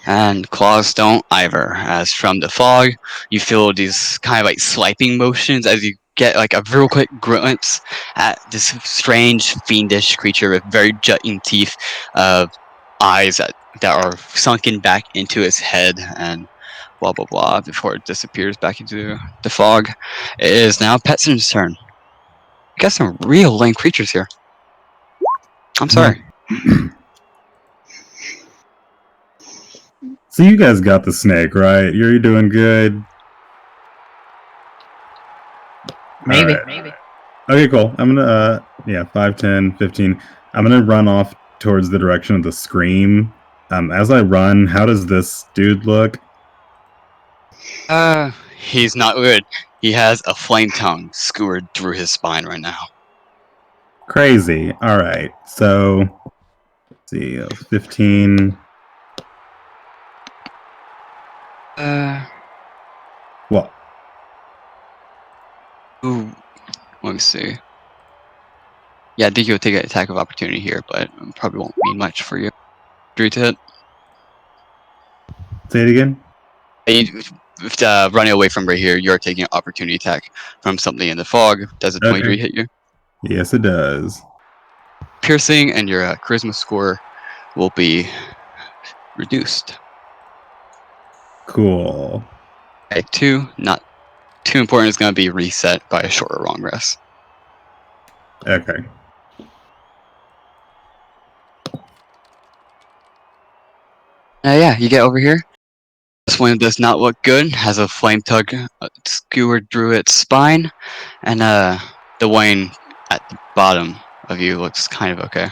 And claws don't either, as from the fog, you feel these kind of like swiping motions as you get like a real quick glimpse at this strange, fiendish creature with very jutting teeth, eyes that are sunken back into its head, and blah blah blah before it disappears back into the fog. It is now Petson's turn. You got some real lame creatures here. I'm sorry. So you guys got the snake, right? You're doing good. Maybe. Right. Maybe. Okay, cool. I'm gonna 5, 10, 15. I'm gonna run off towards the direction of the scream. As I run, how does this dude look? He's not good. He has a flame tongue skewered through his spine right now. Crazy. Alright, so let's see, 15. What? Ooh, let me see. Yeah, I think you'll take an attack of opportunity here, but it probably won't mean much for you. 3 to hit. Say it again? If running away from right here, you're taking an opportunity attack from something in the fog. Does a 23 hit you? Yes, it does. Piercing, and your charisma score will be reduced. Cool. Okay, 2, not too important. It's going to be reset by a short or long rest. Okay. Yeah, you get over here. This one does not look good. Has a flame tongue skewered through its spine, and the one at the bottom of you looks kind of okay.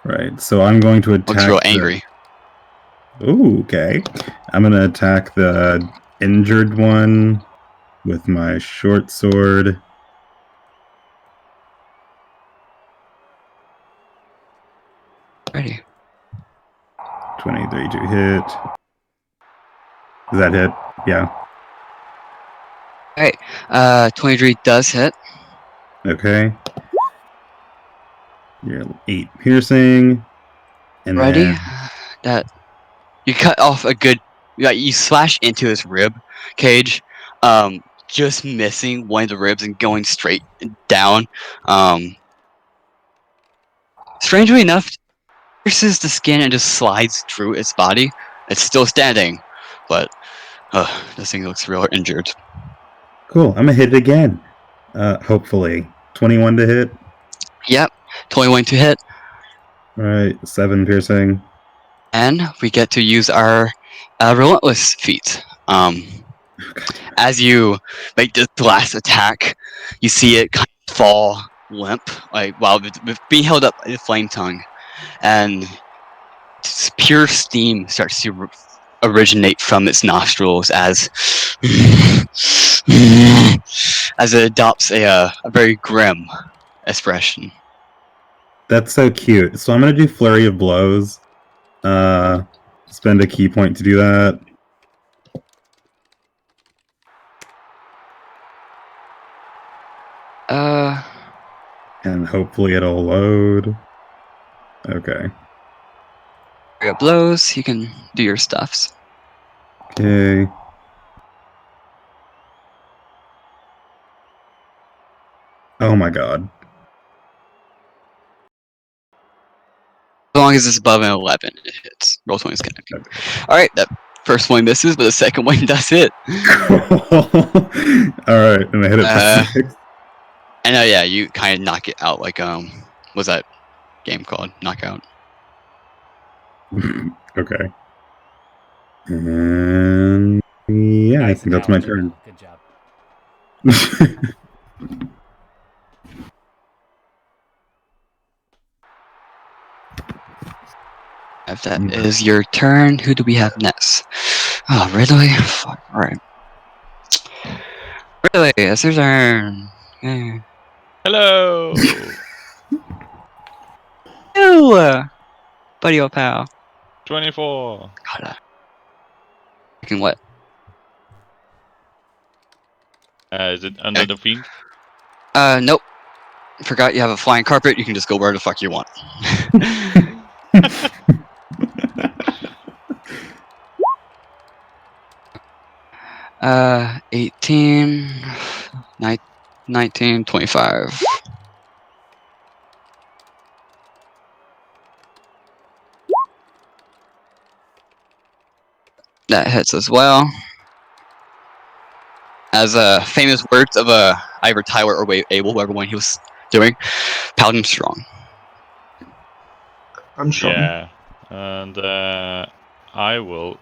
Right, so I'm going to attack. Looks real angry. Ooh, okay. I'm going to attack the injured one with my short sword. Ready. 23 to hit. Does that hit? Yeah. Alright, 23 does hit. Okay. You're 8 piercing. And Ready? then... That you cut off a good. You slash into his rib cage, just missing one of the ribs and going straight down. Strangely enough, pierces the skin and just slides through its body. It's still standing, but this thing looks real injured. Cool. I'm gonna hit it again. Hopefully. 21 to hit. Yep, 21 to hit. Alright, 7 piercing. And we get to use our relentless feat. As you make this last attack, you see it kind of fall limp, like while with being held up by the flame tongue, and pure steam starts to originate from its nostrils as it adopts a very grim expression. That's so cute. So I'm gonna do Flurry of Blows. Spend a key point to do that. And hopefully it'll load. Okay. Flurry of Blows, you can do your stuffs. Okay. Oh my god. As long as it's above an 11, it hits. Roll 20 is kind of good. Alright, that first one misses, but the second one does hit. Alright, and I hit it for 6. And yeah, you kind of knock it out like, what's that game called? Knockout. Okay. And yeah, Nice I think that's my analogy, turn. Mel. Good job. If that is your turn, who do we have next? Oh, Ridley? Fuck, alright. Ridley, it's your turn. Yeah. Hello! Hello, buddy old pal. 24. Fucking what? Is it under the fiend? Nope. Forgot you have a flying carpet, you can just go where the fuck you want. 18, 19, 25. That hits as well. As famous words of either Tyler or Abel, whoever one he was doing, Paladin strong. I'm strong. Yeah. And I will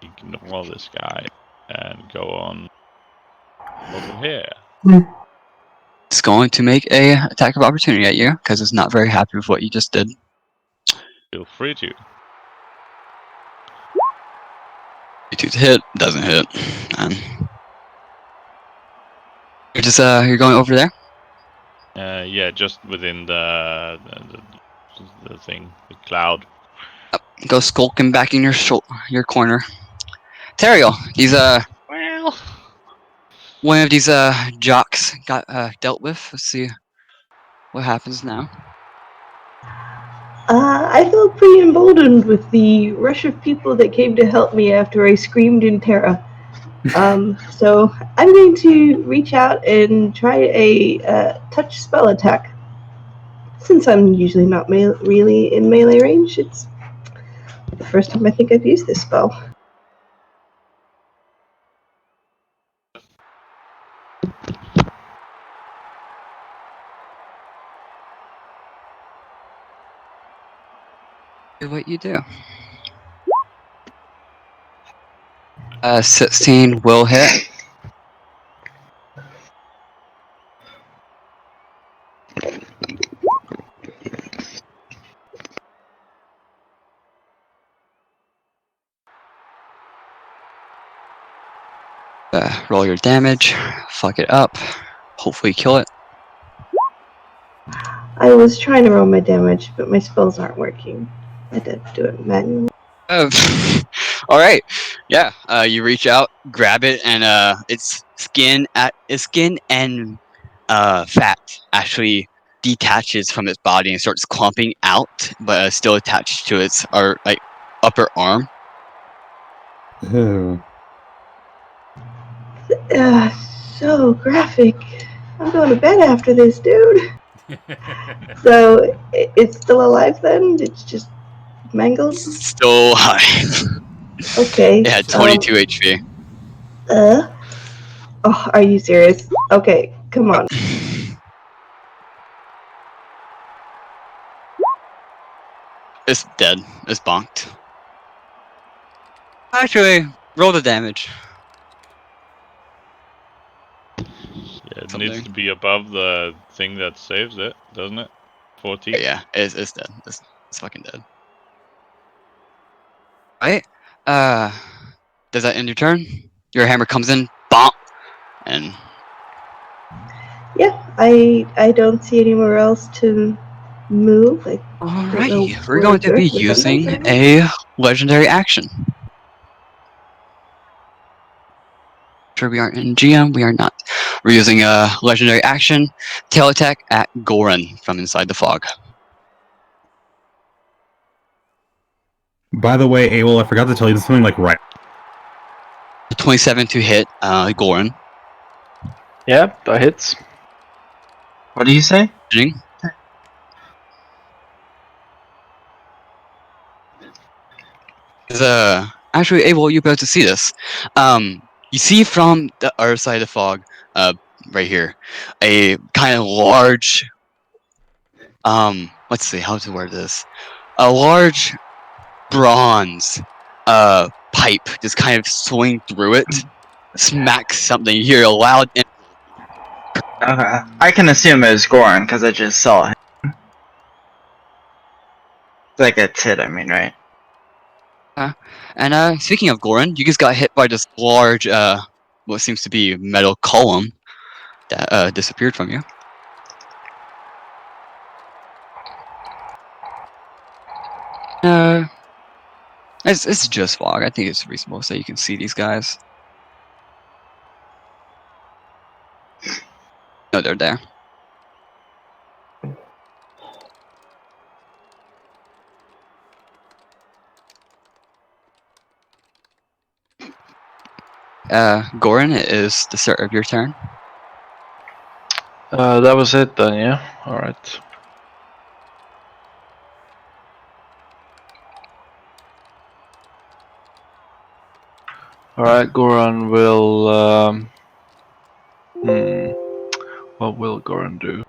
ignore this guy and go on over here. It's going to make a attack of opportunity at you because it's not very happy with what you just did. Feel free to. 22 to hit, doesn't hit. And you're just you're going over there. Yeah, just within the thing, the cloud. Go skulking back in your corner. Teriel, he's Well, one of these jocks got dealt with. Let's see what happens now. I felt pretty emboldened with the rush of people that came to help me after I screamed in terror. So I'm going to reach out and try a touch spell attack. Since I'm usually not really in melee range, it's the first time I think I've used this spell. Do what you do. 16 will hit. Roll your damage. Fuck it up. Hopefully kill it. I was trying to roll my damage, but my spells aren't working. I had to do it manually. All right. Yeah. You reach out, grab it, and its skin and fat actually detaches from its body and starts clumping out, but still attached to its upper arm. Ew. So graphic. I'm going to bed after this, dude. So it's still alive then? It's just mangled? Still alive. Okay. It had 22 HP. Oh, are you serious? Okay, come on. It's dead. It's bonked. Actually, roll the damage. Yeah, it Something. needs to be above the thing that saves it, doesn't it? 14. Yeah, it's dead. It's fucking dead. Right? Does that end your turn? Your hammer comes in, bonk, and Yeah, I don't see anywhere else to move. I don't know alrighty. We're where going to be Dirk was heading using right now. a legendary action. Sure, we aren't in GM. We are not. We're using a legendary action, tail attack at Goran from inside the fog. By the way, Abel, I forgot to tell you something like right. 27 to hit Goran. Yeah, that hits. What do you say? Actually, Abel, you'll be able to see this. You see from the other side of the fog, right here, a kind of large. Let's see how to word this. A large bronze pipe just kind of swing through it, smack something. You hear a loud. Okay. I can assume it was Goran because I just saw him. Like that's it, I mean, right? And speaking of Goran, you just got hit by this large, what seems to be metal column that disappeared from you. It's just fog. I think it's reasonable so you can see these guys. No, they're there. Goran, it is the start of your turn. That was it then, yeah? Alright. Alright, Goran will. What will Goran do?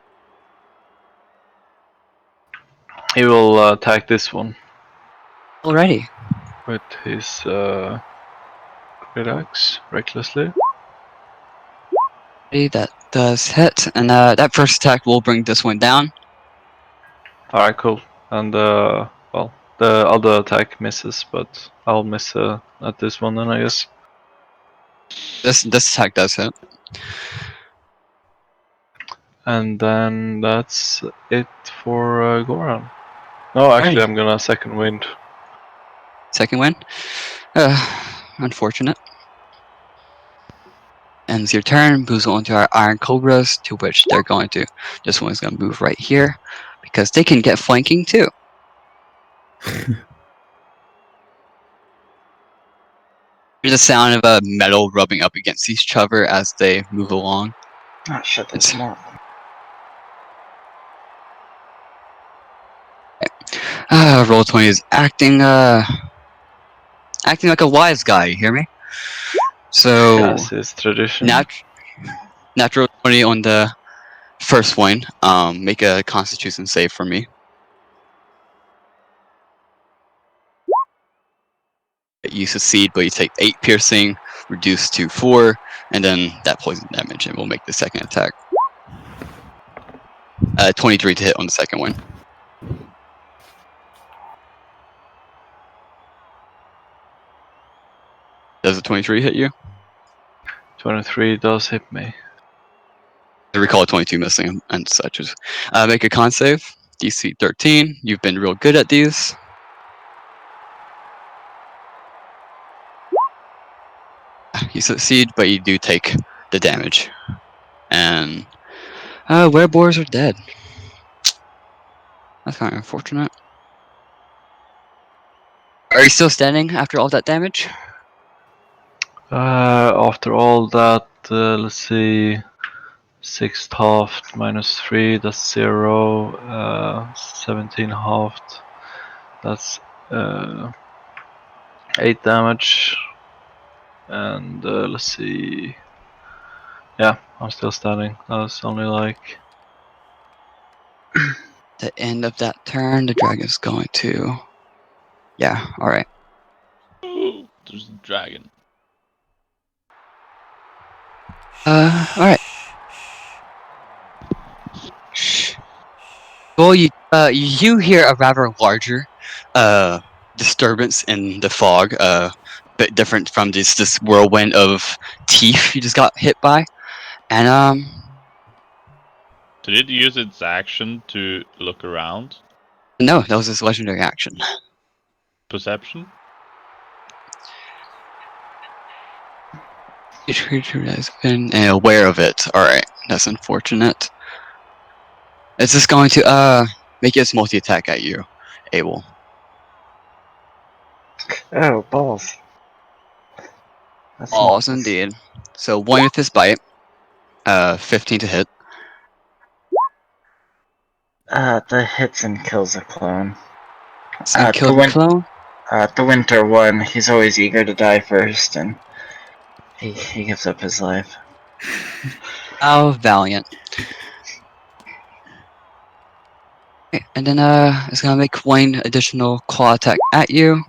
He will attack this one. Alrighty. With his great axe, recklessly. That does hit, and that first attack will bring this one down. Alright, cool. And well, the other attack misses, but I'll miss at this one then, I guess. This attack does hit. And then that's it for Goran. No, actually, I'm gonna second wind. Second win. Unfortunate. Ends your turn, moves on to our Iron Cobras, to which they're going to. This one's going to move right here, because they can get flanking too. There's a sound of a metal rubbing up against each other as they move along. Oh shit, that's more. Roll20 is acting like a wise guy, you hear me? So, As is tradition. natural 20 on the first one. Make a Constitution save for me. You succeed, but you take 8 piercing, reduced to 4, and then that poison damage, and we'll make the second attack. 23 to hit on the second one. Does the 23 hit you? 23 does hit me. I recall 22 missing and such. Make a con save. DC 13. You've been real good at these. You succeed, but you do take the damage. And werewolves are dead. That's kind of unfortunate. Are you still standing after all that damage? After all that, let's see. 6 halved minus 3, that's 0. 17 halved, that's 8 damage. And let's see. Yeah, I'm still standing. That was only like. The end of that turn, the dragon's going to Yeah. All right. Ooh, there's a dragon. All right. Shh. Well, you hear a rather larger disturbance in the fog, bit different from this whirlwind of teeth you just got hit by, and Did it use its action to look around? no, that was his legendary action. Perception? Each creature has been aware of it. All right, that's unfortunate. It's just going to make its multi-attack at you, Abel. Oh, balls. That's Balls nice. indeed. So 1 with his bite, 15 to hit. The hits and kills a clone. And kill the clone. The winter one, he's always eager to die first, and he gives up his life. How valiant. Okay, and then it's gonna make 1 additional claw attack at you.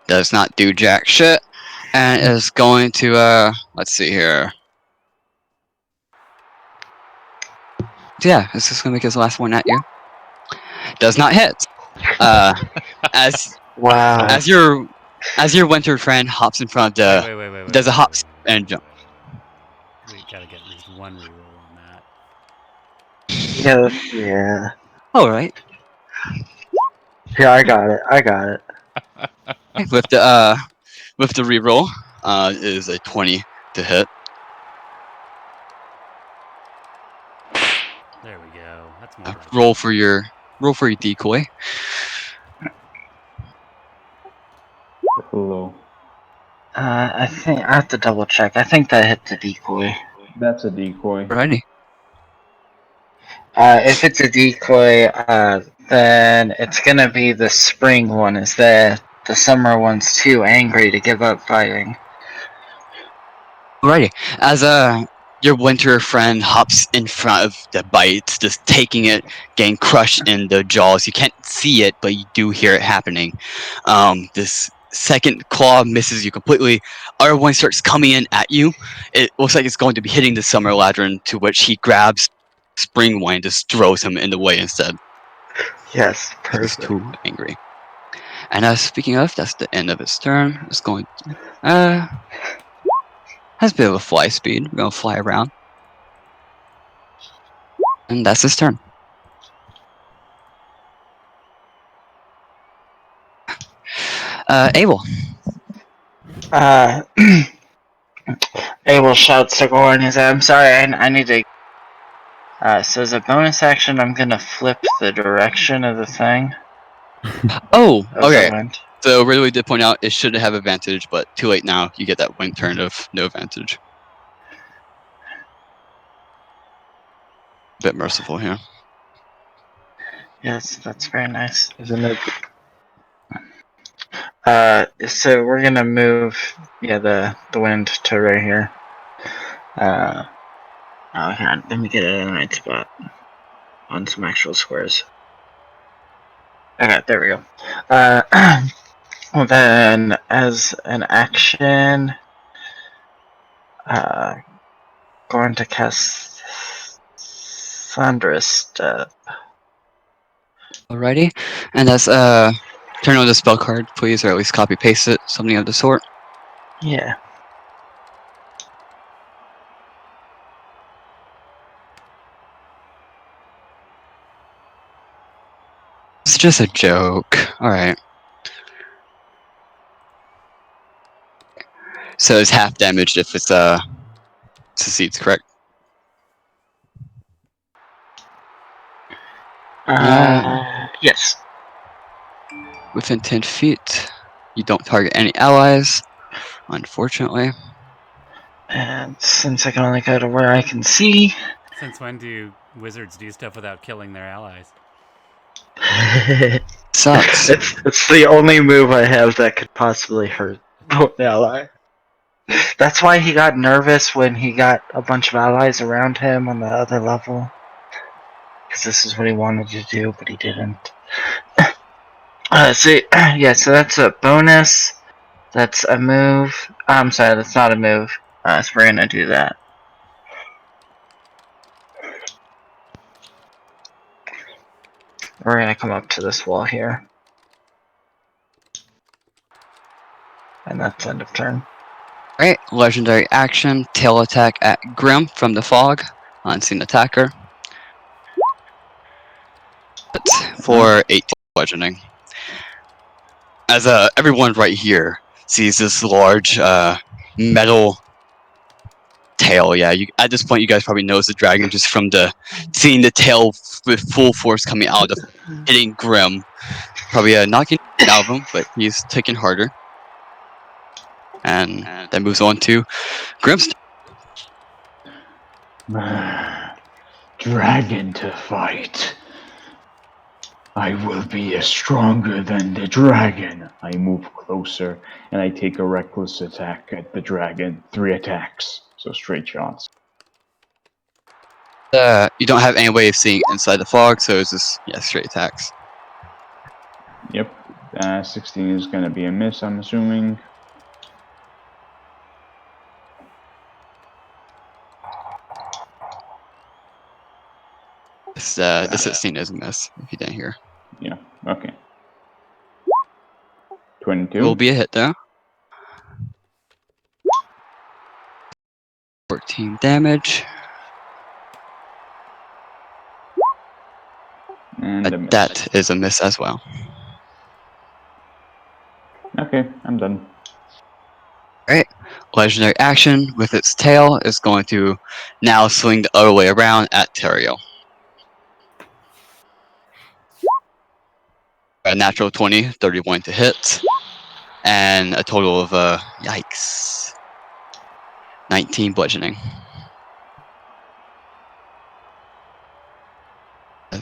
Does not do jack shit. And is going to let's see here. Yeah, it's just gonna make his last one at you. Does not hit. As Wow. as your winter friend hops in front of the Wait. does a hop and jump. We gotta get at least 1 reroll on that. Yeah. All right. Yeah, I got it. With the reroll, is a 20 to hit. There we go. That's more like Roll for your decoy. Hello. I think I have to double check. I think that hit the decoy. That's a decoy. Alrighty. If it's a decoy, then it's gonna be the spring one. Is the summer one's too angry to give up fighting? Alrighty. As your winter friend hops in front of the bite, just taking it, getting crushed in the jaws. You can't see it, but you do hear it happening. This second claw misses you completely. Other one starts coming in at you. It looks like it's going to be hitting the summer ladron, to which he grabs spring wine and just throws him in the way instead. Yes, He's perfect. too angry. And speaking of, that's the end of its turn. It's going has a bit of a fly speed. We're gonna fly around. And that's his turn. Abel. Abel shouts to Goran. He says, "I'm sorry, I need to." So as a bonus action, I'm gonna flip the direction of the thing. Oh, okay. The wind. So Ridley did point out it should have advantage, but too late now. You get that wing turn of no advantage. Bit merciful here. Yes, that's very nice. Isn't it? So we're gonna move, the wind to right here. Hang on, let me get it in the right spot on some actual squares. Okay, there we go. Well then, as an action, going to cast Thunderous Step. Alrighty. And that's turn on the spell card, please, or at least copy paste it, something of the sort. Yeah. It's just a joke. Alright. So it's half damaged if it's succeeds, correct? Yes. Within 10 feet. You don't target any allies, unfortunately. And since I can only go to where I can see. Since when do wizards do stuff without killing their allies? Sucks. It's the only move I have that could possibly hurt an ally. That's why he got nervous when he got a bunch of allies around him on the other level. Because this is what he wanted to do, but he didn't. So yeah, so that's a bonus. That's a move. I'm sorry, that's not a move. So we're gonna do that. We're gonna come up to this wall here. And that's end of turn. Alright, legendary action, tail attack at Grim from the fog, unseen attacker. For 18 bludgeoning. As everyone right here sees this large metal tail, yeah, at this point you guys probably notice the dragon just from seeing the tail with full force coming out of hitting Grim. Probably knocking out of him, but he's taking harder. And that moves on to Grim's. Dragon to fight. I will be stronger than the dragon. I move closer and I take a reckless attack at the dragon. 3 attacks, so straight shots. You don't have any way of seeing inside the fog, so it's just straight attacks. Yep, 16 is gonna be a miss, I'm assuming. The 16 is a miss, if you didn't hear. Yeah, okay. 22. Will be a hit though. 14 damage. And a miss. That is a miss as well. Okay, I'm done. Alright. Legendary action with its tail is going to now swing the other way around at Terrio. A natural 20, 31 to hit. And a total of, yikes, 19 bludgeoning.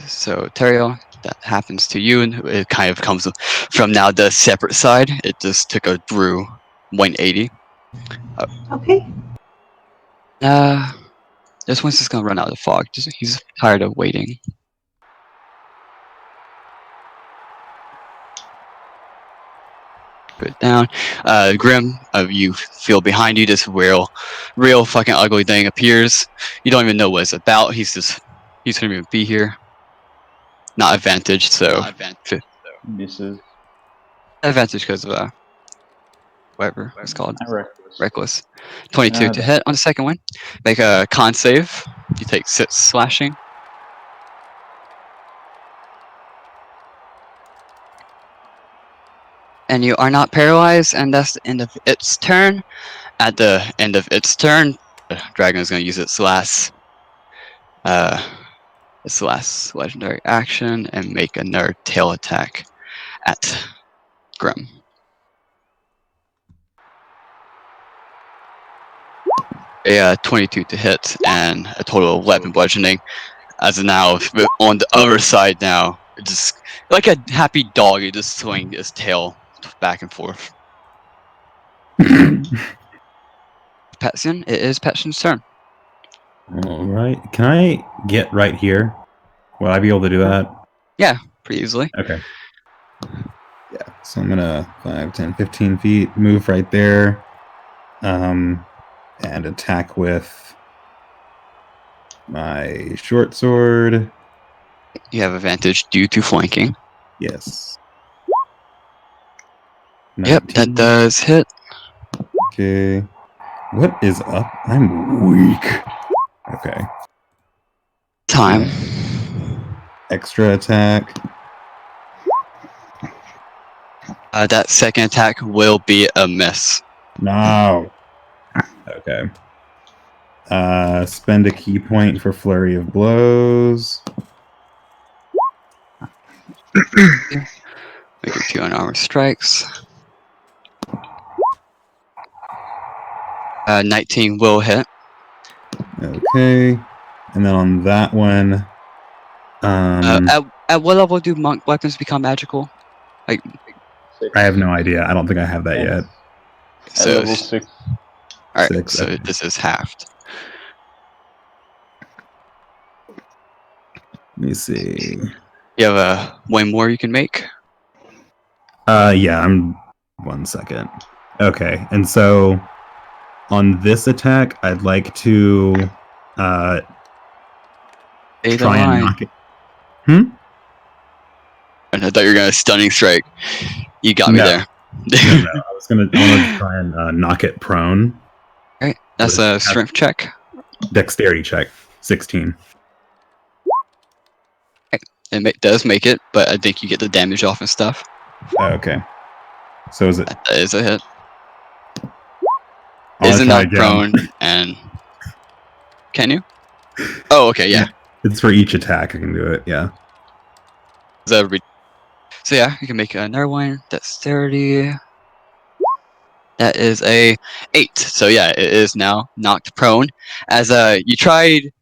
So, Terrio, that happens to you, and it kind of comes from now the separate side. It just took a Drew 180. Okay. This one's just gonna run out of the fog. He's tired of waiting. Put it down. Grim, you feel behind you this real fucking ugly thing appears. You don't even know what it's about. He's gonna even be here. Not advantage, so This is advantage because of whatever it's called. reckless. Reckless. 22 to hit on the second one. Make a con save. You take 6 slashing. And you are not paralyzed, and that's the end of its turn. At the end of its turn, the dragon is going to use its last legendary action and make another tail attack at Grim. A 22 to hit and a total of 11 bludgeoning. As of now, on the other side now, just like a happy dog, you just swing its tail back and forth. Petson, it is Petson's turn. Alright. Can I get right here? Will I be able to do that? Yeah, pretty easily. Okay. Yeah, so I'm gonna 5, 10, 15 feet, move right there, and attack with my short sword. You have advantage due to flanking. Yes. Yep, 19. that does hit. Okay. What is up? I'm weak. Okay. Time. Extra attack. That second attack will be a miss. No. Okay. Spend a key point for flurry of blows. Make it 2 unarmed strikes. 19 will hit. Okay. And then on that one, at what level do monk weapons become magical? Like, I have no idea. I don't think I have that yet. So level 6. Alright, 6, so okay. this is halved. Let me see. You have one more you can make. Yeah, I'm 1 second. Okay, and so on this attack, I'd like to Hey, the try and line. knock it. And I thought you were gonna stunning strike. You got me No. there. No, I wanted to try and knock it prone. Alright, that's a strength check. Dexterity check, 16. It does make it, but I think you get the damage off and stuff. Okay. So is it? That is a hit. I'll Is it try not again. prone? And can you? Oh, okay, yeah. It's for each attack. I can do it. Yeah. So yeah, you can make another one. Dexterity. That is a 8. So yeah, it is now knocked prone. As you tried,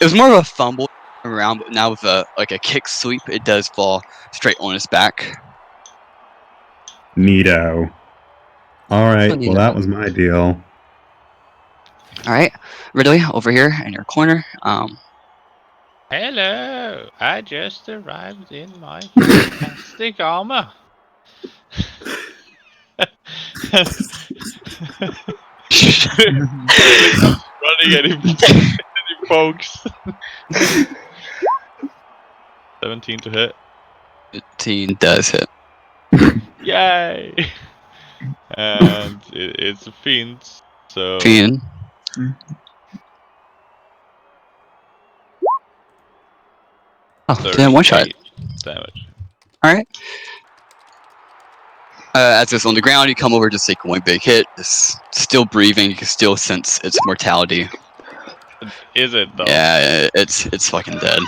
it was more of a fumble around, but now with a kick sweep, it does fall straight on its back. Neato. All right. Neato. Well, that was my deal. All right, Ridley, over here in your corner. Hello, I just arrived in my fantastic armor. Ridley comes running and he pokes. 17 to hit. 15 does hit. Yay! And it's a fiend, so... Fiend. Oh, damn, one shot. Damage. Alright. As it's on the ground, you come over, just take one big hit. It's still breathing, you can still sense its mortality. Is it though? Yeah, it's fucking dead.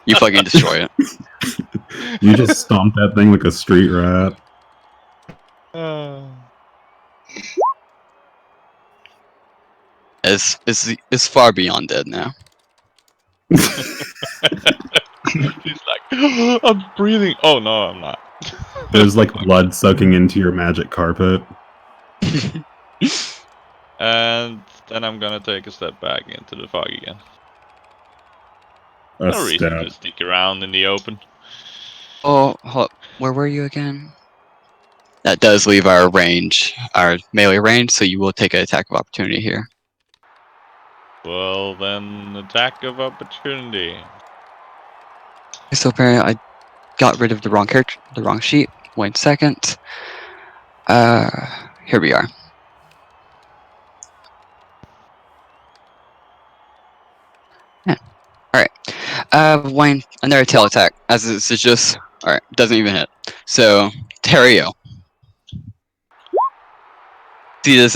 You fucking destroy it. You just stomped that thing like a street rat. It's far beyond dead now. He's like, I'm breathing. Oh no, I'm not. There's like blood soaking into your magic carpet. And then I'm gonna take a step back into the fog again. A No reason step. to stick around in the open. Oh, hold up. Where were you again? That does leave our range, our melee range, so you will take an attack of opportunity here. Well, then, attack of opportunity. So apparently I got rid of the wrong character, the wrong sheet. 1 second. Here we are. Yeah. Alright. Another tail attack. As this is just alright, doesn't even hit. So Terrio. See this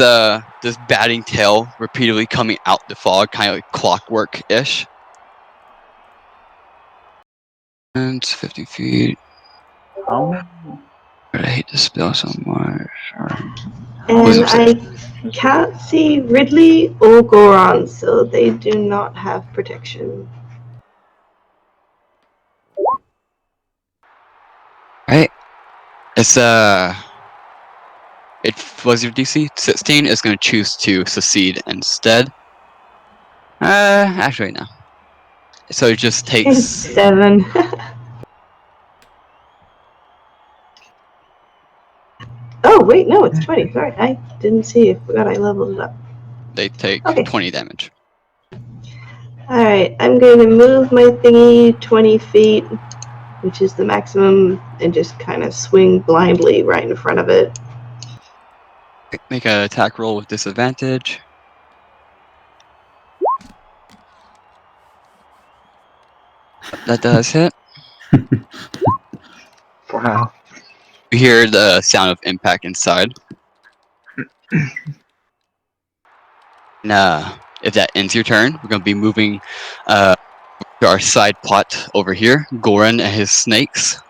batting tail repeatedly coming out the fog, kind of like clockwork-ish. And 50 feet. I hate this spell so much. And I can't see Ridley or Goron, so they do not have protection. Right? It's it was your DC 16. It's going to choose to succeed instead. Actually no. So it just takes 7. Oh wait, no, it's 20. Sorry, I didn't see. I forgot I leveled it up. They take 20 damage. Alright, I'm going to move my thingy 20 feet, which is the maximum, and just kind of swing blindly right in front of it. Make an attack roll with disadvantage. That does hit. Wow. You hear the sound of impact inside. And if that ends your turn, we're going to be moving to our side plot over here. Goran and his snakes.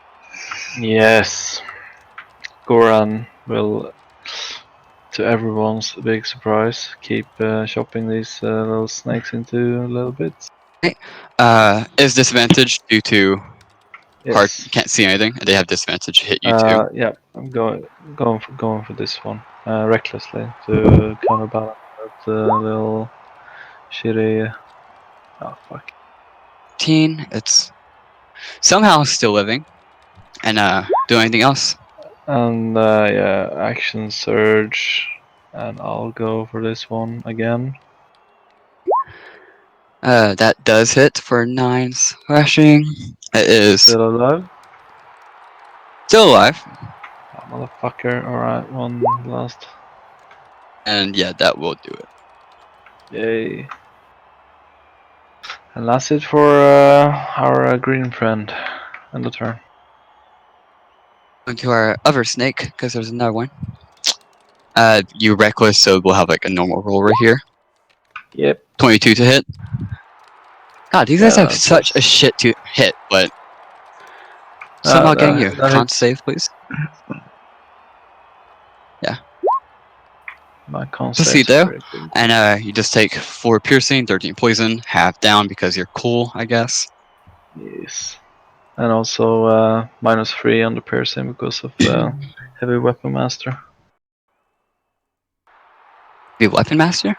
Yes. Goran will, to everyone's big surprise, keep chopping these little snakes into little bits. Is disadvantage due to hard, Yes. can't see anything, and they have disadvantage to hit you too. Yeah, I'm going for this one recklessly to counterbalance that little shitty. Oh fuck. 15. It's somehow still living, and do anything else? And yeah, action surge, and I'll go for this one again. That does hit for 9 slashing. It is Still alive? still alive. Oh, motherfucker. Alright, one last. And yeah, that will do it. Yay. And that's it for our green friend. End of turn. To our other snake, because there's another one. You reckless, so we'll have like a normal roll right here. Yep. 22 to hit. God, these guys have such a shit to hit, but somehow getting you. Con save, please. Yeah. My con Proceed save though, is pretty good. and you just take 4 piercing, 13 poison, half down because you're cool, I guess. Yes. And also -3 on the piercing because of heavy weapon master. Heavy weapon master?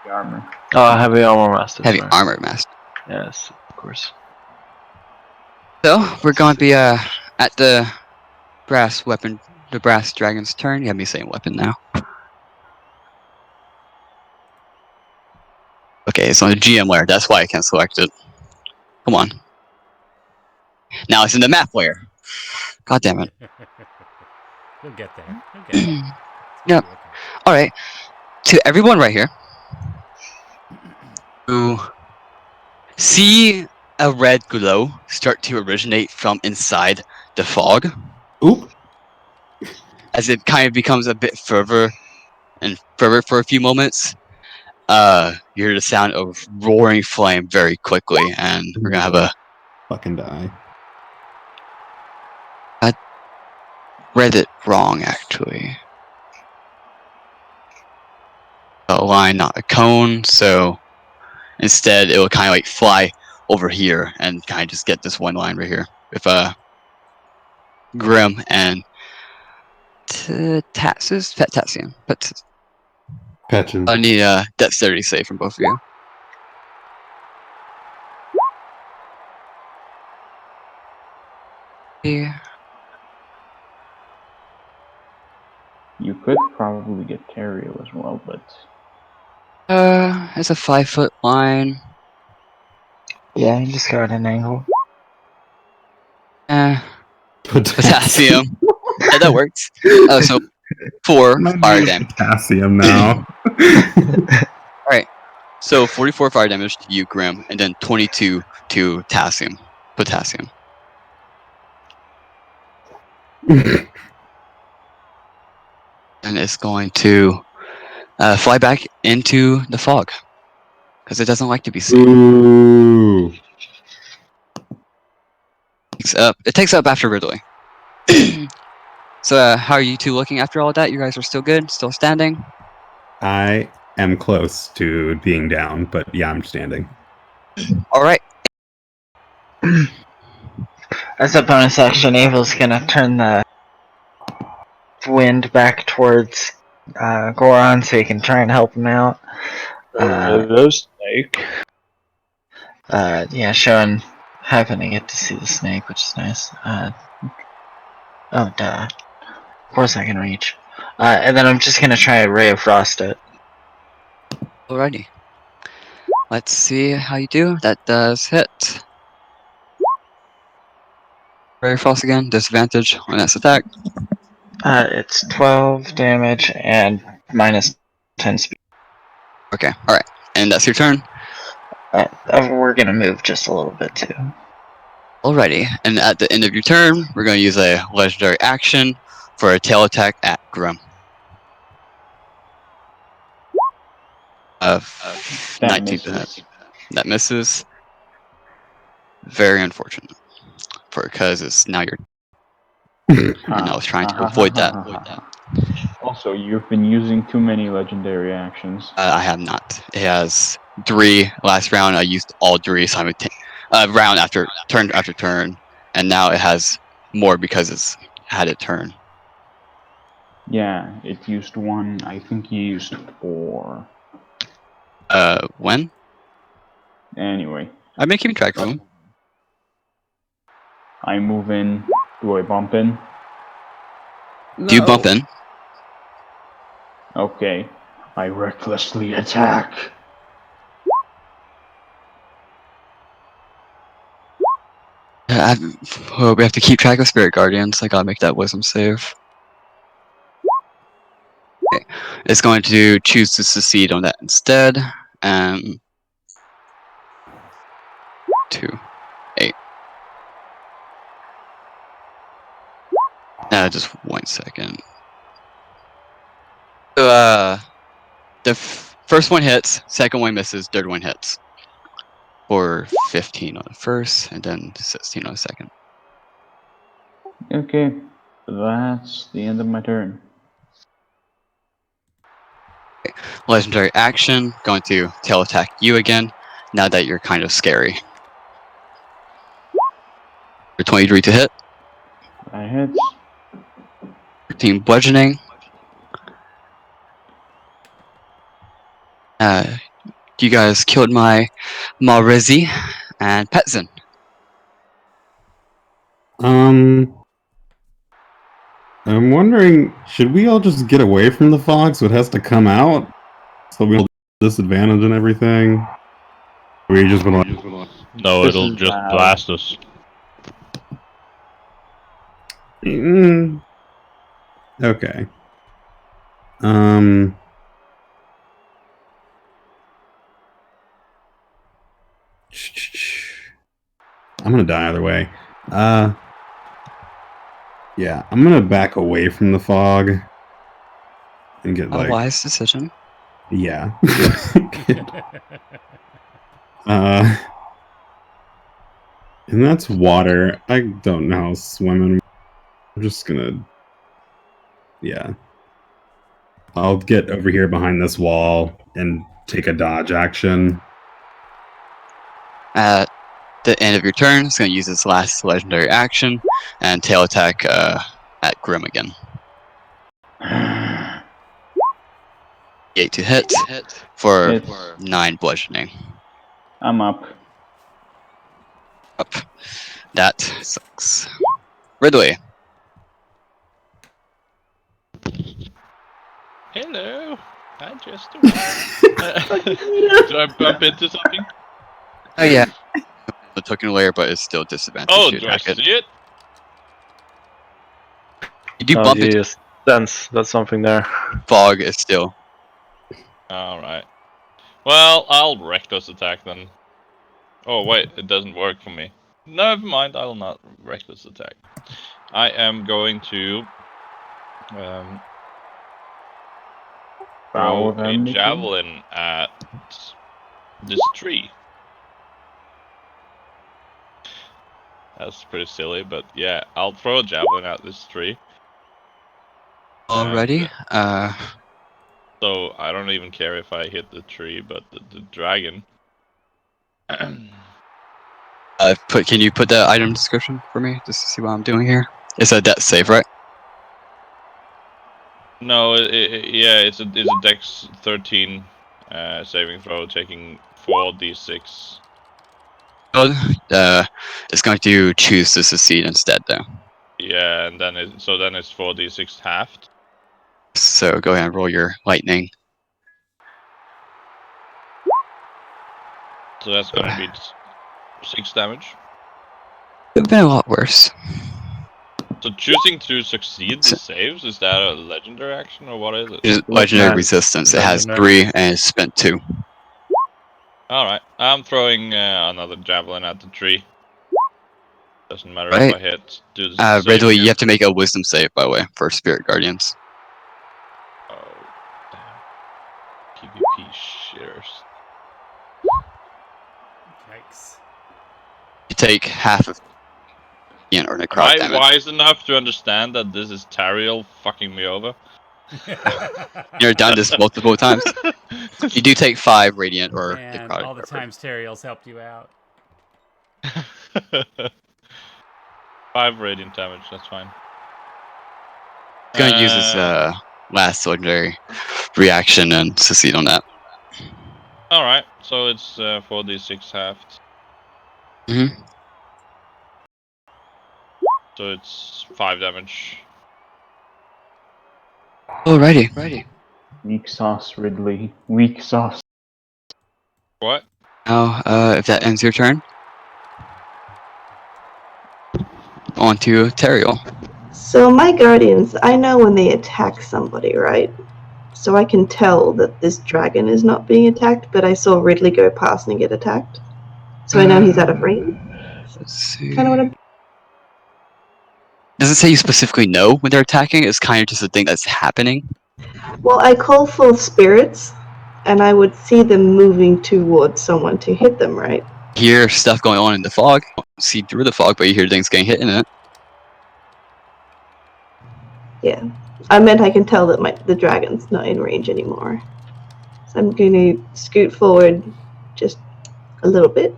The armor. Oh, heavy armor master. Heavy sorry. armor master. Yes, of course. So we're going to be at the brass dragon's turn. You have me saying weapon now. Okay, it's on the GM layer. That's why I can't select it. Come on. Now it's in the map layer. God damn it. You'll get there. You'll get there. Yep. All right. To everyone right here who see a red glow start to originate from inside the fog. Oop. As it kind of becomes a bit further and further for a few moments, you hear the sound of roaring flame very quickly, and we're gonna have a fucking die. I read it wrong actually. A line, not a cone, so instead it will kind of like fly over here and kind of just get this one line right here with Grim and Potassium. Patching. I need a dexterity save from both of you. Yeah. You could probably get Cario as well, but It's a 5-foot line. Yeah, you just go at an angle. Potassium. Yeah, that works. So 4 fire damage. Potassium now. Alright. So 44 fire damage to you, Grim, and then 22 to Potassium. And it's going to fly back into the fog. Because it doesn't like to be seen. Ooh. It takes up after Ridley. So how are you two looking after all of that? You guys are still good? Still standing? I am close to being down, but yeah, I'm standing. Alright. As a bonus action, Abel's gonna turn the wind back towards Goron so he can try and help him out. The snake. Yeah, showing having to get to see the snake, which is nice. Oh, duh. Of course I can reach. And then I'm just gonna try a Ray of Frost it. Alrighty. Let's see how you do. That does hit. Very false again. Disadvantage on that attack. It's 12 damage and minus 10 speed. Okay, alright. And that's your turn. We're gonna move just a little bit too. Alrighty. And at the end of your turn, we're going to use a legendary action for a tail attack at Grim. that 19 to hit. That misses. Very unfortunate. Because it's now your and I was trying to avoid that. Also, you've been using too many legendary actions. I have not. It has 3 last round. I used all 3 simultaneously. Round after turn, and now it has more because it's had a turn. Yeah, it used 1. I think you used 4. When? Anyway. I've been keeping track of them. I move in. Do I bump in? Do you bump in? Okay. I recklessly attack. We have to keep track of spirit guardians. I gotta make that wisdom save. Okay. It's going to choose to succeed on that instead. 2, 8. Just 1 second. So, the first one hits, second one misses, third one hits. For 15 on the first, and then 16 on the second. Okay. That's the end of my turn. Legendary action, going to tail attack you again, now that you're kind of scary. For 23 to hit. That hits. 13 bludgeoning. You guys killed my Malrizi and Petzin. I'm wondering, should we all just get away from the fog so it has to come out? So we'll disadvantage and everything? Or you just gonna No, This it'll is just loud. blast us. Okay. I'm gonna die either way. Yeah, I'm gonna back away from the fog and get A wise decision. Yeah. And that's water. I don't know how swimming. I'm just gonna. Yeah. I'll get over here behind this wall and take a dodge action. At the end of your turn, it's going to use its last legendary action and tail attack at Grim again. 8 to hit for Hits. 9 bludgeoning. I'm up. Up. That sucks. Ridley. Hello, I just arrived. Do I bump into something? Oh yeah. The token layer, but it's still disadvantage Oh, to do I attack it. see it? You do bump into Yes, that's something there. fog is still. Alright. Well, I'll reckless attack then. Oh wait, it doesn't work for me. Never mind, I'll not reckless attack. I am going to throw a javelin at this tree. That's pretty silly, but yeah, I'll throw a javelin at this tree. Already? So I don't even care if I hit the tree, but the dragon. Can you put the item description for me just to see what I'm doing here? It's a death save, right? No, yeah, it's a Dex 13 saving throw, taking 4d6. It's going to choose to succeed instead, though. Yeah, and then it's 4d6 halved. So go ahead and roll your lightning. So that's gonna be 6 damage. It would have been a lot worse. So choosing to succeed the saves, is that a legendary action or what is it? It's legendary resistance. It has 3 and it's spent 2. Alright, I'm throwing another javelin at the tree. Doesn't matter if I hit. Do the save Ridley, again. you have to make a wisdom save, by the way, for Spirit Guardians. Oh, damn. PvP shitters. Yikes. You take half of or necrotic Am I damage. wise enough to understand that this is Tariel fucking me over? You've done this multiple times. You do take 5 radiant or And necrotic. all the times Teriel's helped you out. 5 radiant damage, that's fine. He's gonna use his last legendary reaction and succeed on that. Alright, so it's 4d6 halved. Mm-hmm. So it's 5 damage. Alrighty. Weak sauce, Ridley. Weak sauce. What? Now, if that ends your turn, on to Teriel. So my guardians, I know when they attack somebody, right? So I can tell that this dragon is not being attacked, but I saw Ridley go past and get attacked. So I know he's out of range. Let's see. Kind of what I'm... Doesn't say you specifically know when they're attacking. It's kind of just a thing that's happening. Well, I call for spirits, and I would see them moving towards someone to hit them, right? Hear stuff going on in the fog. You don't see through the fog, but you hear things getting hit in it. Yeah. I meant I can tell that the dragon's not in range anymore. So I'm going to scoot forward just a little bit.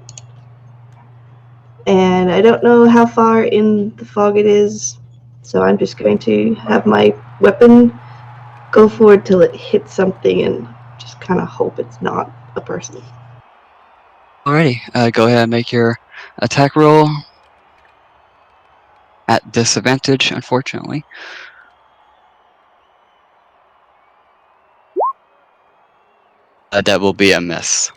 And I don't know how far in the fog it is, so I'm just going to have my weapon go forward till it hits something and just kind of hope it's not a person. Alrighty, go ahead and make your attack roll. At disadvantage, unfortunately. That will be a miss.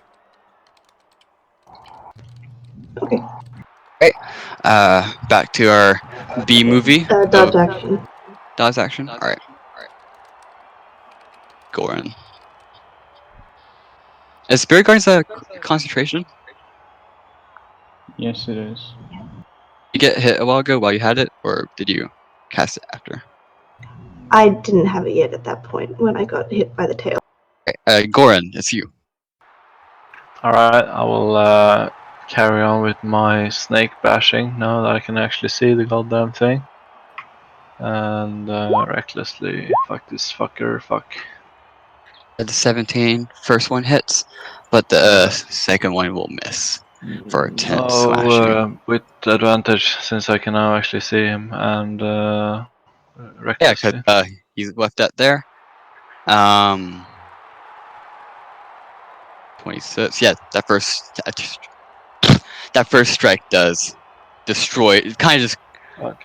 Okay. Right. Back to our B movie. Dodge action. Dodge action? Alright. Goran. Is Spirit Guardians a concentration? Yes, it is. You get hit a while ago while you had it, or did you cast it after? I didn't have it yet at that point when I got hit by the tail. Goran, it's you. Alright, I will carry on with my snake bashing now that I can actually see the goddamn thing. And recklessly fuck this fucker, fuck. The 17, first one hits, but the second one will miss for a 10 slashing. With advantage, since I can now actually see him, and Yeah, recklessly. because he's left that there. 26. Yeah, that first strike does destroy. It kind of just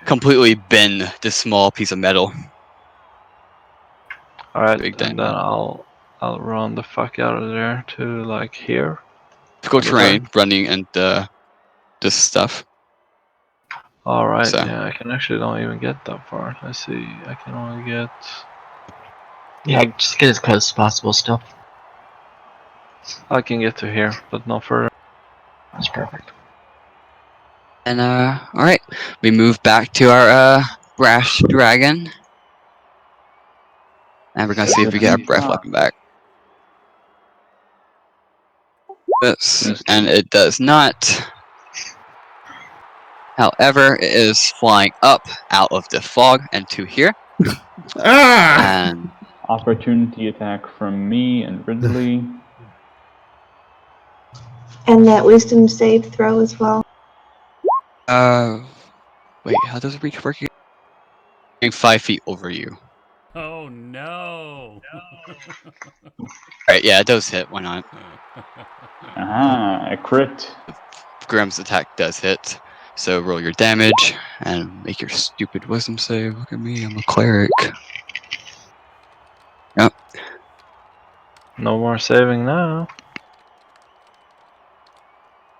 completely bend this small piece of metal. Alright, Big and dent. then I'll run the fuck out of there to like here. Difficult terrain, running into this stuff. Alright, So. yeah, I can actually don't even get that far. Let's see, I can only get... Yeah, just get as close as possible still. I can get to here, but not further. That's perfect. And alright, we move back to our brash dragon. And we're gonna see if we get our breath weapon back. This, and it does not. However, it is flying up out of the fog and to here. And Opportunity attack from me and Ridley. And that wisdom save throw as well. wait, how does it reach work again? 5 feet over you. Oh no! Alright, yeah, it does hit. Why not? Ah, a crit. Grimm's attack does hit. So roll your damage and make your stupid wisdom save. Look at me, I'm a cleric. Yep. No more saving now.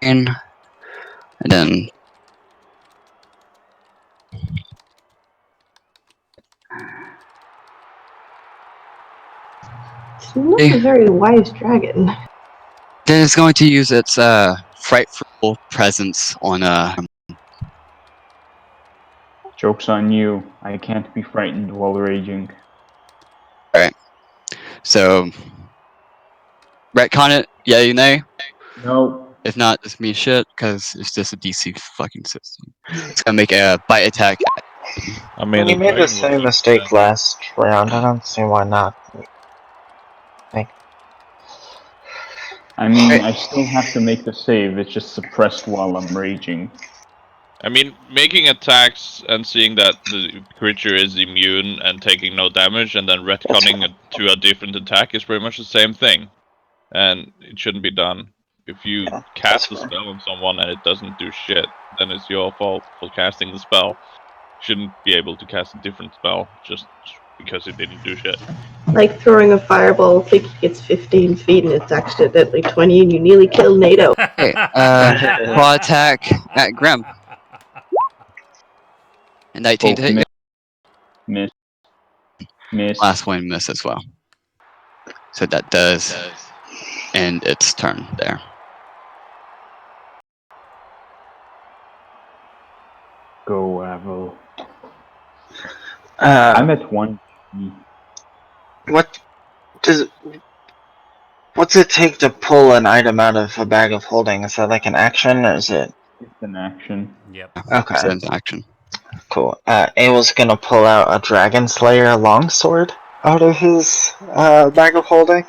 And then It's not a very wise dragon. then it's going to use its frightful presence on Joke's on you. I can't be frightened while raging. Alright. So retcon it, yeah, you nay? No. If not, this means shit, because it's just a DC fucking system. It's gonna make a bite attack. I mean, You made the same mistake last round. I don't see why not. I mean, I still have to make the save. It's just suppressed while I'm raging. I mean, making attacks and seeing that the creature is immune and taking no damage, and then retconning it to a different attack is pretty much the same thing. And it shouldn't be done. If you cast a spell on someone and it doesn't do shit, then it's your fault for casting the spell. You shouldn't be able to cast a different spell just because it didn't do shit. Like throwing a fireball, thinking it's 15 feet and it's accidentally 20 and you nearly kill NATO. Okay, claw attack at Grim. And 19 to hit. Miss. Miss. Last one miss as well. So that does end its turn there. Go, Avel. I'm at 1. What's it take to pull an item out of a bag of holding? Is that like an action, or is it? It's an action. Yep. Okay. So it's action. Cool. Abel's gonna pull out a Dragon Slayer longsword out of his bag of holding.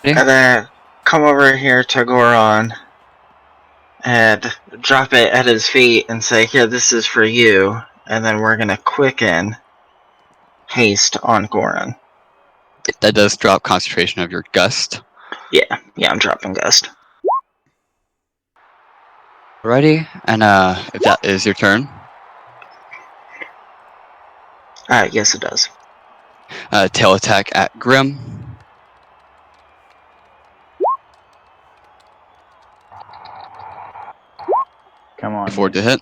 And then come over here to Goron and drop it at his feet and say, "Here, this is for you." And then we're gonna quicken haste on Goron. That does drop concentration of your gust. Yeah, I'm dropping gust. Alrighty, and if that is your turn. Yes, it does. Tail attack at Grim. Come on. Forward to hit.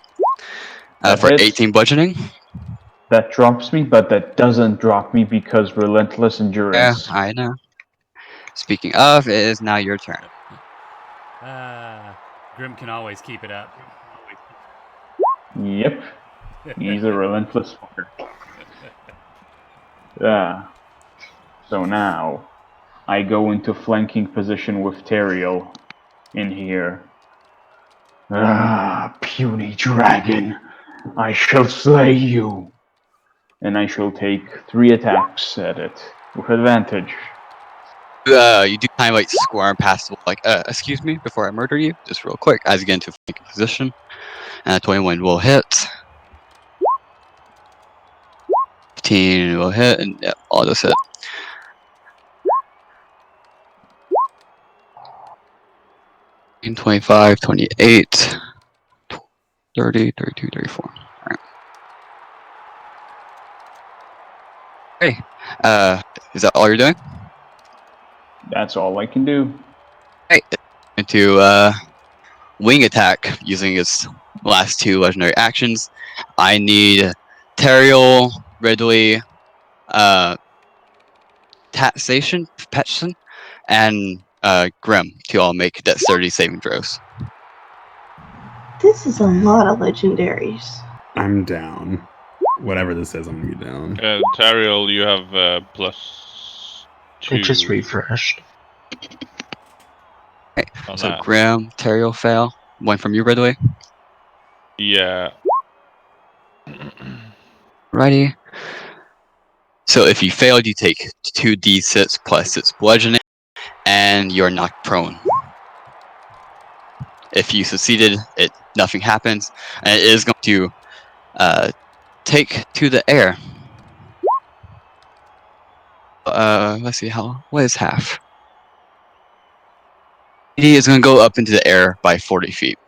That For hits. 18 bludgeoning. That drops me, but that doesn't drop me because relentless Yeah, endurance. I know. Speaking of, it is now your turn. Grim can always keep it up. Yep. He's a relentless fucker. So now, I go into flanking position with Teriel in here. Puny dragon, I shall slay you. And I shall take 3 attacks at it with advantage. You do kind of like squirm past, like, excuse me, before I murder you, just real quick, as you get into flanking position. 21 will hit. 15 will hit, and yeah, all just hit. In 25, 28, 30, 32, 34. Alright. Hey, is that all you're doing? That's all I can do. Hey, into wing attack using its last 2 legendary actions. I need Teriel, Ridley, Taxation, Petson, and Grim to all make dexterity saving throws. This is a lot of legendaries. I'm down. Whatever this is, I'm gonna be down. Tariel, you have +2. It just refreshed. Okay, on so that. Grim, Teriel fail. 1 from you, Ridley. Yeah. Righty. So if you failed, you take 2d6 plus its bludgeoning, and you're knocked prone. If you succeeded, nothing happens, and it is going to take to the air. Let's see what is half? He is going to go up into the air by 40 feet.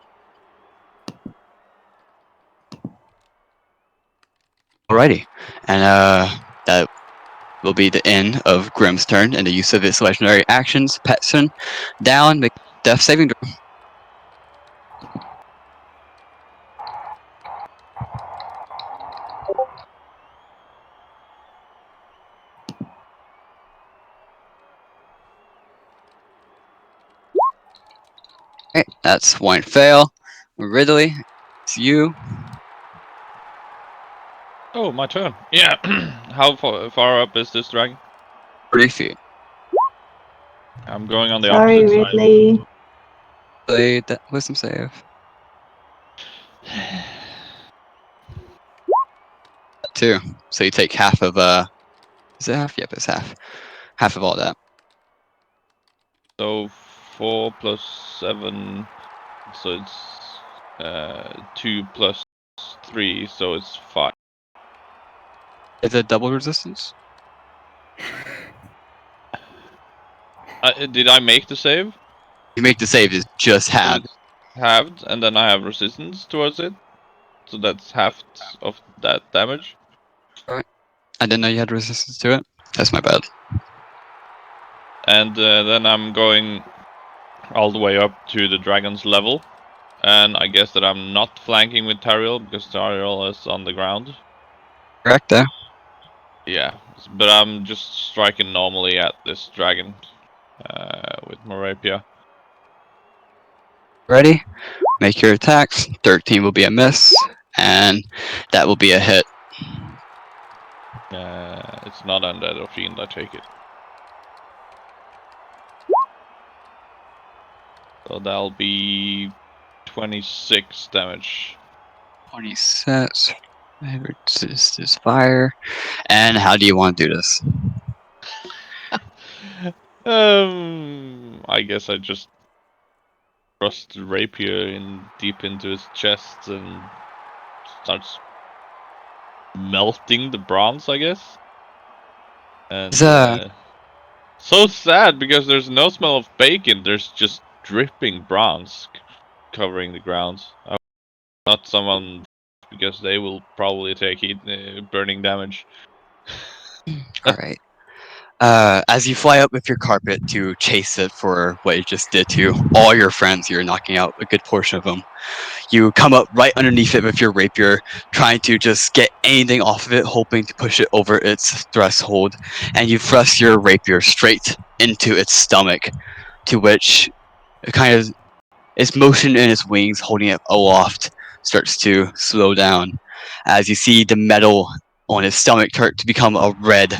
Alrighty, and that will be the end of Grim's turn and the use of its legendary actions. Petson, down, make death saving throw. Okay, that's 1 fail. Ridley, it's you. Oh, my turn. Yeah. How far up is this dragon? 30 feet. I'm going on the Sorry, opposite Ridley. Play that wisdom save. 2. So you take half of is it half? Yep, it's half. Half of all that. So 4 + 7, so it's 2 + 3, so it's 5. Is it double resistance? Did I make the save? You make the save is just halved. Halved, and then I have resistance towards it, so that's half of that damage. I didn't know you had resistance to it. That's my bad. And then I'm going all the way up to the dragon's level. And I guess that I'm not flanking with Tariel because Tariel is on the ground. Correct there. Yeah, but I'm just striking normally at this dragon with my rapier. Ready? Make your attacks. 13 will be a miss, and that will be a hit. It's not undead or fiend, I take it. So that'll be 26 damage. 26. Resist is fire. And how do you want to do this? I guess I just thrust the rapier deep into his chest and starts melting the bronze, I guess. And so sad because there's no smell of bacon. There's just dripping bronze covering the ground. Not someone because they will probably take heat burning damage. Alright. As you fly up with your carpet to chase it for what you just did to all your friends, you're knocking out a good portion of them. You come up right underneath it with your rapier, trying to just get anything off of it, hoping to push it over its threshold, and you thrust your rapier straight into its stomach, to which it kind of its motion in its wings, holding it aloft, starts to slow down as you see the metal on its stomach start to become a red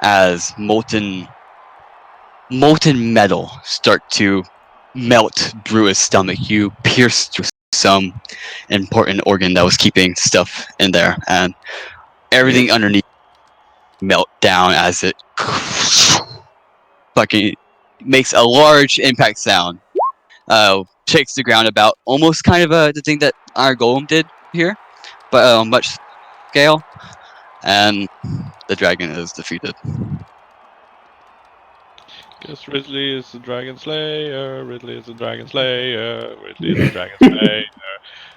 as molten metal start to melt through his stomach. You pierce through some important organ that was keeping stuff in there, and everything underneath melt down as it fucking makes a large impact sound. Shakes the ground about almost kind of the thing that our golem did here, but on much scale, and the dragon is defeated. Because Ridley is the Dragon Slayer, Ridley is the Dragon Slayer, Ridley is the Dragon Slayer.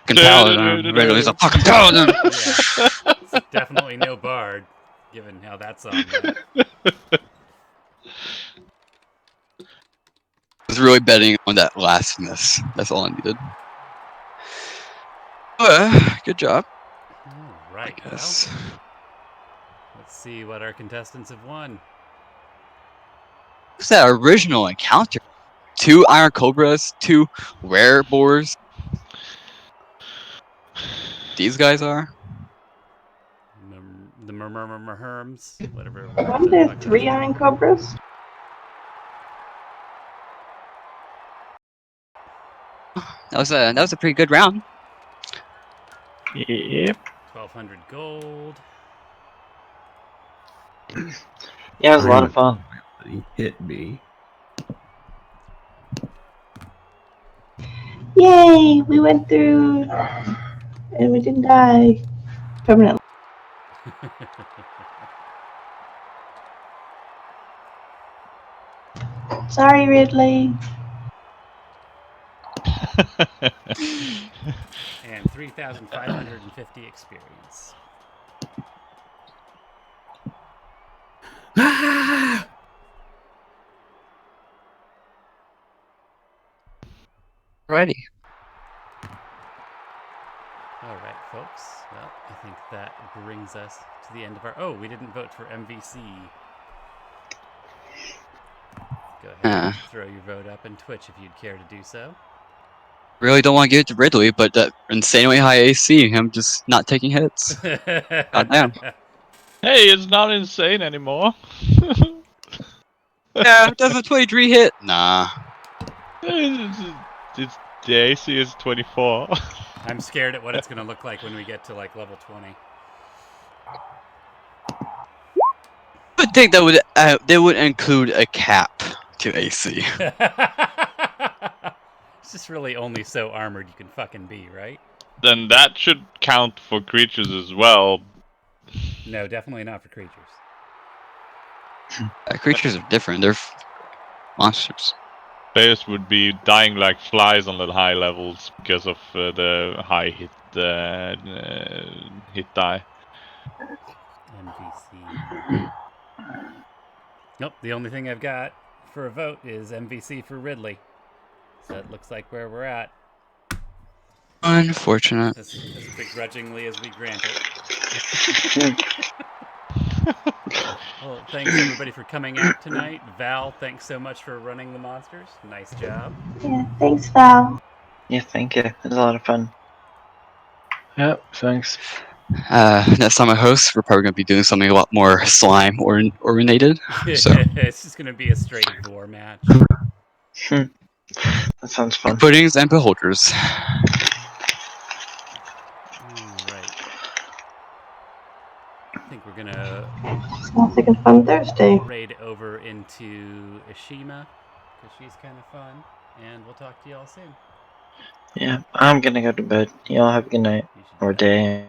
Paladin. Ridley's a fucking paladin! Yeah. It's definitely no bard, given how that song went. I was really betting on that last miss. That's all I needed. Good job. Alright, well, let's see what our contestants have won. What's that original encounter? 2 Iron Cobras, 2 Rare Boars. These guys are? The Herms, whatever. Weren't there 3 Iron Cobras? That was a pretty good round. Yep. 1,200 gold. Yeah, it was a lot of fun. He hit me. Yay! We went through and we didn't die permanently. Sorry, Ridley. And 3,550 experience. Alrighty. Alright, folks. Well, I think that brings us to the end of our... Oh, we didn't vote for MVC. Go ahead and throw your vote up in Twitch if you'd care to do so. Really don't want to give it to Ridley, but that insanely high AC, him just not taking hits. Goddamn. Hey, it's not insane anymore. Yeah, does a 23 hit? Nah. It's the AC is 24. I'm scared at what it's going to look like when we get to like level 20. I would think that they would include a cap to AC. It's just really only so armored you can fucking be, right? Then that should count for creatures as well. No, definitely not for creatures. Creatures are different. They're monsters. Players would be dying like flies on the high levels because of the high hit die. MVC. Nope, the only thing I've got for a vote is MVC for Ridley. So that looks like where we're at. Unfortunate. As begrudgingly as we grant it. Well, thanks everybody for coming out tonight. Val, thanks so much for running the monsters. Nice job. Yeah, thanks, Val. Yeah, thank you. It was a lot of fun. Yeah, thanks. Next time I host, we're probably going to be doing something a lot more slime oriented. So It's just going to be a straight vor match. That sounds fun. puddings and beholders. Alright. I think we're going to Sounds like a fun Thursday. raid over into Ishima, because she's kind of fun. And we'll talk to y'all soon. Yeah, I'm gonna go to bed. Y'all have a good night. You should Or day.